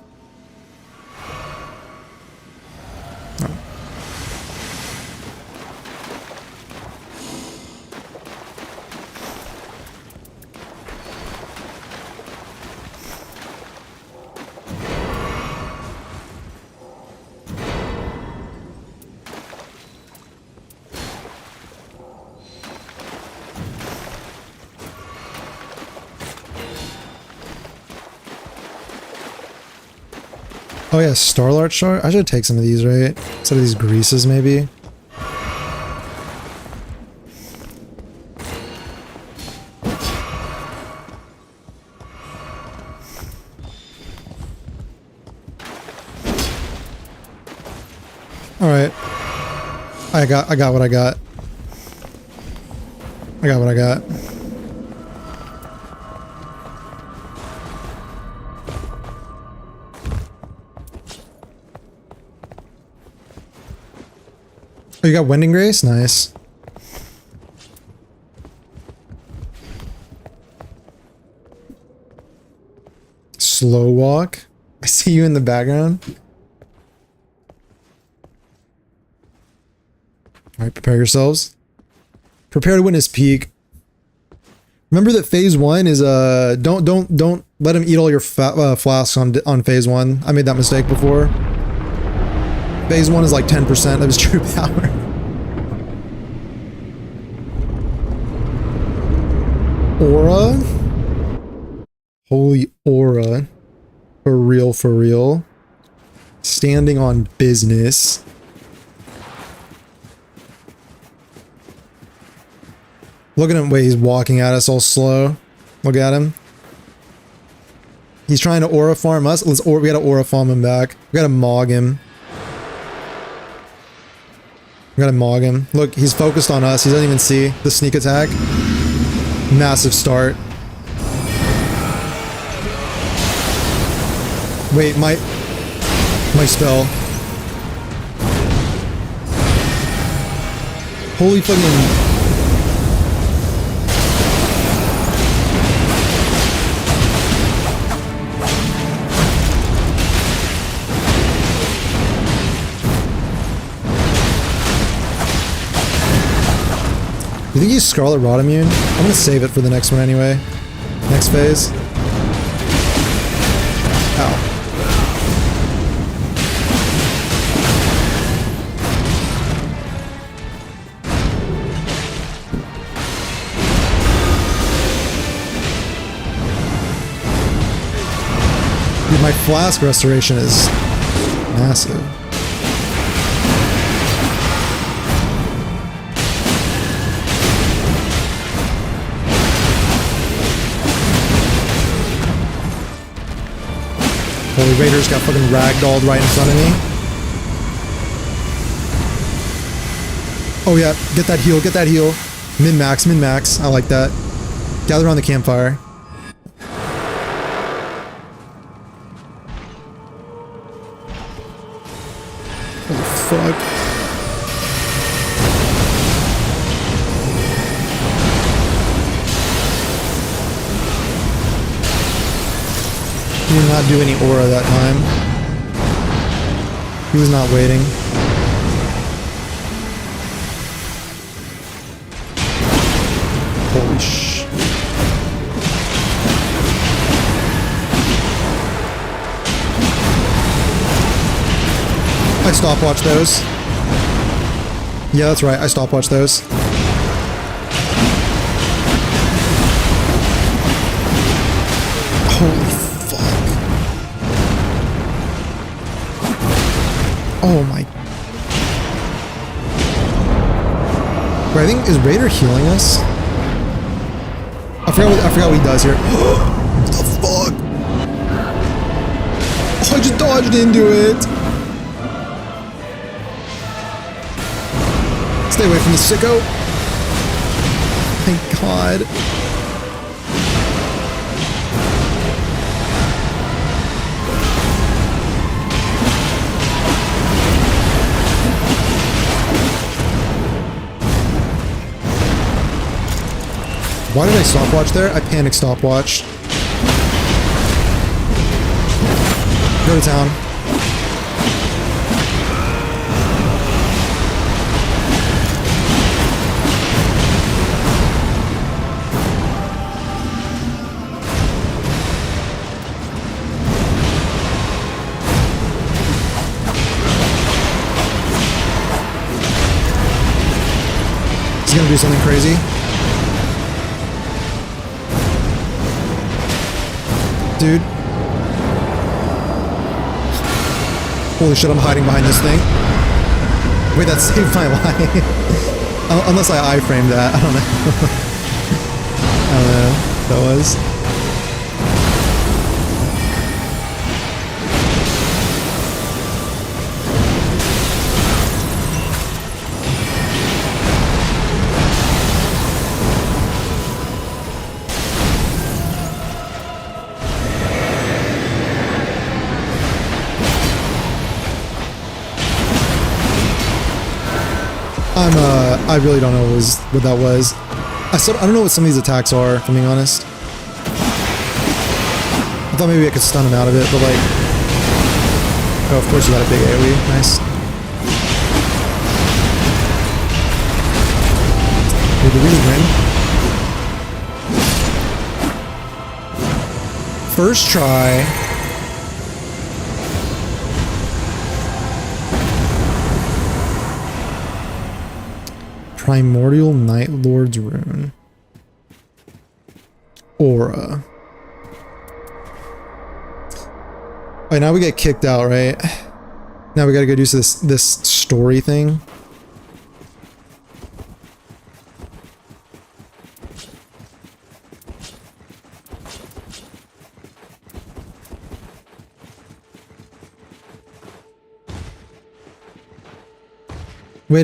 Oh yeah, Starlight Shard? I should take some of these, right? Some of these greases, maybe? Alright. I got what I got. I got what I got. Oh, you got Wending Grace? Nice. Slow walk? I see you in the background. Alright, prepare yourselves. Prepare to witness peak. Remember that phase 1 is don't let him eat all your flasks on phase 1. I made that mistake before. Phase 1 is like 10% of his true power. Aura? Holy aura. For real, for real. Standing on business. Look at him, wait, he's walking at us all slow. Look at him. He's trying to aura farm us. We gotta aura farm him back. We gotta mog him. We gotta mog him. Look, he's focused on us. He doesn't even see the sneak attack. Massive start. Wait, my spell. Holy fucking... You think he's Scarlet Rot immune? I'm gonna save it for the next one anyway. Next phase. Ow. flask restoration is massive. Holy Raiders got fucking ragdolled right in front of me. Oh yeah, get that heal, get that heal. Min-max, min-max. I like that. Gather around the campfire. Holy fuck. He did not do any aura that time. He was not waiting. Holy sh... I stopwatch those. Yeah, that's right. I stopwatch those. Holy fuck. Oh my... Wait, I think... Is Raider healing us? I forgot what he does here. What the fuck? Oh, I just dodged into it. Stay away from the sicko. Thank God. Why did I stopwatch there? I panic stopwatch. Go to town. He's gonna do something crazy. Dude. Holy shit, I'm hiding behind this thing. Wait, that saved my life. Unless I iframed that. I don't know. I don't know what that was. I really don't know what that was. I don't know what some of these attacks are, if I'm being honest. I thought maybe I could stun him out of it, but like... Oh, of course you got a big AoE. Nice. Did we win? First try. Primordial Night Lord's Rune. Aura. Alright, now we get kicked out, right? Now we gotta go do this story thing. Wait,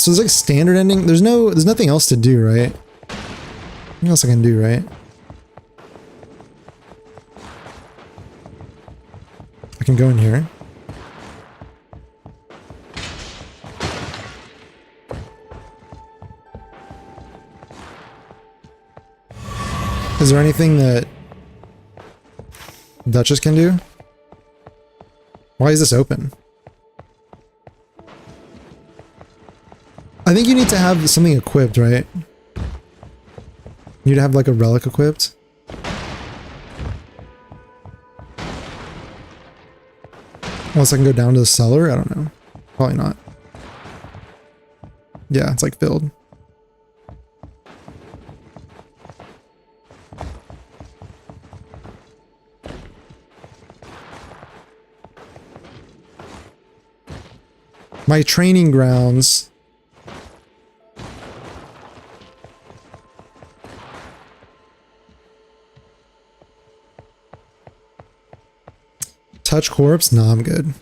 there's like a standard ending. There's nothing else to do, right? Nothing else I can do, right? I can go in here. Is there anything that Duchess can do? Why is this open? I think you need to have something equipped, right? You need to have like a relic equipped. Unless I can go down to the cellar? I don't know. Probably not. Yeah, it's like filled. My training grounds. Touch corpse? Nah, I'm good.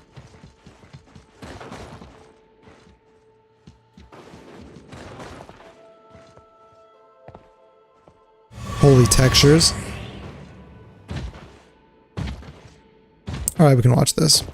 Holy textures. Alright, we can watch this.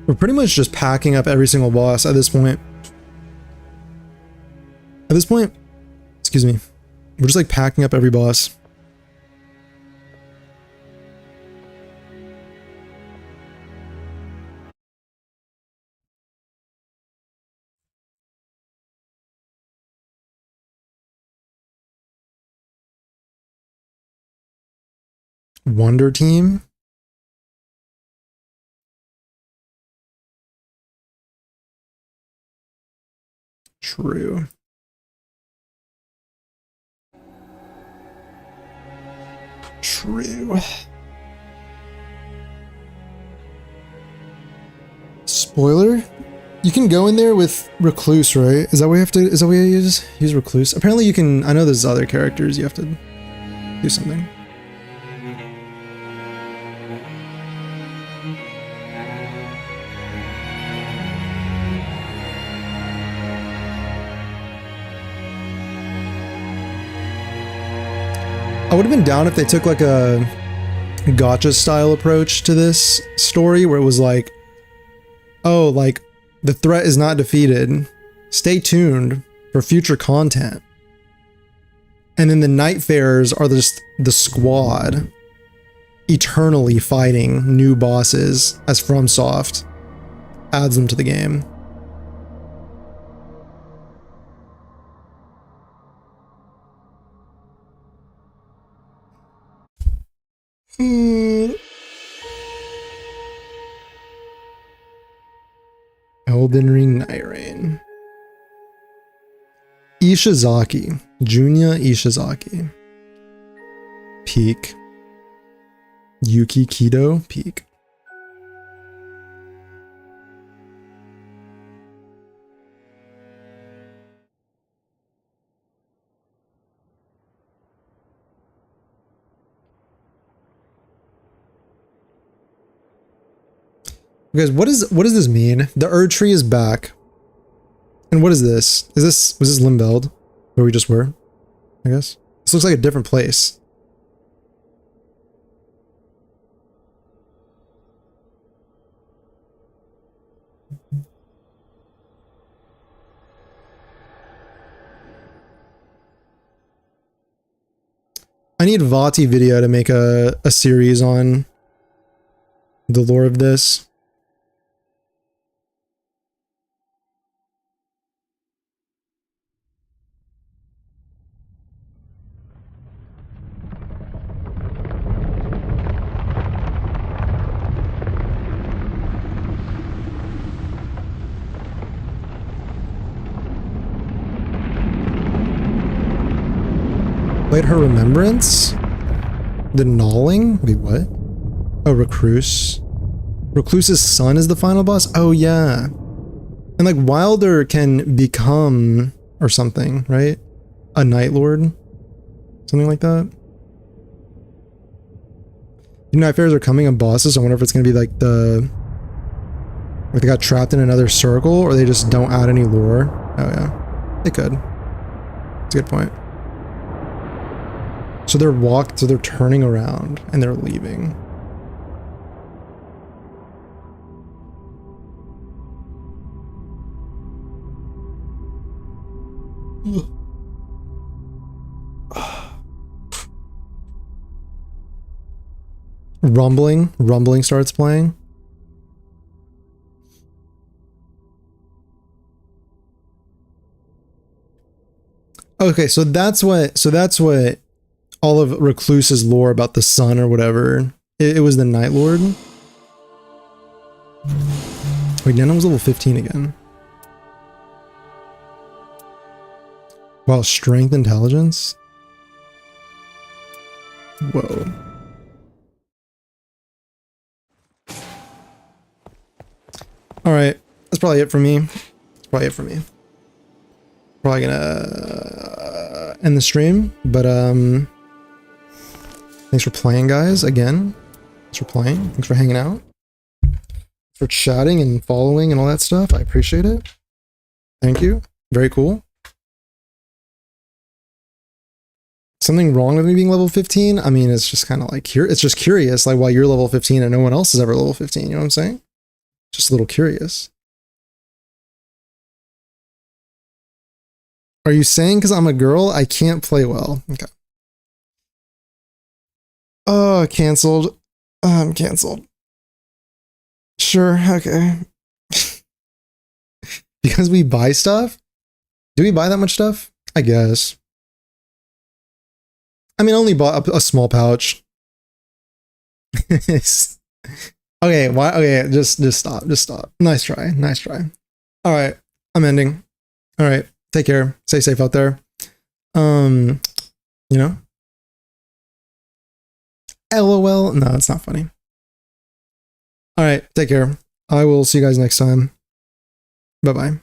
We're pretty much just packing up every single boss at this point. At this point, excuse me, we're just like packing up every boss. Wonder Team? True. True. Spoiler? You can go in there with Recluse, right? Is that what you have to, is that what you use Recluse? Apparently you can, I know there's other characters you have to do something. I would have been down if they took like a gacha style approach to this story where it was like, oh, like the threat is not defeated. Stay tuned for future content. And then the Nightfarers are just the squad eternally fighting new bosses as FromSoft adds them to the game. Elden Ring Night Rain. Ishizaki. Junya Ishizaki. Peak. Yuki Kido. Peak. Guys, what does this mean? The Erd Tree is back. And what is this? Was this Limveld? Where we just were? I guess. This looks like a different place. I need Vati video to make a series on the lore of this. Played her remembrance? The gnawing? Wait, what? Oh, Recluse. Recluse's son is the final boss? Oh, yeah. And like Wilder can become or something, right? A Night Lord? Something like that. You know, Nightfarers are coming on bosses. I wonder if it's gonna be like the, like they got trapped in another circle, or they just don't add any lore. Oh yeah, they could. That's a good point. So they're turning around and they're leaving. Rumbling starts playing. Okay, so that's what all of Recluse's lore about the sun or whatever. It was the Night Lord. Wait, Nana was level 15 again. Wow, strength, intelligence. Whoa. All right, that's probably it for me. That's probably it for me. Probably gonna end the stream, but thanks for playing, guys. Again, thanks for playing. Thanks for hanging out, for chatting and following and all that stuff. I appreciate it. Thank you. Very cool. Something wrong with me being level 15? I mean, it's just kind of like it's just curious, like why you're level 15 and no one else is ever level 15. You know what I'm saying? Just a little curious. Are you saying because I'm a girl, I can't play well? Okay. Oh, canceled. I'm canceled. Sure, okay. Because we buy stuff? Do we buy that much stuff? I guess. I mean, I only bought a small pouch. Okay, why? Okay, just stop. Just stop. Nice try. Nice try. All right, I'm ending. All right. Take care. Stay safe out there. You know? LOL. No, it's not funny. All right. Take care. I will see you guys next time. Bye-bye.